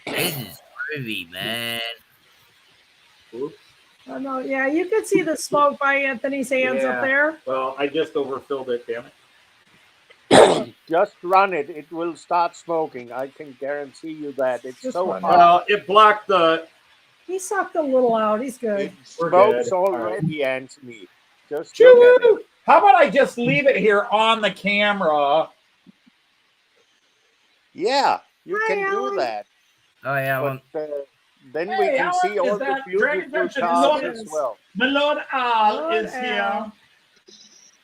this is groovy, man.
Oh, no, yeah, you can see the smoke by Anthony's hands
Yeah.
up there.
Well, I just overfilled it. Damn it.
Just run it; it will start smoking. I can guarantee you that. It's
Just
so
run it.
hot.
Well, it blocked the.
He sucked a little out. He's good.
It
We're
smokes
good.
already, Anthony. Just look at it.
Choo! How about I just leave it here on the camera?
Yeah, you
Hi,
can do
Alan.
that.
Oh yeah, well,
But then
Hey,
we can
Alan,
see all
is
the
that Dragon
beautiful
Junction
cars
Lord?
as well.
My Lord Al
Lord
is here.
Al.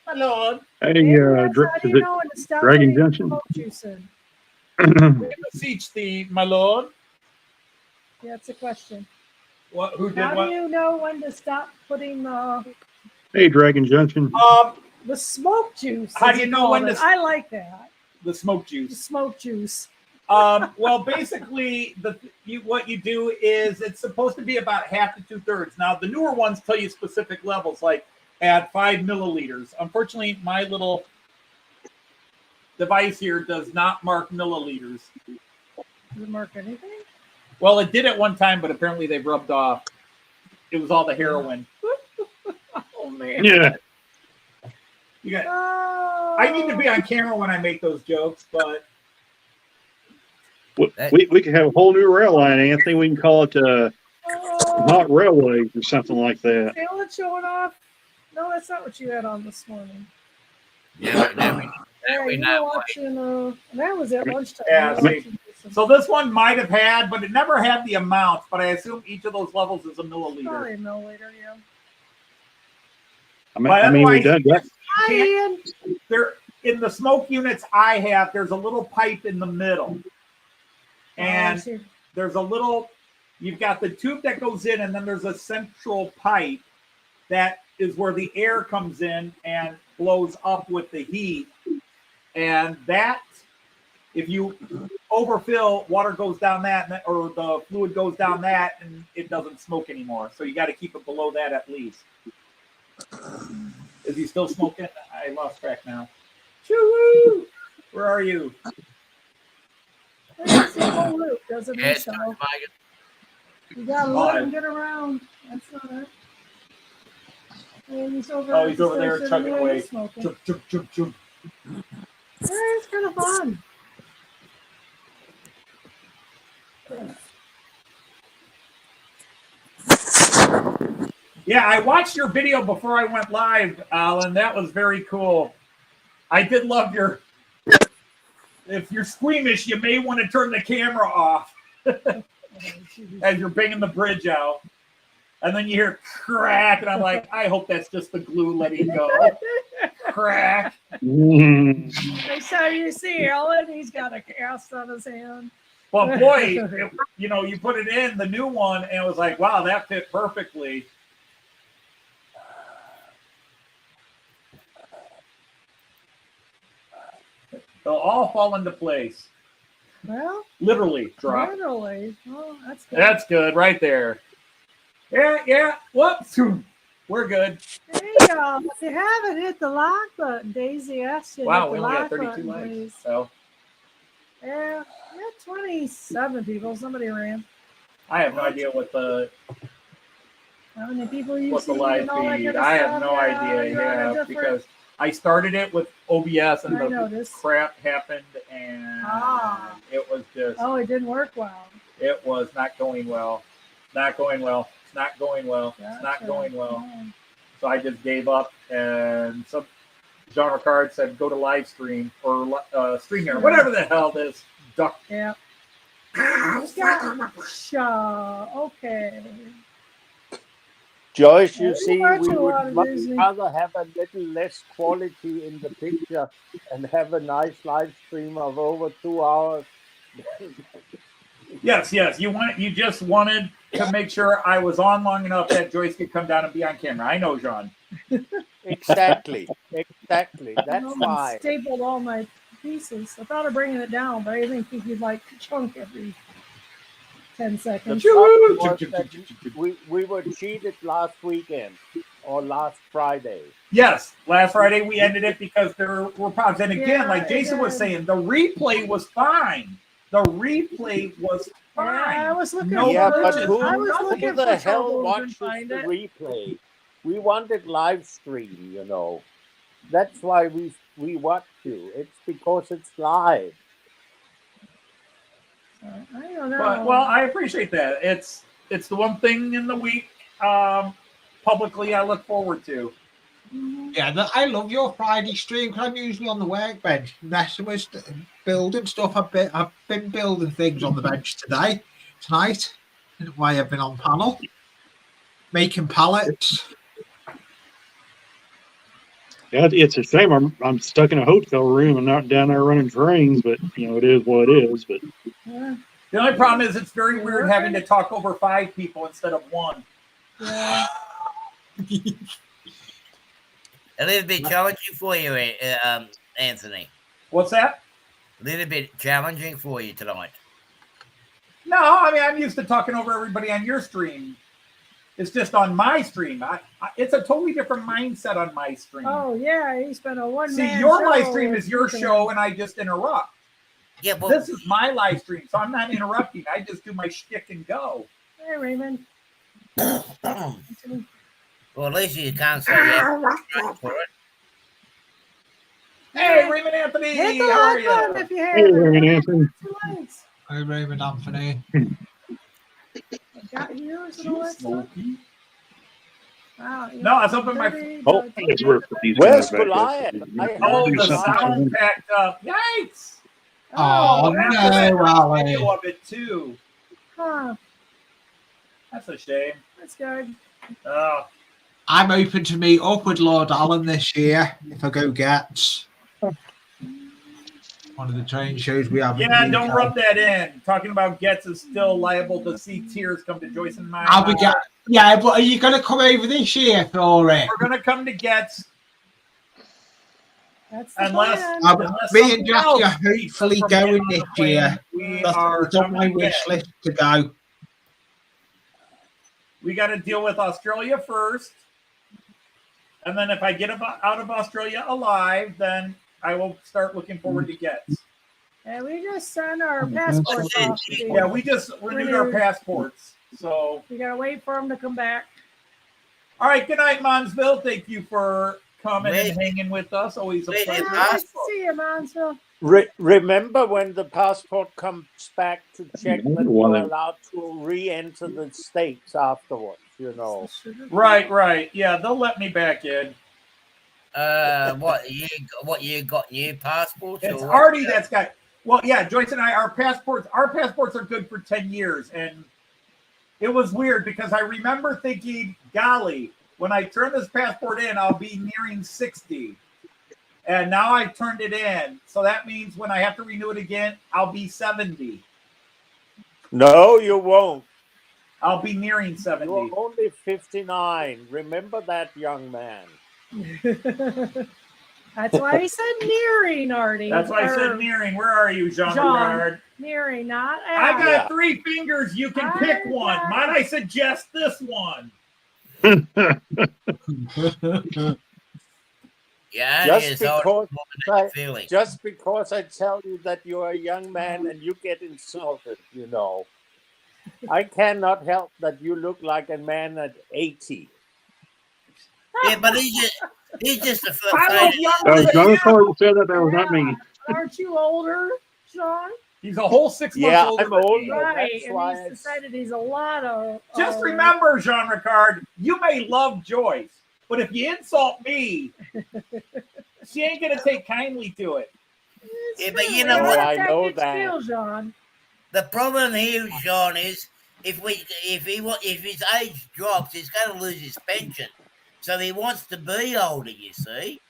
My Lord.
Hey,
Andreas, how do
is
you
it
know when to stop
Dragon
putting the
Junction?
smoke juice in?
We beseech thee, my Lord.
Yeah, it's a question.
What? Who did
How do
what?
you know when to stop putting
Hey, Dragon Junction.
the smoke juice?
How
as
do you know
call
when
it?
to-
I like that.
The smoke
The
juice.
smoke juice.
Well, basically, what you do is it's supposed to be about half to 2/3. Now, the newer ones tell you specific levels, like add 5 milliliters. Unfortunately, my little device here does not mark milliliters.
Does it mark anything?
Well, it did at one time, but apparently they've rubbed off. It was all the heroin.
Oh man.
Yeah,
You got.
Oh.
I need to be on camera when I make those jokes, but
we could have a whole new rail line, Anthony. We can call it
Oh.
Not Railways or something like that.
Feel it showing off? No, that's not what you had on this morning.
yeah,
Yeah,
we
you
know
were watching. That was at lunchtime.
Yeah,
You were
see.
watching this.
so this one might have had, but it never had the amounts. But I assume each of those levels is a milliliter.
Probably a milliliter, yeah.
But
I mean, we
otherwise,
done that.
Hi, Ian.
There in the smoke units I have, there's a little pipe in the middle,
Oh, I
and
see.
there's a little, you've got the tube that goes in, and then there's a central pipe that is where the air comes in and blows up with the heat. And that, if you overfill, water goes down that, or the fluid goes down that, and it doesn't smoke anymore. So you got to keep it below that at least. Is he still smoking? I lost track now. Choo-woo! Where are you?
It's a whole loop, doesn't it?
Yes,
So
Mike.
you gotta let him get around. That's not it. And he's over,
Oh, he's over there
sitting
chugging
there,
away.
he's smoking.
Chug, chug, chug, chug.
Yeah, it's kind of fun.
Yeah, I watched your video before I went live, Alan. That was very cool. I did love your. If you're squeamish, you may want to turn the camera off as you're banging the bridge out. And then you hear crack, and I'm like, I hope that's just the glue letting go. Crack.
Next time you see Alan, he's got a cast on his hand.
Well, boy, you know, you put it in, the new one, and it was like, wow, that fit perfectly. They'll all fall into place.
Well,
Literally, drop.
literally. Oh, that's good.
That's good, right there. Yeah. Whoops. We're good.
Hey, if you haven't hit the like button, Daisy asked you to
Wow,
hit
we
the
only got
like
32
button,
likes.
please.
So
Yeah, 27 people. Somebody ran.
I have no idea what the
How many people you
what the
see
live
and all that
feed.
kind of
I have
stuff?
no
Yeah,
idea.
you're on a
Yeah,
different-
because I started it with OBS and
I
the
noticed.
crap happened, and
Ah.
it was just
Oh, it didn't work well.
it was not going well. Not going well. It's not going well. It's not
Gotcha.
going well.
Oh.
So I just gave up, and some John Ricard said go to live stream or stream here, whatever the hell this duck.
Yeah. Okay.
Joyce, you
Yeah,
see,
we watch
we
a lot
would
of
much
Disney.
rather have a little less quality in the picture and have a nice live stream of over 2 hours.
Yes. You just wanted to make sure I was on long enough that Joyce could come down and be on camera. I know, John.
Exactly. That's
I
why.
stapled all my pieces. I thought of bringing it down, but I didn't think you'd like chunk every 10
The
seconds.
problem was that we were cheated last weekend or last Friday.
Yes, last Friday we ended it because there were problems. And again,
Yeah,
like Jason was
again.
saying, the replay was fine. The replay was fine.
Yeah, I was looking
No
Yeah,
for
but
glitches,
who,
I was
nothing.
looking
who the
for
hell
trouble and
watches
couldn't find
the
it.
replay? We wanted live stream, you know. That's why we watch you. It's because it's live.
I don't know.
But, well, I appreciate that. It's the one thing in the week publicly I look forward to.
Yeah, I love your Friday stream because I'm usually on the workbench messing with building stuff. I've been building things on the bench tonight. Why I've been on panel making pallets.
Yeah, it's a shame I'm stuck in a hotel room and not down there running trains, but you know, it is what it is. But
Yeah,
The only problem is it's very weird having to talk over 5 people instead of 1.
yeah.
A little bit challenging for you, Anthony.
What's that?
A little bit challenging for you tonight.
No, I mean, I'm used to talking over everybody on your stream. It's just on my stream. It's a totally different mindset on my stream.
Oh yeah, he's been a one
See,
man.
your live stream is your show, and I just interrupt.
Yeah, well,
This is my live stream, so I'm not interrupting. I just do my shtick and go.
Hey Raymond.
well, at least you can't say yeah for it.
Hey, Raymond Anthony,
Hit the
how are
like button
you?
if you
hey,
haven't.
Raymond Anthony.
2 likes.
Hi, Raymond Anthony.
I got yours and all that stuff.
Smoky.
Wow. you
No,
know,
it's open my-
30,
Oh,
but-
it's work with these
Where's
guys back
Goliath?
there.
I
Oh,
Do
the
something for
sound
them.
packed up. Yikes!
Oh,
After
no,
that
Alan.
video of it too.
Huh,
That's a shame.
that's good.
Oh,
I'm open to meet up with Lord Allen this year if I go Gets. one of the training shows we have.
Yeah, don't rub that in. Talking about Getz is still liable to see tears come to Joyce and mine.
I'll be yeah, but are you going to come over this year for it?
We're going to come to Getz
That's the
unless,
plan.
unless
Me and
something
Jackie
else
are
keeps us
hopefully
from
going
getting on
this
the plane.
year.
We
That's
are
it's on my
coming to
wish
Getz.
list to go.
We got to deal with Australia first. And then if I get out of Australia alive, then I will start looking forward to Getz.
And we just sent our passports off. to be
Yeah, we just renewed our passports. So,
We gotta wait for them to come back.
all right. Good night, Monsville. Thank you for coming
Wait.
and hanging with us. Always a
Wait,
pleasure.
Nice to see you, Monsville.
Remember when the passport comes back to check that you're allowed to re-enter the States afterwards, you know.
Right. Yeah, they'll let me back in.
What you got new passports?
It's
or what?
Artie that's got. Well, yeah, Joyce and I, our passports are good for 10 years. And it was weird because I remember thinking, golly, when I turn this passport in, I'll be nearing 60. And now I turned it in. So that means when I have to renew it again, I'll be 70.
No, you won't.
I'll be nearing 70.
You're only 59. Remember that, young man.
That's why he said nearing, Artie.
That's why I said nearing. Where are you, Jean Bernard?
Nearing, not
I
at.
got
Yeah.
3 fingers. You can pick one. Might I suggest this one?
Yeah,
Just
it's all
because
more feeling.
Just because I tell you that you're a young man and you get insulted, you know. I cannot help that you look like a man at 80.
Yeah, but he's just a
I look
faded.
younger than
John
you.
Carter said that was not me.
Aren't you older, Sean?
He's a whole 6 months
Yeah,
older
I'm
than me.
older.
Right,
That's
and
why
he's
it's-
decided he's a lot of.
Just remember, Jean Ricard, you may love Joyce, but if you insult me, she ain't gonna take kindly to it.
Yeah, but you know
Oh,
what?
I know that.
Still, Sean.
The problem here, John, is if his age drops, he's going to lose his pension. So he wants to be older. You see.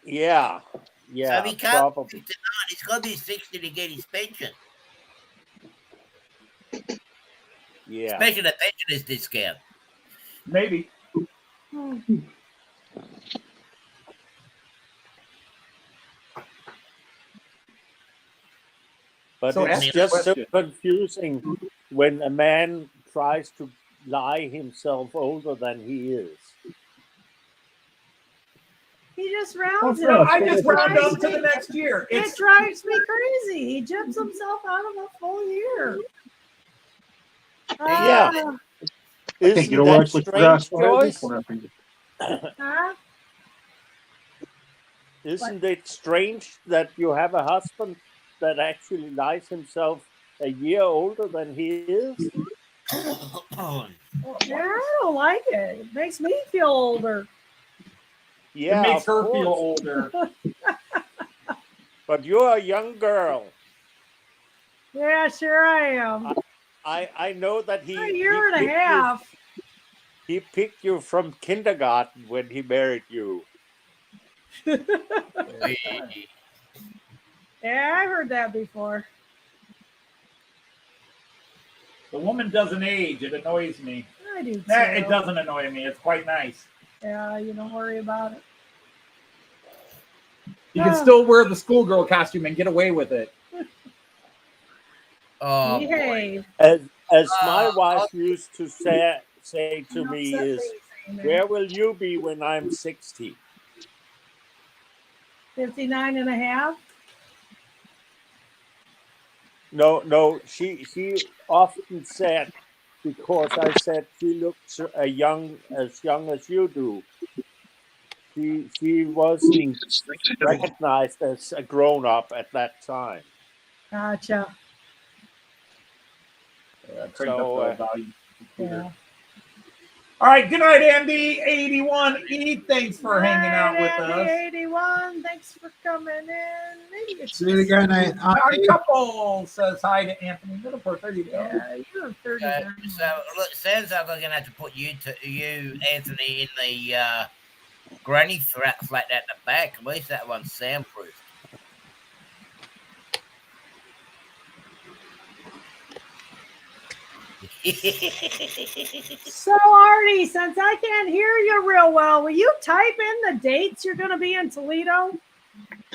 Yeah,
So he can't
probably.
be 59. He's got to be 60 to get his pension.
Yeah.
Especially the pensioner's discount.
Maybe.
But
So
it's
ask the
just so
question.
confusing when a man tries to lie himself older than he is.
He just rounds it.
I just
It
round
drives
up to the
me-
next year.
It
It's
drives me crazy. He jumps himself out of a full year.
Yeah.
Ah,
Isn't
You know
that
what?
strange, Joyce?
huh?
Isn't it strange that you have a husband that actually lies himself a year older than he is?
Yeah, I don't like it. It makes me feel older.
Yeah,
it makes
of
her
course.
feel older.
But you're a young girl.
Yeah, sure I am.
I know that he.
A year and a
picked you-
half.
He picked you from kindergarten when he married you.
Yeah, I heard that before.
The woman doesn't age. It annoys me.
I do too.
Nah, it doesn't annoy me. It's quite nice.
Yeah, you don't worry about it.
You can still wear the schoolgirl costume and get away with it.
Oh, boy.
Behave.
As my wife used to say to me
Upset
is,
face, amen.
where will you be when I'm 60?
59 and a half.
No, she often said, because I said she looks as young as you do. She wasn't recognized as a grown up at that time.
Gotcha.
Crank
So,
up the volume.
Yeah.
All right. Good night, Andy. 81E. Thanks for hanging out with
Alright,
us.
Andy, 81. Thanks for coming in. Maybe it's
See you again.
Our couple says hi to Anthony Middleport. There you go.
Yeah, you're 30.
So look, it sounds like I'm going to have to put you, Anthony, in the granny flat at the back. At least that one's soundproof.
So, Artie, since I can't hear you real well, will you type in the dates you're going to be in Toledo?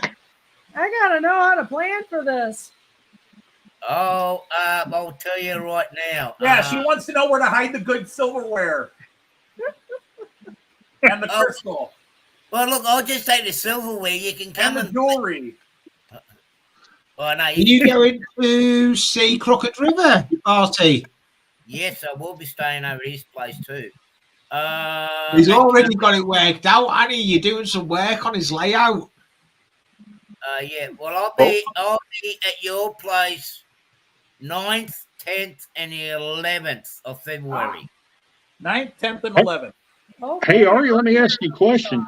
I got to know how to plan for this.
Oh, I'll tell you right now.
Yeah, she wants to know where to hide the good silverware and the
Oh.
crystal
Well, look, I'll just take the silverware. You can come
and the
and.
jewelry.
Oh, no,
Are you going to see Crooked River, Artie?
Yes, I will be staying over his place too.
He's already got it worked out, hasn't he? You're doing some work on his layout.
Yeah. Well, I'll be at your place 9th, 10th, and the 11th of February.
9th, 10th, and 11th.
Okay.
Hey, Ari, let me ask you a question.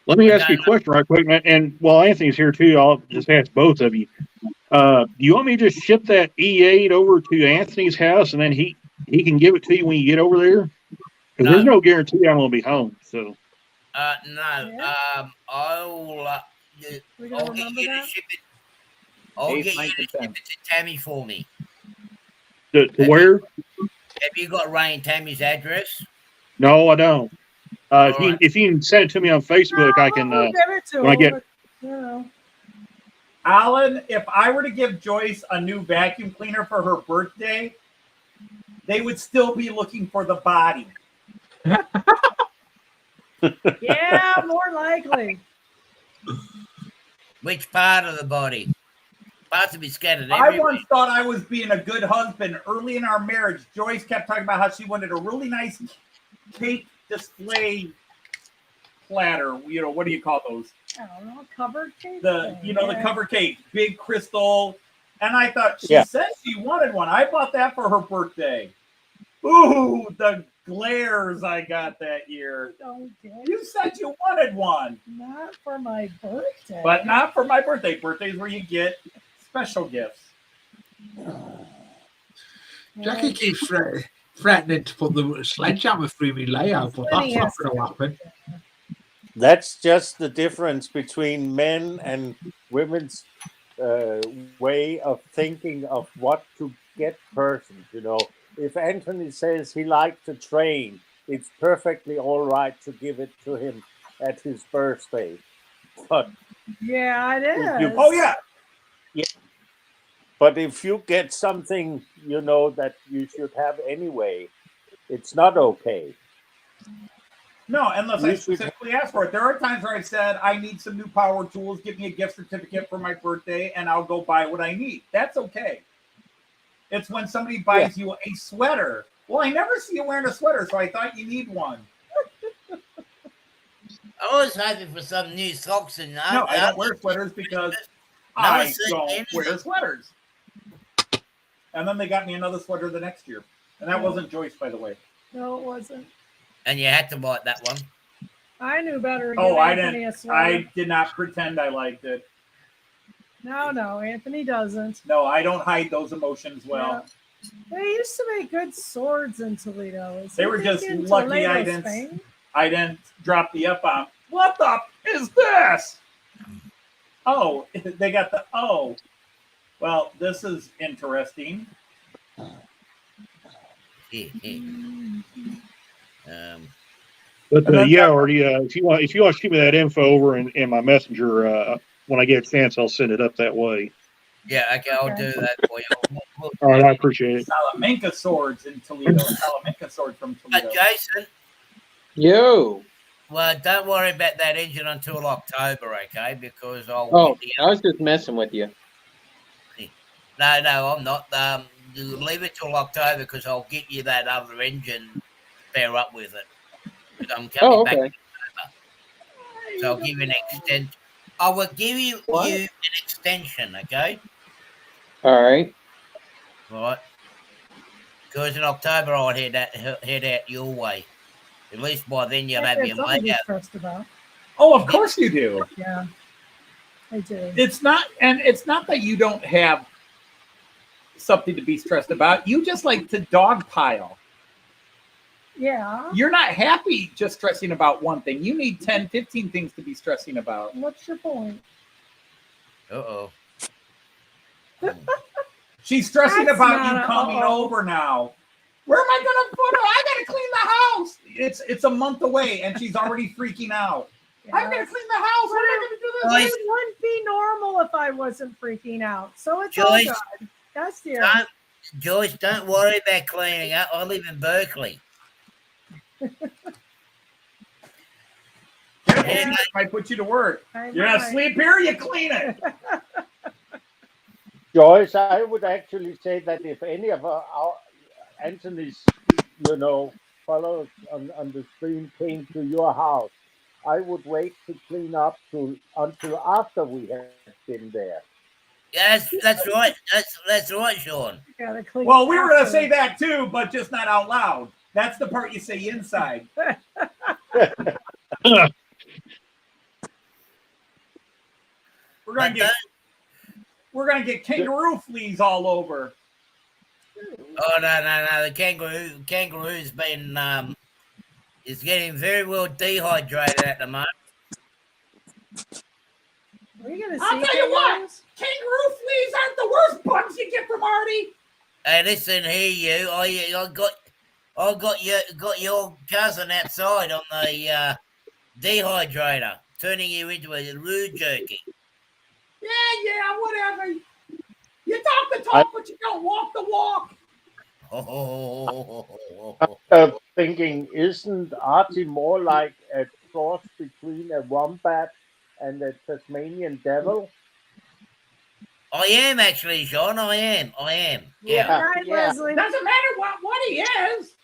Let me ask you a question right quick. And while Anthony's here too, I'll just ask both of you. Do you want me to just ship that E8 over to Anthony's house and then he can give it to you when you get over there? Because there's no guarantee I'm going to be home. So.
No.
Yeah.
I'll
We gonna
get
remember
you to
that?
ship it. I'll
8th,
get you
9th,
to
and
ship
10th.
it to Tammy for me.
To where?
Have you got Ray and Tammy's address?
No, I don't.
All right.
If you can send it to me on Facebook, I can.
We'll give it to
when I
him,
get-
but, you know.
Alan, if I were to give Joyce a new vacuum cleaner for her birthday, they would still be looking for the body.
Yeah, more likely.
Which part of the body? Parts will be scattered
I
everywhere.
once thought I was being a good husband. Early in our marriage, Joyce kept talking about how she wanted a really nice cake display platter. You know, what do you call those?
I don't know, covered cake.
The
Yeah.
cover cake, big crystal. And I thought she
Yeah.
said she wanted one. I bought that for her birthday. Ooh, the glares I got that year.
Okay.
You said you wanted one,
Not for my birthday.
but not for my birthday. Birthday's where you get special gifts.
Jackie keeps threatening to put the sledgehammer through me layout, but that's not going to happen.
That's just the difference between men and women's way of thinking of what to get persons. You know, if Anthony says he likes to train, it's perfectly all right to give it to him at his birthday. But
Yeah, it is.
you-
Oh yeah,
but if you get something, you know, that you should have anyway, it's not okay.
no, unless I
You should-
specifically ask for it. There are times where I said I need some new power tools. Give me a gift certificate for my birthday, and I'll go buy what I need. That's okay. It's when somebody buys you a sweater. Well, I never see you wearing a sweater, so I thought you need one.
I was hoping for some new socks and
No, I don't wear sweaters because I
it's the
don't
end.
wear sweaters. And then they got me another sweater the next year. And that wasn't Joyce, by the way.
No, it wasn't.
And you had to buy that one.
I knew better. to
Oh,
give
I
Anthony
didn't.
A sweater.
I did not pretend I liked it.
No, Anthony doesn't.
No, I don't hide those emotions well.
Yeah. They used to make good swords in Toledo. Is
They
he
were just
thinking
lucky
Toledo,
I didn't-
Spain?
I didn't drop the F-bomb. What the f is this? Oh, they got the oh. Well, this is interesting.
But
And then-
yeah, already. If you want to shoot me that info over in my messenger, when I get a chance, I'll send it up that way.
Yeah, okay, I'll do that for you.
All right, I appreciate it.
Salamanca swords in Toledo. Salamanca sword from Toledo.
Jason,
Yo.
well, don't worry about that engine until October, okay? Because I'll.
Oh, I was just messing with you.
No, I'm not. You leave it till October because I'll get you that other engine to pair up with it. 'Cause I'm coming
Oh,
back,
okay.
so I'll give you an extension. I will give you an extension, okay?
All right.
All right. Because in October I'll head out your way. At least by then you'll have
It's
your
something to be
layout.
stressed about.
Oh, of course you do.
Yeah, I do.
It's not that you don't have something to be stressed about. You just like to dogpile.
Yeah.
You're not happy just stressing about one thing. You need 10, 15 things to be stressing about.
What's your point?
Uh-oh.
She's stressing
That's
about
not
you
a
coming
uh-oh.
over now. Where am I gonna put her? I gotta clean the house. It's a month away, and she's already freaking out. I'm gonna clean the house. What am I gonna do this?
Joyce,
It wouldn't be normal if I wasn't freaking out. So it's all
Joyce,
good. That's the
Joyce, don't worry about cleaning up. I live in Berkeley.
Careful, might put you to work. You're asleep here. You clean it.
Joyce, I would actually say that if any of our Anthony's, followers on the stream came to your house, I would wait to clean up until after we had been there.
Yeah, that's right. That's right, Sean.
Gotta clean
Well, we were gonna
after.
say that too, but just not out loud. That's the part you say inside. We're gonna get kangaroo fleas all over.
Oh no! The kangaroo's been is getting very well dehydrated at the moment.
Are you gonna see
I'll tell you what.
kangaroos?
Kangaroo fleas aren't the worst bugs you get from Artie.
Hey, listen here, you. I got your cousin outside on the dehydrator, turning you into a rude jerky.
Yeah, whatever. You talk the talk, but you don't walk the walk.
Thinking, isn't Artie more like a cross between a wombat and a Tasmanian devil?
I am actually, Sean. I am. Yeah.
Right,
Yeah.
Leslie.
Doesn't matter what he is.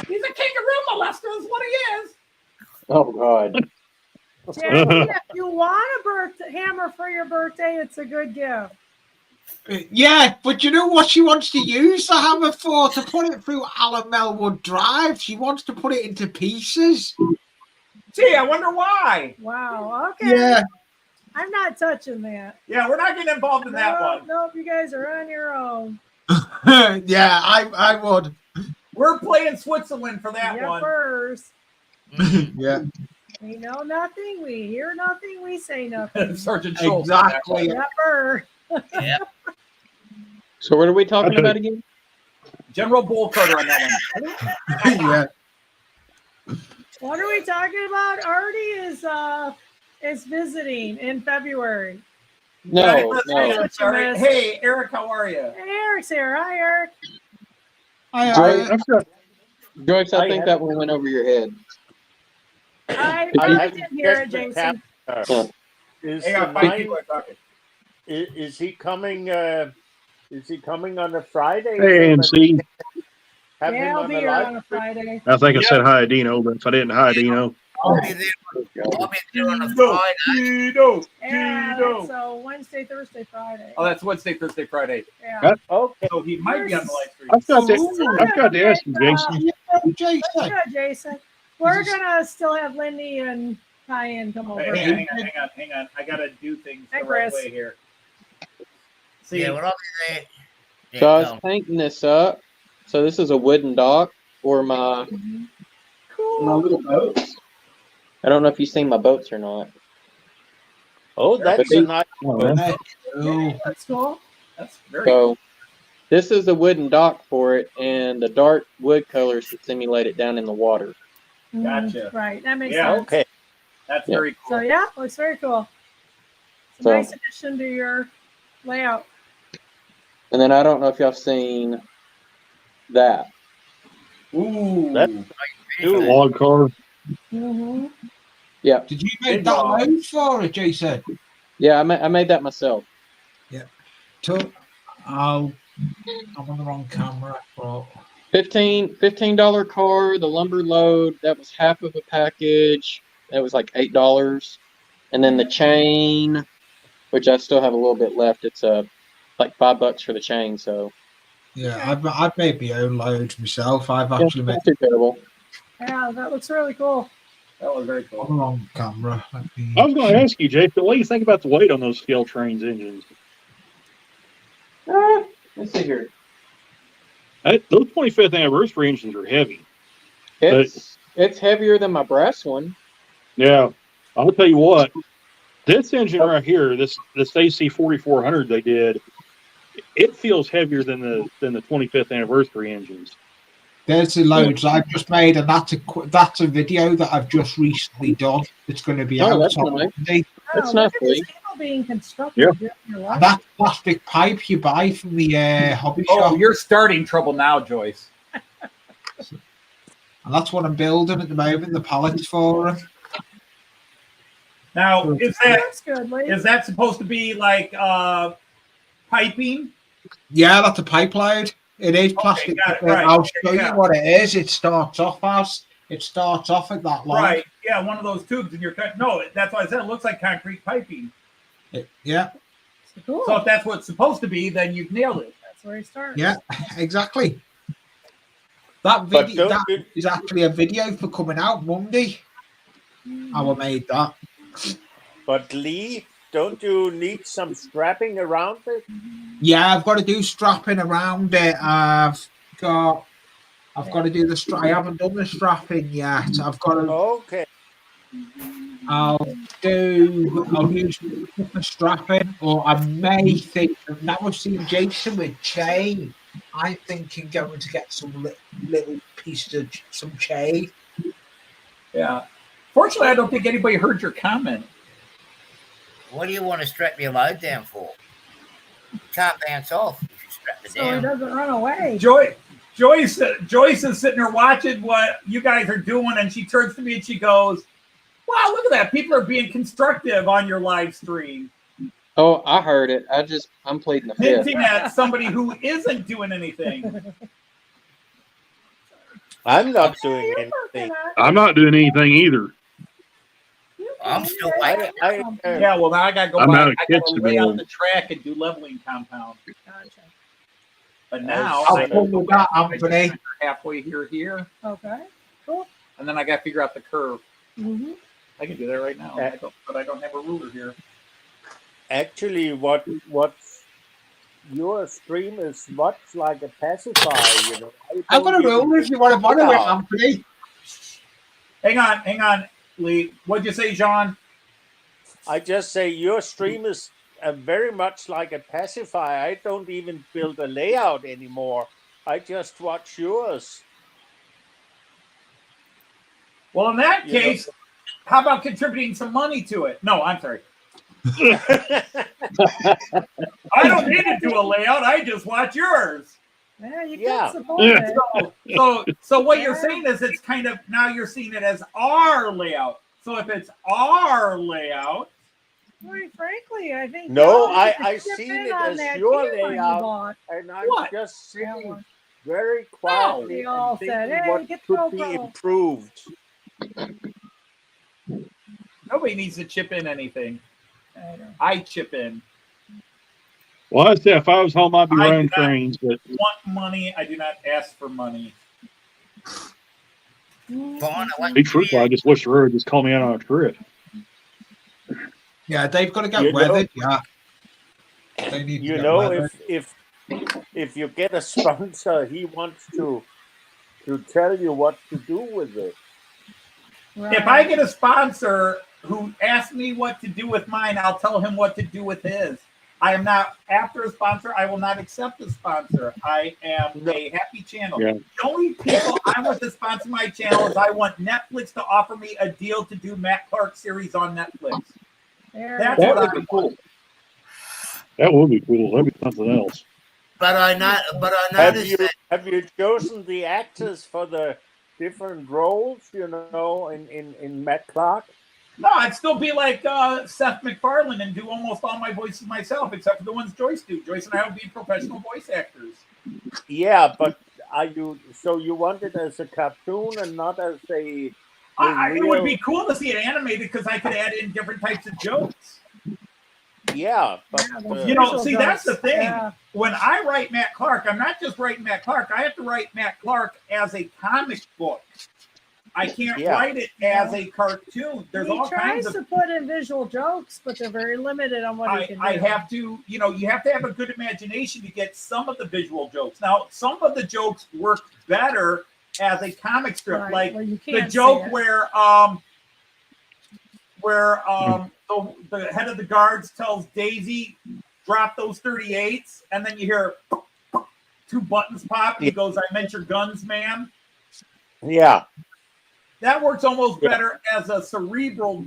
He's a kangaroo molester is what he is.
Oh God.
Jackie, if you want a hammer for your birthday, it's a good gift.
Yeah, but you know what she wants to use the hammer for? To put it through Alan Melwood Drive. She wants to put it into pieces.
Gee, I wonder why.
Wow. Okay.
Yeah.
I'm not touching that.
Yeah, we're not getting involved in that one.
Nope, you guys are on your own.
Yeah, I would.
We're playing Switzerland for that one.
First.
Yeah.
We know nothing, we hear nothing, we say nothing.
Sergeant Schultz.
Exactly.
Never.
Yeah.
So what are we talking about again?
General Bull Carter on that one.
Yeah.
What are we talking about? Artie is visiting in February.
No,
That's
no.
right, I'm sorry. Hey, Eric, how are you?
Hey, Eric's here. Hi, Eric.
Joyce, I think that one went over your head.
I
have
didn't hear it,
just
Jason.
Is
Hang on,
the
five people
nine-
are talking.
is he coming? Is he coming on a Friday?
Hey, NC.
Have
Yeah,
him
I'll
on
be
a
here
live
on a
stream?
Friday.
I think I said hi, Dino, but if I didn't, hi, Dino.
I'll be there on a
Dino,
Friday.
Dino,
Yeah,
Dino.
so Wednesday, Thursday, Friday.
Oh, that's Wednesday, Thursday, Friday.
Yeah.
Okay.
So he might be on the live stream.
I've got to ask you, Jason.
Jason.
Good, Jason. We're gonna still have Lindy and Tyann come over.
Hang on. I gotta do things
Hey,
the right
Chris.
way here. See,
Yeah, well, I'll be there. Yeah,
So I was
go on.
painting this up. So this is a wooden dock for my
Cool.
little boats. I don't know if you've seen my boats or not.
Oh, that's a nice.
Yeah, that's cool.
that's very
So this is a wooden dock for it, and the dark wood colors to simulate it down in the water.
Gotcha.
Right, that makes
Yeah,
sense.
Okay.
that's
Yeah.
very
So
cool.
yeah, looks very cool. It's a
So-
nice addition to your layout.
And then I don't know if y'all have seen that.
Ooh,
That's Dude,
Log car.
Mm-hmm.
Did you make that load for it, Jason?
Yeah, I made that myself.
Oh, I'm on the wrong camera. But
$15 car, the lumber load, that was half of a package. That was like $8. And then the chain, which I still have a little bit left, it's like $5 for the chain. So
yeah, I've made my own loads myself. I've
yeah,
actually made
not too terrible.
Yeah, that looks really cool.
that was very
it on
cool.
the wrong camera. Let me-
I was going to ask you, Jason, what do you think about the weight on those scale trains engines?
Let's see here.
Those 25th anniversary engines are heavy.
It's heavier than my brass one.
Yeah, I'll tell you what. This engine right here, this AC 4400 they did, it feels heavier than the 25th anniversary engines.
There's the loads I've just made, and that's a video that I've just recently done. It's going to be
Oh,
out
that's
on
nice.
Monday.
That's
Oh,
not
look at this
free.
table being constructed.
Yeah.
during your
And
life.
that's plastic pipe you buy from the hobby
Oh,
shop,
you're starting trouble now, Joyce.
and that's what I'm building at the moment. The pallets for 'em.
Now,
That's good, Lee.
is that supposed to be like piping?
Yeah, that's a pipe load. It is plastic.
got it,
but
right.
I'll show
Yeah.
you what it is. It starts off at that line.
Right. Yeah, one of those tubes, and you're cut. No, that's why I said it looks like concrete piping.
Yeah,
Cool.
So if that's what it's supposed to be, then you've nailed it.
That's where he starts.
yeah, exactly. That
But
video
don't
that
you-
is actually a video for coming out Monday. How I made that.
But Lee, don't you need some strapping around it?
Yeah, I've got to do strapping around it. I've got to do the strap. I haven't done the strapping yet. I've got to.
Okay.
I'll do the strapping, or I may think. Now I've seen Jason with chain. I'm thinking going to get some little piece of some chain.
Yeah. Fortunately, I don't think anybody heard your comment.
What do you want to strap your load down for? Can't bounce off if you strap it
So he
down.
doesn't run away.
Joyce is sitting there watching what you guys are doing, and she turns to me and she goes, "Wow, look at that! People are being constructive on your live stream,
Oh, I heard it. I'm pleading the fifth.
hinting at somebody who isn't doing anything."
I'm not doing
You're
anything.
working on it.
I'm not doing anything either.
You
I'm
can
still
do
waiting.
it.
Yeah, well now I got to go.
I'm
by,
out of
I
kits
got
to
to lay
build.
out the track and do leveling compound.
Gotcha.
But now
How
I
fun with that, Anthony?
halfway here,
Okay.
and then I got to figure out the curve.
Mm-hmm.
I can do that right now, but I don't have a ruler here.
Actually, what your stream is much like a pacifier, you know.
I've got a ruler if you want to borrow it, Anthony.
Hang on, Lee. What'd you say, John?
I just say your stream is very much like a pacifier. I don't even build a layout anymore. I just watch yours.
Well, in that
You know.
case, how about contributing some money to it? No, I'm sorry. I don't need to do a layout. I just watch yours.
Yeah, you
Yeah.
can support it.
So what you're saying is it's kind of now you're seeing it as our layout. So if it's our layout,
Quite frankly, I think.
No,
y'all
I
need to chip
seen
in
it
on
as
that
your
camera you
layout.
bought.
and I'm
What?
just
Yeah,
sitting
well,
very quietly
they all
and thinking
said, "Hey,
what
get
could be
GoPro."
improved.
nobody needs to chip in anything.
I don't-
I chip in.
Well, I said if I was home, I'd be
I
running
do not-
trains, but
Want money? I do not ask for money.
Fine, I won't
be
give
truthful,
you-
I just wish the road just call me out on a trip.
Yeah, they've got to get
You know-
weathered. Yeah, they need to
You
get
know,
weathered.
if you get a sponsor, he wants to tell you what to do with it.
If I get a sponsor who asks me what to do with mine, I'll tell him what to do with his. I am not after a sponsor. I will not accept a sponsor. I am a happy channel.
Yeah.
The only people I want to sponsor my channel is I want Netflix to offer me a deal to do Matt Clark series on Netflix.
There
That's
you
That
what
go.
would
I
be cool.
want.
That would be cool. That'd be something else.
But I
Have
noticed
you
that
have you chosen the actors for the different roles? You know, in Matt Clark.
No, I'd still be like Seth MacFarlane and do almost all my voices myself, except for the ones Joyce do. Joyce and I will be professional voice actors.
Yeah, but are you so you want it as a cartoon and not as a
It would
real-
be cool to see it animated because I could add in different types of jokes.
Yeah, but
Yeah, those
You know,
visual
see, that's
jokes.
the thing.
Yeah.
When I write Matt Clark, I'm not just writing Matt Clark. I have to write Matt Clark as a comic book. I can't
Yeah.
write it as a cartoon. There's
He
all
tries
kinds of.
to put in visual jokes, but they're very limited on what he can do.
I have to, you know, you have to have a good imagination to get some of the visual jokes. Now, some of the jokes work better as a comic strip,
Right,
like
where you
the
can't see
joke
it.
where the head of the guards tells Daisy, drop those 38s, and then you hear two buttons pop, and he goes, I meant your guns, man.
Yeah.
That works almost
Yeah.
better as a cerebral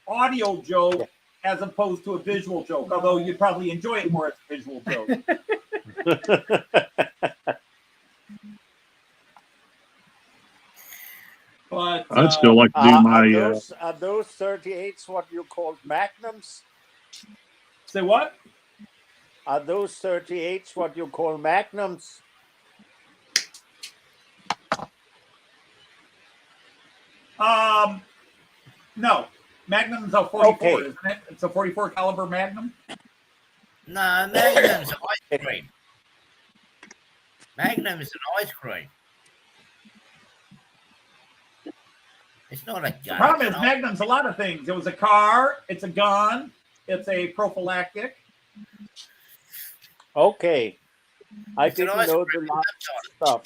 audio joke as opposed to a visual joke, although you'd probably enjoy it more as a visual joke. But
I'd still like to do my.
Are those 38s what you call magnums?
say what?
Are those 38s what you call magnums?
No. Magnum's a 44,
Okay.
isn't it? It's a 44 caliber Magnum.
No, Magnum's an ice cream. Magnum's an ice cream. It's not a gun.
The problem
it's
is
an ice-
Magnum's a lot of things. It was a car, it's a gun, it's a prophylactic.
Okay. I
It's an
didn't
ice
know the
cream.
last stuff.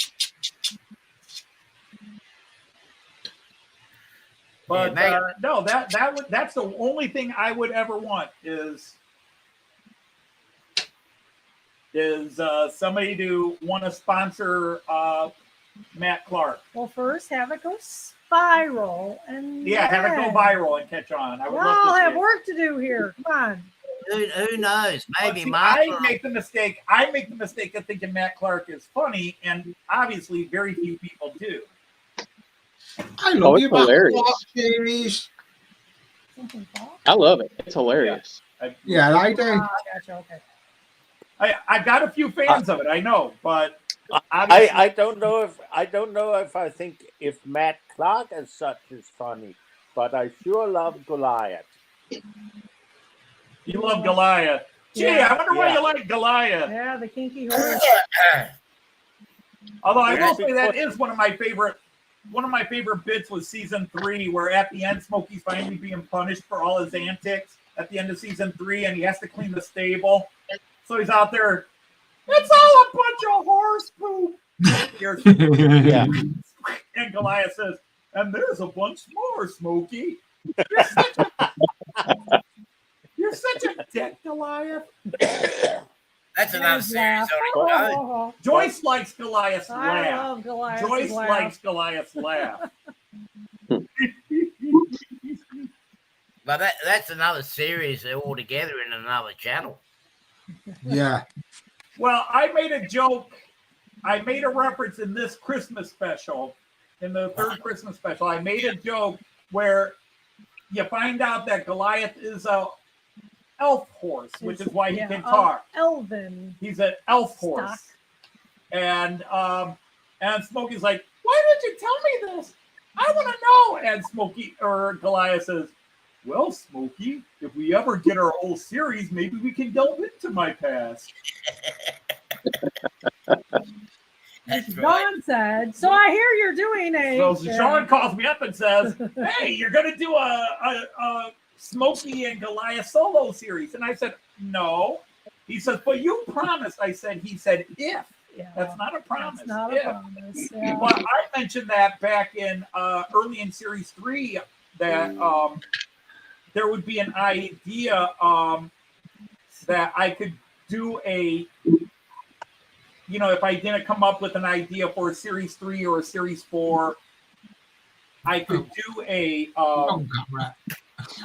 But
Magnum.
no, that's the only thing I would ever want is somebody to want to sponsor Matt Clark.
Well, first have it go spiral, and
Yeah, have it go
then-
viral and catch on. I would
Y'all
love to
have
see it.
work to do here. Come on.
Who knows?
But
Maybe
see,
Mark.
I make the mistake of thinking Matt Clark is funny, and obviously very few people do.
I
Oh,
love
it's
your Matt
hilarious.
Clark series.
Something false?
I love it. It's hilarious.
Yeah, I do.
Gotcha. Okay.
I've got a few fans of it, I know, but
I don't know if I think if Matt Clark as such is funny, but I sure love Goliath.
you love Goliath. Gee,
Yeah.
I wonder why
Yeah.
you like Goliath.
Yeah, the kinky horse.
Although I will
Yeah.
say that is one of my favorite bits was season 3, where at the end Smokey's finally being punished for all his antics at the end of season 3, and he has to clean the stable. So he's out there. It's all a bunch of horse poop. Here's-
Yeah.
And Goliath says, and there's a bunch more, Smokey. You're such a dick, Goliath.
That's another series
Laugh.
on its own.
Oh,
Joyce likes Goliath's
I
laugh.
love Goliath.
Joyce likes Goliath's laugh.
But that's another series altogether in another channel.
Yeah.
Well, I made a joke. I made a reference in this Christmas special, in the third Christmas special. I made a joke where you find out that Goliath is a elf horse, which is why he can talk.
Elven.
He's an elf horse.
Stock.
And Smokey's like, why did you tell me this? I want to know. And Smokey or Goliath says, well, Smokey, if we ever get our whole series, maybe we can delve into my past.
That's right.
Don said. So I hear you're doing a.
So Sean calls me up and says, hey, you're going to do a Smokey and Goliath solo series. And I said, no. He says, but you promised. I said, he said, if.
Yeah,
That's not a promise.
that's not
If.
a promise. Yeah.
Well, I mentioned that back in early in series 3 that there would be an idea that I could do if I didn't come up with an idea for a series 3 or a series 4, I could do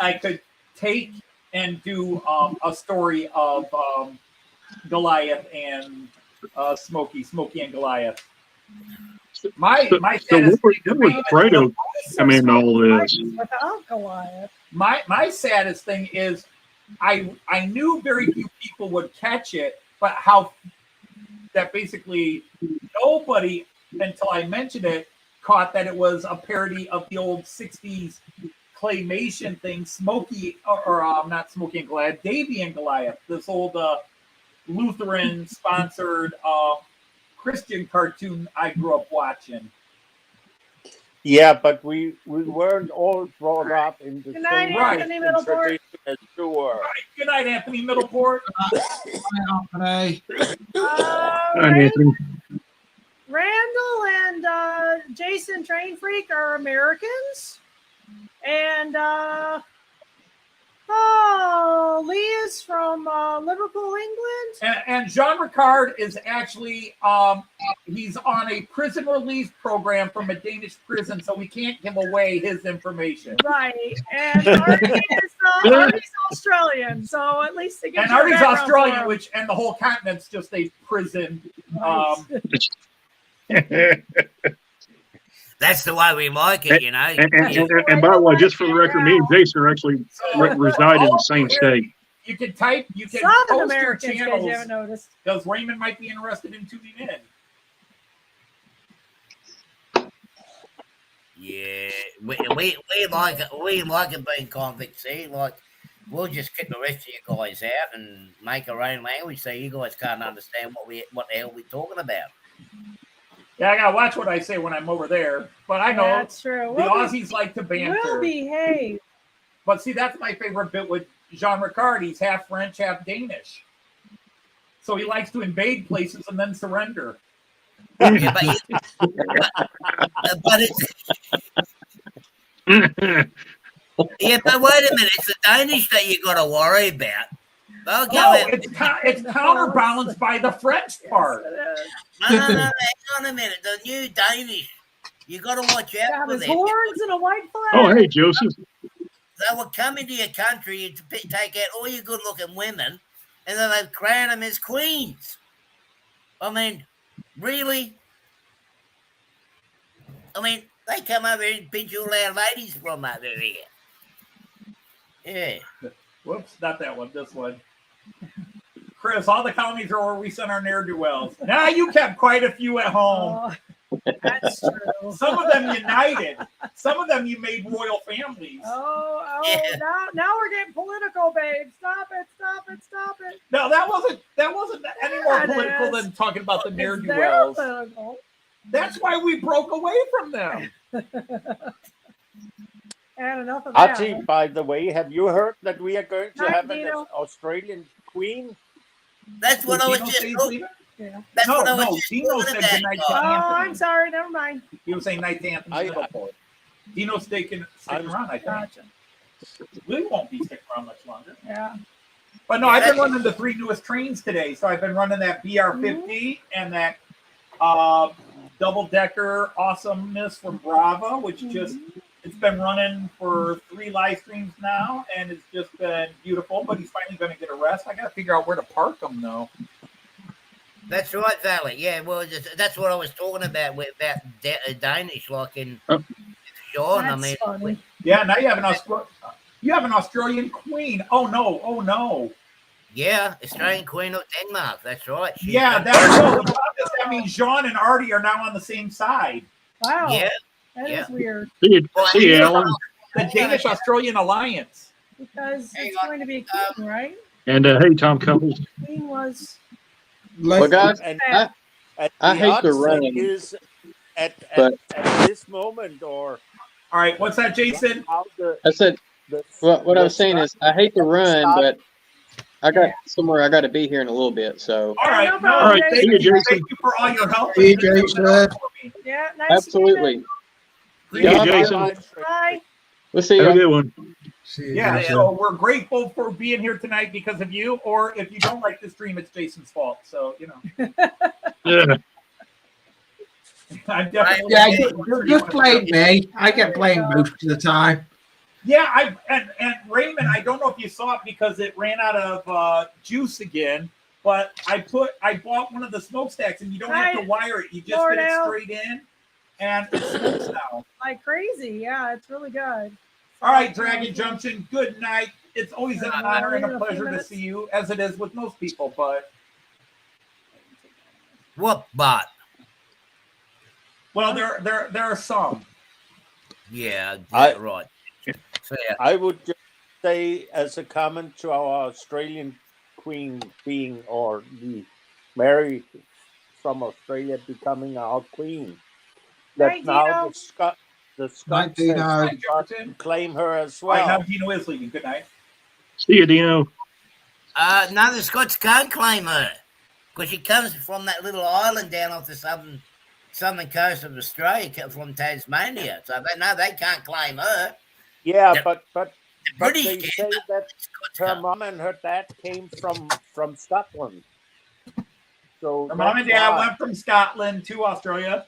I could take and do a story of Goliath and Smokey and Goliath. My
So
saddest
what
thing
would Fredo come in all this?
Without Goliath.
my saddest thing is I knew very few people would catch it, but how that basically nobody until I mentioned it caught that it was a parody of the old 60s claymation thing, Smokey or not Smokey and Goliath, Davy and Goliath, this old Lutheran sponsored Christian cartoon I grew up watching.
Yeah, but we weren't all brought up in the
Good night,
same
Anthony
Middleport.
tradition as you were.
All right, good night, Anthony Middleport.
Anthony.
Hi,
Rand-
Anthony.
Randall and Jason Train Freak are Americans. And Lee is from Liverpool, England.
And Jean Ricard is actually he's on a prison release program from a Danish prison, so we can't give away his information.
Right. And Artie's Australian, so at least it gives
And
you a
Artie's
background
Australian,
for him.
and the whole continent's just a prison.
That's the way we like it, you know.
And by the way, just for the record, me and Jason are actually reside in the same state.
You can type, you can
Southern
post
Americans,
your
in case
channels,
you haven't noticed.
because Raymond might be interested in tuning in.
Yeah, we like it. We like it being convicts. See, like we'll just kick the rest of you guys out and make our own language, so you guys can't understand what the hell we're talking about.
Yeah, I gotta watch what I say when I'm over there. But I know
That's true.
the Aussies like to banter.
We'll behave.
But see, that's my favorite bit with Jean Ricard. He's half French, half Danish. So he likes to invade places and then surrender.
Yeah, but it's yeah, but wait a minute. It's the Danish that you got to worry about. They'll go
No,
out.
it's counterbalanced by the French part.
No, hang on a minute. The new Danish, you got to watch out
Have
for
his
them.
horns and a white flag.
Oh, hey, Joseph.
They will come into your country to take out all your good-looking women, and then they crown them as queens. I mean, really? I mean, they come over and pinch all our ladies from over here. Yeah.
Whoops, not that one, this one. Chris, all the colonies are where we send our ne'er-do-wells. Now you kept quite a few at home.
Oh, that's true.
Some of them united. Some of them you made royal families.
Oh, now we're getting political, babe. Stop it.
No, that wasn't any more
Yeah, it
political
is.
than talking about the
It's
ne'er-do-wells.
very political.
That's why we broke away from them.
And enough of that.
Archie, by the way, have you heard that we are going to
Hi,
have an
Dino.
Australian queen?
That's what I was
Dino
just
say
talking
leave it?
Yeah.
That's what I was
No,
just
Dino
talking
said
about.
goodnight to
Oh,
Anthony.
I'm sorry. Never mind.
He was saying night to Anthony
I-
Liverpool. Dino's sticking around, I think.
Gotcha.
We won't be sticking around much longer.
Yeah.
But no, I've been running the 3 newest trains today. So I've been running that BR50 and that double-decker awesomeness from Brava, which just, it's been running for 3 live streams now, and it's just been beautiful. But he's finally going to get a rest. I got to figure out where to park him, though.
That's right, Valley. Yeah, well, that's what I was talking about Danish, like in Sean. I
That's
mean,
funny.
Yeah, now you have an Australian queen. Oh no.
yeah, Australian Queen of Denmark. That's right. She's
Yeah,
got-
that's so the problem is that means Jean and Artie are now on the same side.
Wow.
Yeah,
That is
yeah.
weird
See you, Alan.
The Danish Australian alliance.
because
Hang
it's
on.
going to be a queen, right?
And hey, Tom Couples.
Queen was.
Well, guys,
And,
Yeah.
and
I
the
hate to
answer
run,
is at
but-
this moment, or
All right, what's that, Jason?
how
I said,
the
what I was saying is, I hate to run, but I got somewhere I got to be here in a little bit. So
All right,
No
no,
problem,
All right,
thank
see you,
you,
Jason.
thank you for all your help.
See you, Jason.
Yeah. Nice
absolutely,
See you, Jason.
Bye.
we'll see
Have a
you.
good one.
See you,
Yeah,
Jason.
so we're grateful for being here tonight because of you. Or if you don't like the stream, it's Jason's fault. So
Yeah.
I'm definitely
Yeah, just blame me. I get blamed most of the time.
Yeah, and Raymond, I don't know if you saw it because it ran out of juice again. But I bought one of the smokestacks, and you don't have to wire it. You just
Lord
get it
out.
straight in, and it smokes now.
Like crazy. Yeah, it's really good.
All right, Dragon Junction. Good night. It's always an honor and a pleasure to see you, as it is with most people. But
What bot?
well, there are some.
Yeah,
I-
right. So, yeah.
I would just say, as a comment to our Australian Queen being, or the Mary from Australia becoming our Queen, that
Hi,
now
Dino.
the
Hi,
Scots
Dino.
Hi,
can
Jonathan.
claim her as
All right, now
well.
Dino is leaving. Good night.
See you, Dino.
No, the Scots can't claim her because she comes from that little island down off the southern coast of Australia, from Tasmania. So they can't claim her.
Yeah,
The-
but
The
they
British
say
can.
that
Scots
her
can't.
mom and her dad came from Scotland. So
Her mom and
that's
dad
why.
went from Scotland to Australia.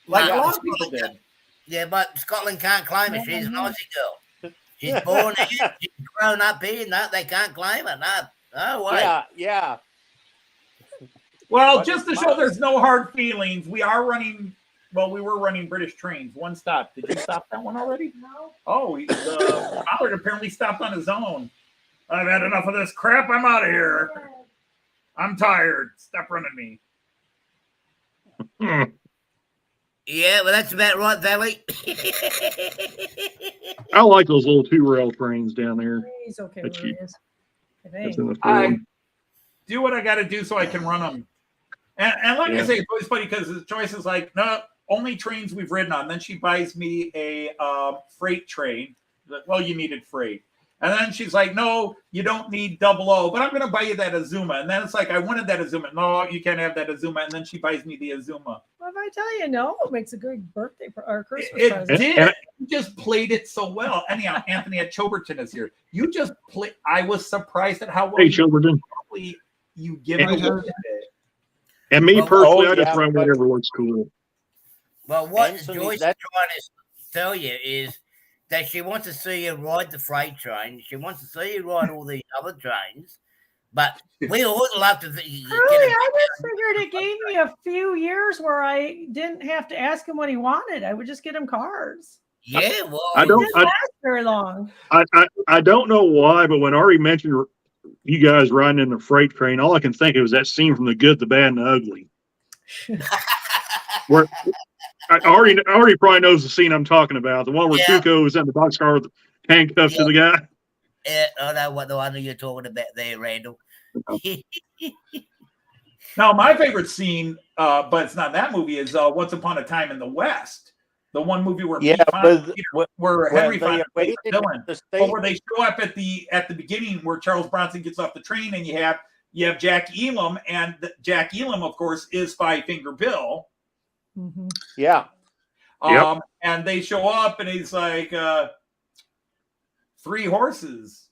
Well,
Like a lot
yeah.
of people did.
Yeah, but Scotland can't claim it. She's an Aussie girl. She's born here. She's grown up here. No, they can't claim it. No way.
Yeah, yeah.
Well,
But
just to
it's
show
not-
there's no hard feelings, we are running. Well, we were running British trains. One stop. Did you stop that one already?
No.
Oh, the Mallard apparently stopped on his own. I've had enough of this crap. I'm out of here. I'm tired. Stop running me.
Hmm.
Yeah, well, that's about right, Valley.
I like those little 2-rail trains down there.
He's okay
That's
where he
cute.
is. I
That's
think.
in the
I
field.
do what I got to do so I can run them. And like
Yeah.
I say, it's always funny because the choice is like, no, only trains we've ridden on. Then she buys me a freight train. Well, you needed freight. And then she's like, no, you don't need 00, but I'm going to buy you that Azuma. And then it's like, I wanted that Azuma. No, you can't have that Azuma. And then she buys me the Azuma.
Well, if I tell you no, it makes a good birthday or Christmas
It
present.
did. You just played it so well. Anyhow, Anthony at Choberton is here. You just play. I was surprised at how well
Hey,
you,
Chilverton.
probably you give it away.
And me
Well,
personally,
oh,
I just
yeah,
run
but-
whatever looks cool.
Well, what
Anthony,
Joyce is
that-
trying to tell you is that she wants to see you ride the freight train. She wants to see you ride all these other trains. But we always love to
Really, I just figured it gave me a few years where I didn't have to ask him what he wanted. I would just get him cars.
Yeah, well,
I don't.
It didn't last very long.
I don't know why, but when Ari mentioned you guys riding in the freight train, all I can think of was that scene from The Good, the Bad, and the Ugly. Where Ari probably knows the scene I'm talking about. The one where
Yeah.
Tuco is in the boxcar with handcuffs to the guy.
I know what the one you're talking about there, Randall.
Now, my favorite scene, but it's not that movie, is Once Upon a Time in the West. The one movie where
Yeah,
Pete Fonda,
but
where
when
Henry
they
Fonda plays
waited
the villain.
at the
But where they show up at the beginning where Charles Bronson gets off the train and you have Jack Elam, and Jack Elam, of course, is Five Finger Bill.
Mhm.
Yeah.
Yep.
And they show up and he's like, 3 horses.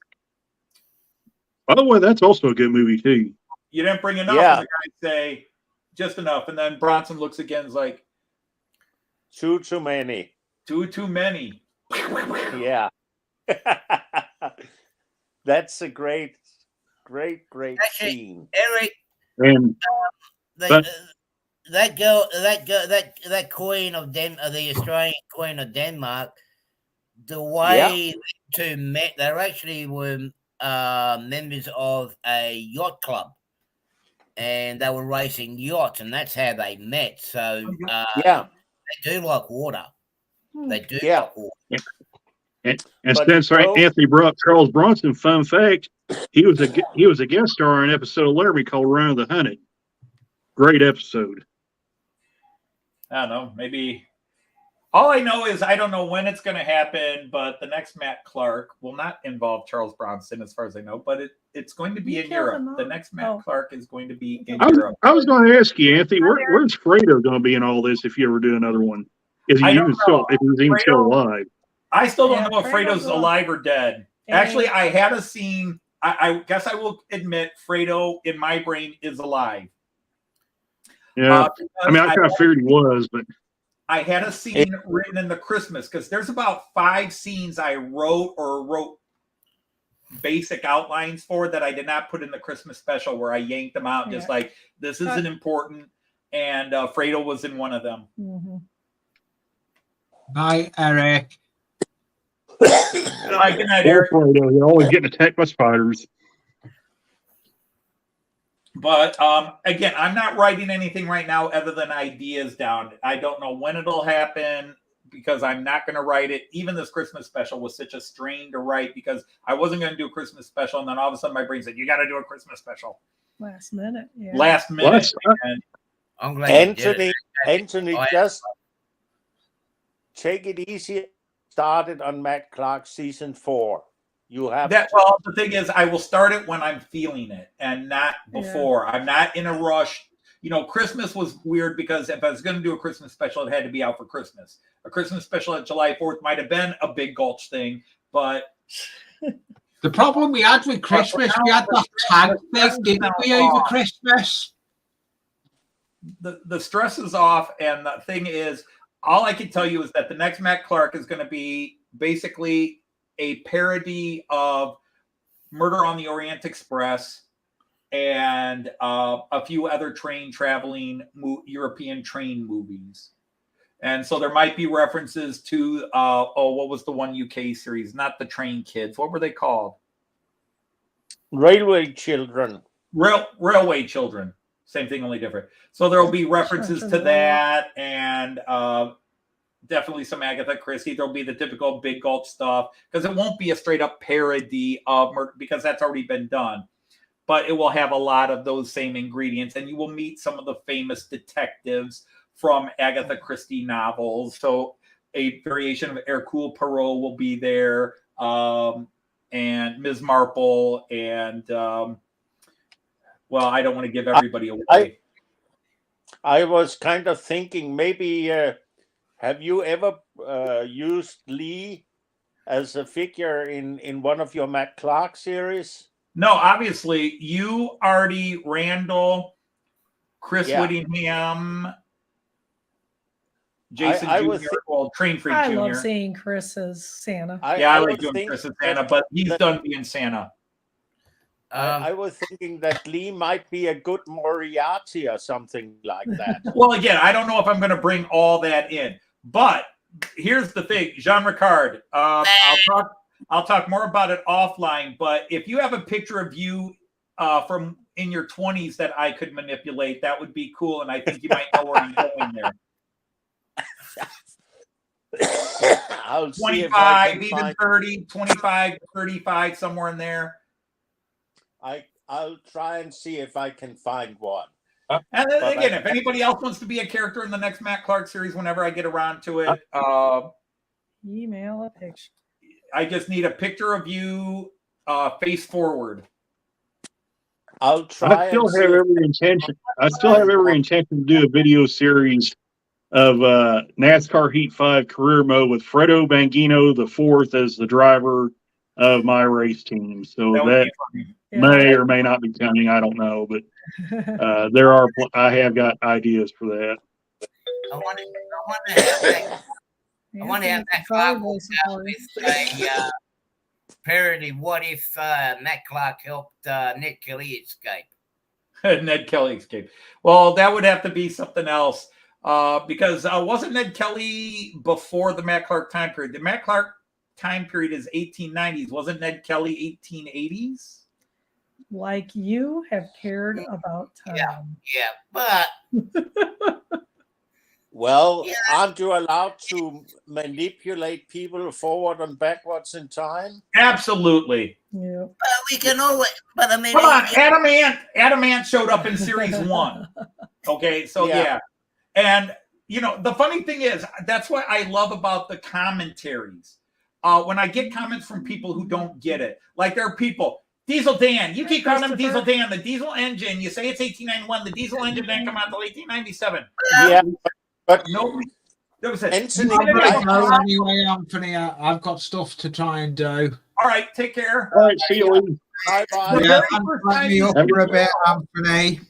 By the way, that's also a good movie too.
You didn't bring enough.
Yeah.
And the guy say, just enough. And then Bronson looks again, is like,
Too many.
too many.
Yeah. That's a great
Actually,
scene.
Eric,
And
the, that girl, that queen of the Australian queen of Denmark, the way the two met, they actually were members of a yacht club, and they were racing yachts, and that's how they met. So
Yeah.
they do like water. They do
Yeah.
like water.
and
But
since
Joe-
Anthony brought up Charles Bronson, fun fact, he was a guest star in an episode of Laramie called Run of the Hunted. Great episode.
I don't know. Maybe. All I know is I don't know when it's going to happen, but the next Matt Clark will not involve Charles Bronson, as far as I know. But it's going to be
You
in
killed
Europe.
him
The
off.
next Matt
Oh.
Clark is going to be in
I
Europe.
was going to ask you, Anthony, where's Fredo going to be in all this if you ever do another one? Is he
I don't
even still?
know.
If he's even still
Fredo-
alive?
I still don't
Yeah,
know if
Fredo's
Fredo's alive or dead. Actually,
Yeah.
I had a scene. I guess I will admit Fredo in my brain is alive.
Yeah.
Because
I mean, I kind of figured he was, but
I had a scene written in the Christmas because there's about 5 scenes I wrote basic outlines for that I did not put in the Christmas special where I yanked them out and just
Yeah.
like, this isn't important. And Fredo was in one of them.
Mhm.
Bye, Eric.
Good night,
poor
Eric.
Fredo, he's always getting attacked by spiders.
But again, I'm not writing anything right now other than ideas down. I don't know when it'll happen because I'm not going to write it. Even this Christmas special was such a strain to write because I wasn't going to do a Christmas special. And then all of a sudden my brain said, you got to do a Christmas special.
Last minute. Yeah.
Last minute.
Last-
And
I'm glad you did it.
Anthony,
Oh, yeah.
just take it easy. Started on Matt Clark season 4. You have
that, well, the thing is, I will start it when I'm feeling it and not
Yeah.
before. I'm not in a rush. You know, Christmas was weird because if I was going to do a Christmas special, it had to be out for Christmas. A Christmas special at July 4th might have been a big gulch thing, but
The problem we had with Christmas, we had that tag thing, didn't we, over Christmas?
the stress is off, and the thing is, all I can tell you is that the next Matt Clark is going to be basically a parody of Murder on the Orient Express and a few other train traveling European train movies. And so there might be references to what was the one UK series? Not the Train Kids. What were they called?
Railway Children.
Railway Children. Same thing, only different. So there will be references to that, and definitely some Agatha Christie. There'll be the typical Big Gulp stuff, because it won't be a straight up parody of murder, because that's already been done. But it will have a lot of those same ingredients, and you will meet some of the famous detectives from Agatha Christie novels. So a variation of Hercule Poirot will be there, and Ms. Marple, and well, I don't want to give everybody away.
I was kind of thinking, maybe have you ever used Lee as a figure in one of your Matt Clark series?
No, obviously you, Artie, Randall, Chris
Yeah.
Whittingham, Jason
I
Jr.,
was
well, Train Freak
I
Jr.
love seeing Chris as Santa.
I like
was
doing
thinking
Chris as Santa,
that-
but he's done being Santa.
Um,
I was thinking that Lee might be a good Moriarty or something like that.
Well, again, I don't know if I'm going to bring all that in, but here's the thing, Jean Ricard. I'll talk more about it offline. But if you have a picture of you from in your 20s that I could manipulate, that would be cool, and I think you might know where I'm going there.
I'll see if I
25,
can
even
find,
30, 25, 35, somewhere in there.
I'll try and see if I can find one.
And then
But
again, if anybody else wants to be a character in the next Matt Clark series, whenever I get around to it,
Email a picture.
I just need a picture of you face forward.
I'll try.
I still
and see
have
if-
every intention. I still have every intention to do a video series of NASCAR Heat 5 career mode with Fredo Bangino the fourth as the driver of my race team. So
That would
that
be funny.
may or may not be coming. I don't know, but there are. I have got ideas for that.
I want to have that Clark walk out with a parody. What if Matt Clark helped Ned Kelly escape?
Ned Kelly escape. Well, that would have to be something else because wasn't Ned Kelly before the Matt Clark time period? The Matt Clark time period is 1890s. Wasn't Ned Kelly 1880s?
Like you have cared about time.
Yeah, but
Well,
Yeah.
aren't you allowed to manipulate people forward and backwards in time?
Absolutely.
Yeah.
we can always. But I mean,
Come on, Adam Ant showed up in series 1. Okay, so
Yeah.
yeah. And you know, the funny thing is, that's what I love about the commentaries. When I get comments from people who don't get it, like there are people, Diesel Dan, you keep calling him Diesel Dan, the diesel engine, you say it's 1891, the diesel engine didn't come out until 1897.
Yeah, but
Nobody, there was a,
Anthony,
I'm gonna
I-
go anyway, Anthony. I've got stuff to try and do.
all right, take care.
All right, see you later.
bye-bye.
Yeah,
very first
let
time
me
you-
up for a bit, Anthony.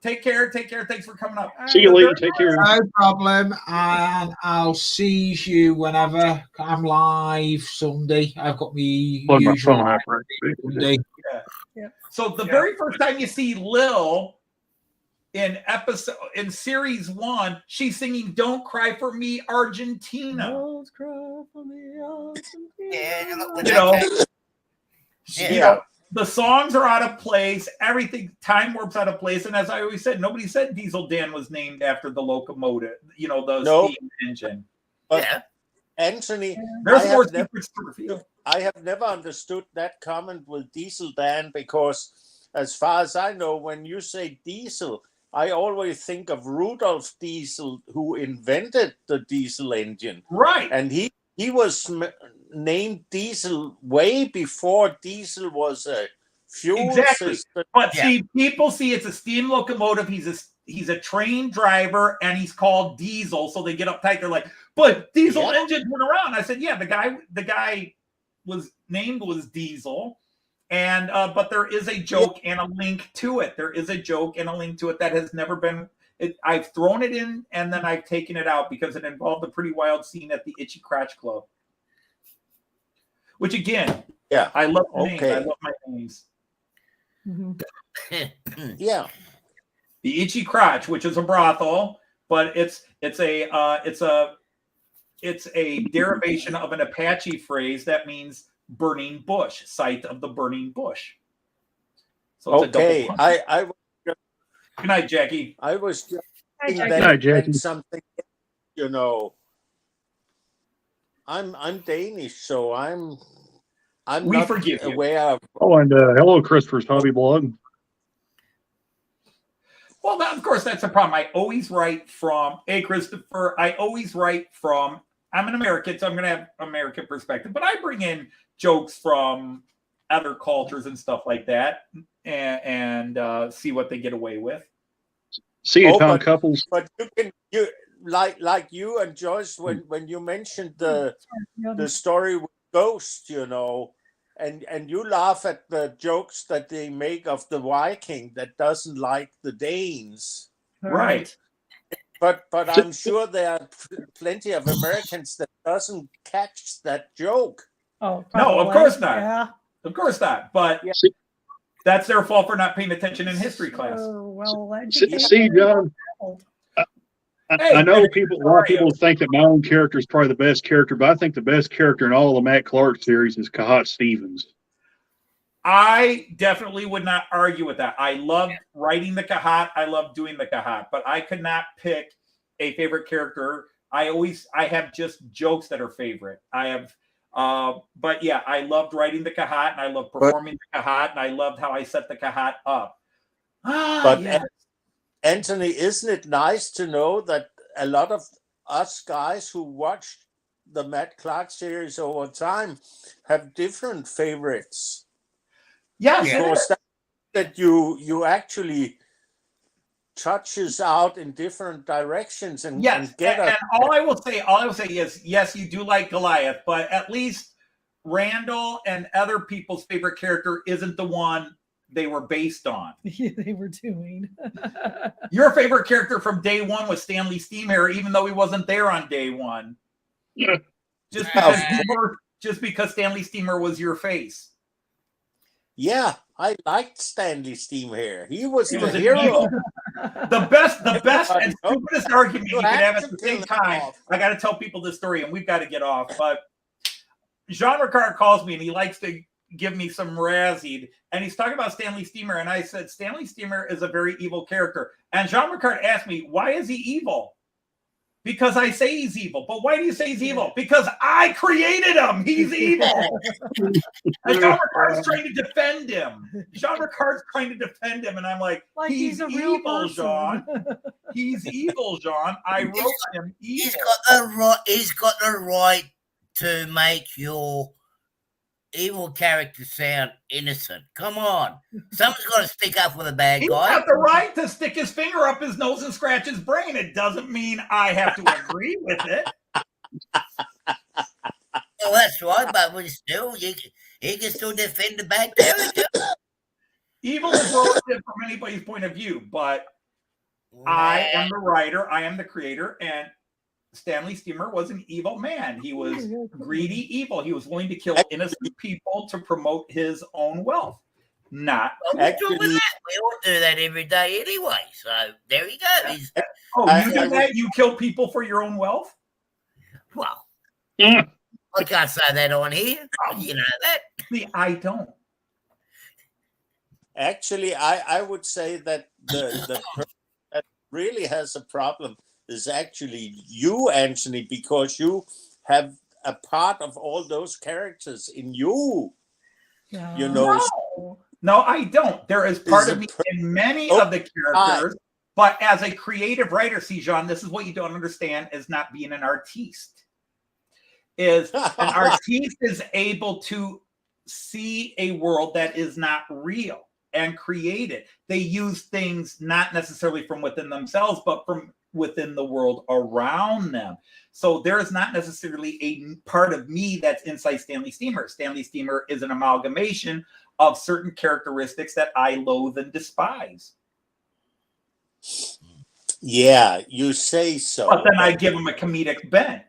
Take care. Thanks for coming up.
See you
The
later.
very
Take care.
No problem, and I'll see you whenever I'm live Sunday. I've got me
Plug my
usual
phone up right
Sunday.
So the very first time you see Lil in series 1, she's singing "Don't Cry for Me, Argentina."
Girls cry for me, Argentina.
Yeah, look what
You
that
know,
came-
You know, the songs are out of place. Everything, Time Warp's out of place. And as I always said, nobody said Diesel Dan was named after the locomotive. You know, the
No.
steam engine.
But
Yeah.
Anthony,
There's
I
more
have never-
secrets to reveal.
I have never understood that comment with Diesel Dan because, as far as I know, when you say diesel, I always think of Rudolf Diesel, who invented the diesel engine,
Right.
and he was named Diesel way before diesel was a fuel
Exactly.
system.
But
Yeah.
see, people see it's a steam locomotive. He's a train driver, and he's called Diesel. So they get uptight. They're like, "But diesel
Yeah.
engines went around." I said, "Yeah, the guy was named was Diesel, and but there is a joke and a link to it. There is a joke and a link to it that has never been. I've thrown it in and then I've taken it out because it involved a pretty wild scene at the Itchy Crotch Club. Which again,
Yeah.
I love the names.
Okay.
I love my names.
Mhm.
Yeah.
The Itchy Crotch, which is a brothel, but it's a derivation of an Apache phrase that means burning bush, site of the burning bush. So it's
Okay.
a double punch.
I
Good night, Jackie.
I was just
Hi,
thinking
Jackie.
that
Hi,
it
Jackie.
meant something, you know. I'm Danish, so I'm
We
not
forgive you.
aware of.
Oh, and hello, Christopher's Hobby Blog.
Well, of course, that's a problem. I always write from, hey, Christopher, I'm an American, so I'm going to have American perspective, but I bring in jokes from other cultures and stuff like that and see what they get away with.
See you,
Oh,
Tom Couples.
But you like you and Joyce when you mentioned the story with Ghost, you know, and you laugh at the jokes that they make of the Viking that doesn't like the Danes.
Right.
But I'm sure there are plenty of Americans that doesn't catch that joke.
Oh,
No, of
probably.
course not.
Yeah.
Of course not. But
Yeah.
that's their fault for not paying attention in history class.
Oh, well,
See, John,
Hey,
I know
hey,
a lot of people think that my own character is probably the best character, but I think the best character in all the Matt Clark series is Kahat Stevens.
I definitely would not argue with that. I love writing the Kahat. I love doing the Kahat, but I could not pick a favorite character. I have just jokes that are favorite. But yeah, I loved writing the Kahat and I loved performing the Kahat and I loved how I set the Kahat up.
But
yes.
Anthony, isn't it nice to know that a lot of us guys who watched the Matt Clark series over time have different favorites?
Yes,
Yeah.
it is.
So that you actually touches out in different directions and
Yes,
get
and
us.
all I will say is, yes, you do like Goliath, but at least Randall and other people's favorite character isn't the one they were based on.
Yeah, they were doing.
Your favorite character from day one was Stanley Steamhair, even though he wasn't there on day one.
Yeah.
Just because Stanley Steamer was your face.
Yeah, I liked Stanley Steamhair. He was
He
the
was an
hero.
evil. The best
Everybody
and
knows.
stupidest argument you
You
could
have
have
to
at the
kill
same
him
time.
off.
I got to tell people this story, and we've got to get off. But Jean Ricard calls me, and he likes to give me some razzied, and he's talking about Stanley Steamer, and I said Stanley Steamer is a very evil character, and Jean Ricard asked me, why is he evil? Because I say he's evil. But why do you say he's evil? Because I created him. He's evil. And Jean Ricard's trying to defend him. Jean Ricard's trying to defend him, and I'm like he's
a real
evil,
person.
Jean. He's evil, John. I wrote him evil.
He's got the right to make your evil character sound innocent. Come on. Someone's got to stick up for the bad
He's
guy.
got the right to stick his finger up his nose and scratch his brain. It doesn't mean I have to agree with it.
Well, that's right, but we still, he can still defend the bad character.
Evil is relative from anybody's point of view, but I am the writer, I am the creator, and Stanley Steamer was an evil man. He was greedy evil. He was willing to kill innocent people to promote his own wealth. Not
Well, we all do that every day anyway. So there you go.
you do that? You kill people for your own wealth?
Well,
Yeah.
I can't say that on here. You know that.
See, I don't.
Actually, I would say that the person that really has a problem is actually you, Anthony, because you have a part of all those characters in you. You know,
No, I don't. There is part
Is
of
a
me
per-
in many
Oh,
of the characters, but as a creative writer, see, Jean, this is what you don't understand is not being an artiste. Is an artiste is able to see a world that is not real and create it. They use things not necessarily from within themselves, but from within the world around them. So there is not necessarily a part of me that's inside Stanley Steamer. Stanley Steamer is an amalgamation of certain characteristics that I loathe and despise.
Yeah, you say so.
But then I give them a comedic bent.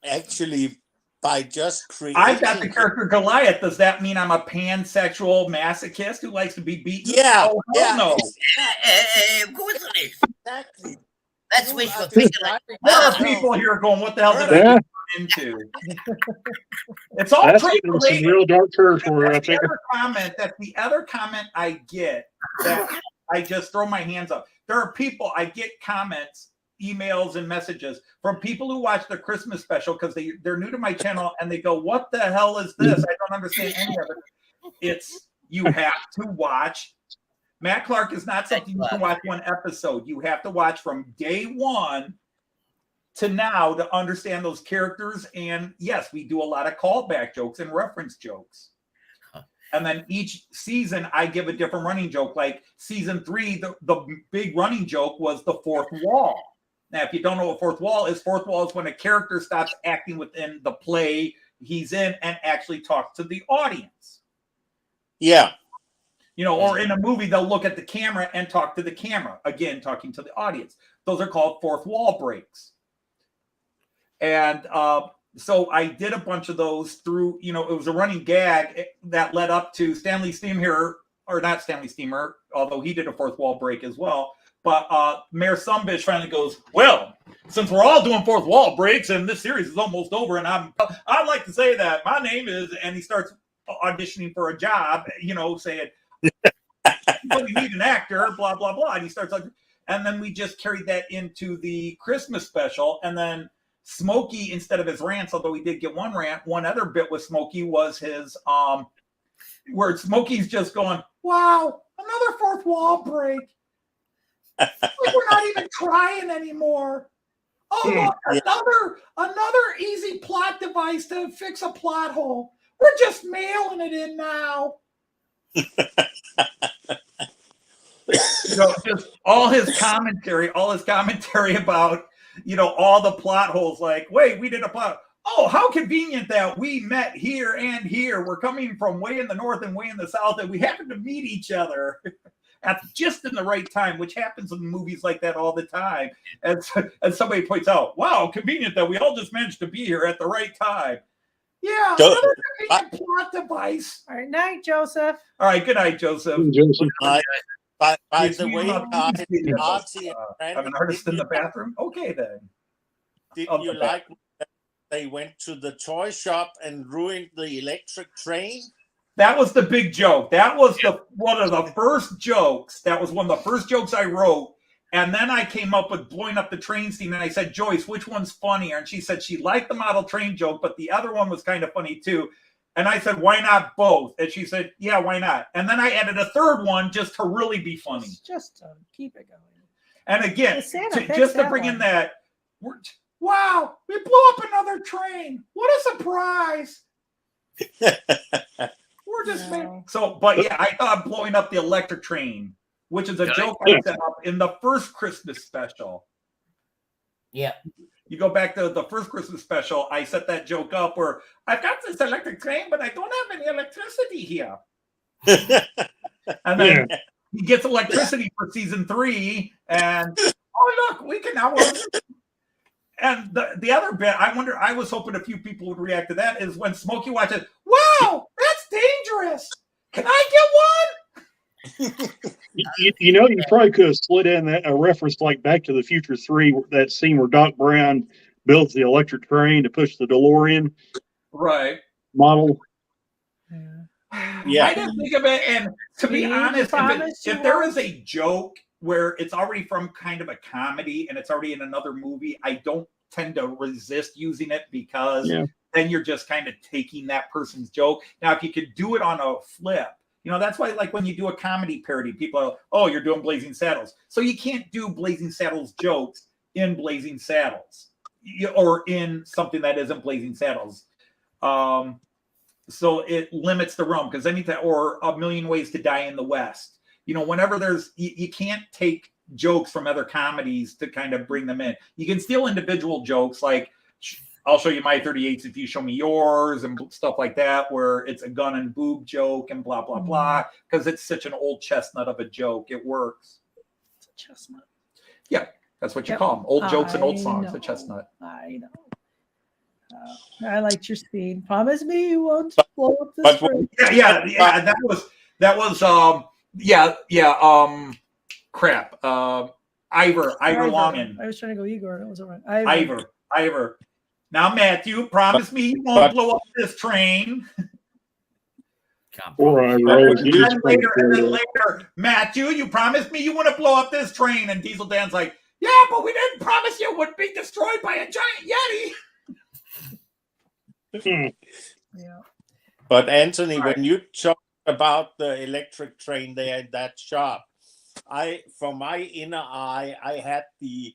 Actually, by just creating.
I've got the character Goliath. Does that mean I'm a pansexual masochist who likes to be beaten?
Yeah,
Oh,
yeah,
hell no.
Of course it is.
Exactly.
That's
You
wishful
are
thinking.
describing
There are
yourself.
people here going, what the hell did I
Yeah.
get into? It's all
That's
trade
getting some
related.
real dark territory, I
That's the
think.
other comment. That's the other comment I get that I just throw my hands up. There are people, I get comments, emails, and messages from people who watch the Christmas special because they're new to my channel and they go, what the hell is this? I don't understand any of it. It's, you have to watch. Matt Clark is not something you can watch one episode. You have to watch from day one to now to understand those characters. And yes, we do a lot of callback jokes and reference jokes. And then each season, I give a different running joke. Like season 3, the big running joke was the fourth wall. Now, if you don't know what fourth wall is when a character stops acting within the play he's in and actually talks to the audience.
Yeah.
You know, or in a movie, they'll look at the camera and talk to the camera. Again, talking to the audience. Those are called fourth wall breaks. And so I did a bunch of those through, you know, it was a running gag that led up to Stanley Steamer, or not Stanley Steamer, although he did a fourth wall break as well. But Mayor Sumbish finally goes, well, since we're all doing fourth wall breaks and this series is almost over, and I'd like to say that my name is, and he starts auditioning for a job, you know, saying, we need an actor, blah, blah, blah. And he starts like, and then we just carried that into the Christmas special. And then Smokey, instead of his rants, although he did get one rant, one other bit with Smokey was his, where Smokey's just going, wow, another fourth wall break. Like we're not even trying anymore. Oh, look, another easy plot device to fix a plot hole. We're just mailing it in now. You know, just all his commentary about, you know, all the plot holes. Like, wait, we did a plot. Oh, how convenient that we met here and here. We're coming from way in the north and way in the south, and we happen to meet each other at just in the right time, which happens in movies like that all the time. And somebody points out, wow, convenient that we all just managed to be here at the right time. Yeah, another convenient plot device.
All right, night, Joseph.
All right, good night, Joseph.
Joseph.
By
Yes,
the
you
way,
love
guys,
movies.
Archie and Brandon,
I'm an artist in the bathroom. Okay, then.
did
Of
you
the
like that they went to the toy shop and ruined the electric train?
That was the big joke. That was one of the first jokes. That was one of the first jokes I wrote. And then I came up with blowing up the train scene. And I said, Joyce, which one's funnier? And she said she liked the model train joke, but the other one was kind of funny too. And I said, why not both? And she said, yeah, why not? And then I added a third one just to really be funny.
Just to keep it going.
And again,
Santa fixed
just to
that
bring in
one.
that, wow, we blew up another train. What a surprise. We're just
No.
so, but yeah, I thought blowing up the electric train, which is a joke I set up in the first Christmas special.
Yeah.
You go back to the first Christmas special, I set that joke up where I've got this electric train, but I don't have any electricity here. And then he gets electricity for season 3, and oh look, we can now work. And the other bit, I was hoping a few people would react to that, is when Smokey watches, wow, that's dangerous. Can I get one?
You know, you probably could have slid in a reference like Back to the Future 3, that scene where Doc Brown builds the electric train to push the DeLorean
Right.
model.
Yeah.
I didn't think of it. And to be
Steve,
honest,
promise
if
you
there
won't.
is a joke where it's already from kind of a comedy and it's already in another movie, I don't tend to resist using it because then you're just kind of taking that person's joke. Now, if you could do it on a flip, you know, that's why, like, when you do a comedy parody, people are, oh, you're doing Blazing Saddles. So you can't do Blazing Saddles jokes in Blazing Saddles or in something that isn't Blazing Saddles. So it limits the realm, because anytime, or A Million Ways to Die in the West, you know, whenever there's, you can't take jokes from other comedies to kind of bring them in. You can steal individual jokes, like I'll show you my 38s if you show me yours, and stuff like that, where it's a gun and boob joke and blah, blah, blah, because it's such an old chestnut of a joke. It works.
It's a chestnut.
That's what you
Yep.
call them. Old jokes and old
I
songs, the
know.
chestnut.
I know. I liked your speed. Promise me you won't blow up this
but
room.
Yeah. That was crap. Ivor Longin.
I was trying to go Igor. It wasn't right.
Ivor. Now, Matthew, promise me you won't blow up this train.
Can't
Or
promise
I
you.
rose.
And then later, Matthew, you promised me you wouldn't blow up this train. And Diesel Dan's like, yeah, but we didn't promise you it would be destroyed by a giant Yeti.
Yeah.
But Anthony, when you talk about the electric train there in that shop, from my inner eye, I had the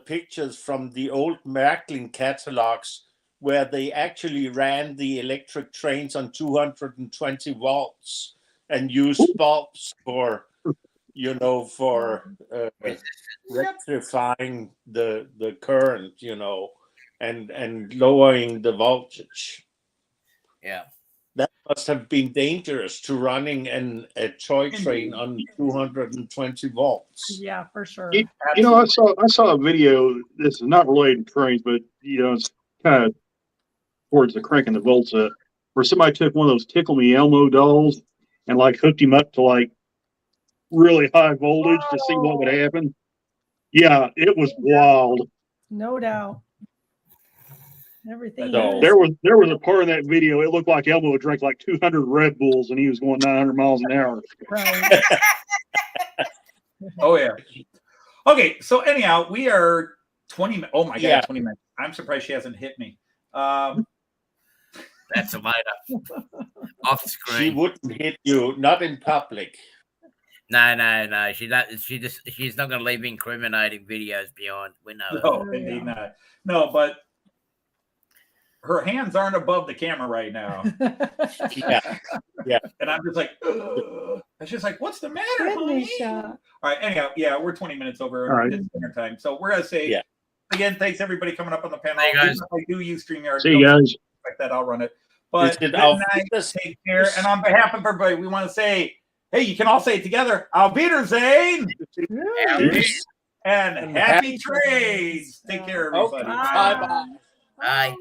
pictures from the old Märklin catalogs where they actually ran the electric trains on 220 volts and used bulbs for rectifying the current, and lowering the voltage.
Yeah.
That must have been dangerous to running a toy train on 220 volts.
Yeah, for sure.
I saw a video. This is not related to trains, but it's kind of towards the cranking the volts up, where somebody took one of those Tickle Me Elmo dolls and like hooked him up to like really high voltage to see what would happen. Yeah, it was wild.
No doubt. Everything.
No.
is-
There was a part in that video. It looked like Elmo had drank like 200 Red Bulls and he was going 900 miles an hour.
Right.
Oh, yeah. Okay, so anyhow, we are 20 Oh, my God,
Yeah.
20 minutes. I'm surprised she hasn't hit me.
That's a later. Off
She
screen.
wouldn't hit you, not in public.
No. She's not going to leave incriminating videos behind. We know. it.
No, indeed not. No, but her hands aren't above the camera right now.
Yeah.
And I'm just like, ugh. It's just like, what's the matter,
Kidney
honey?
shot.
All right, anyhow, yeah, we're 20 minutes over.
All right.
It's dinner time. So we're going to say,
Yeah.
again, thanks everybody coming up on the panel.
Hey, guys.
Even if I do use StreamYard.
See you guys.
Like that, I'll run it. But
Is it
good
auf
night,
Wiedersehen?
take care. And on behalf of everybody, we want to say, hey, you can all say it together. Auf Wiedersehen and happy trades. Take care, everybody.
Okay, bye-bye.
Bye.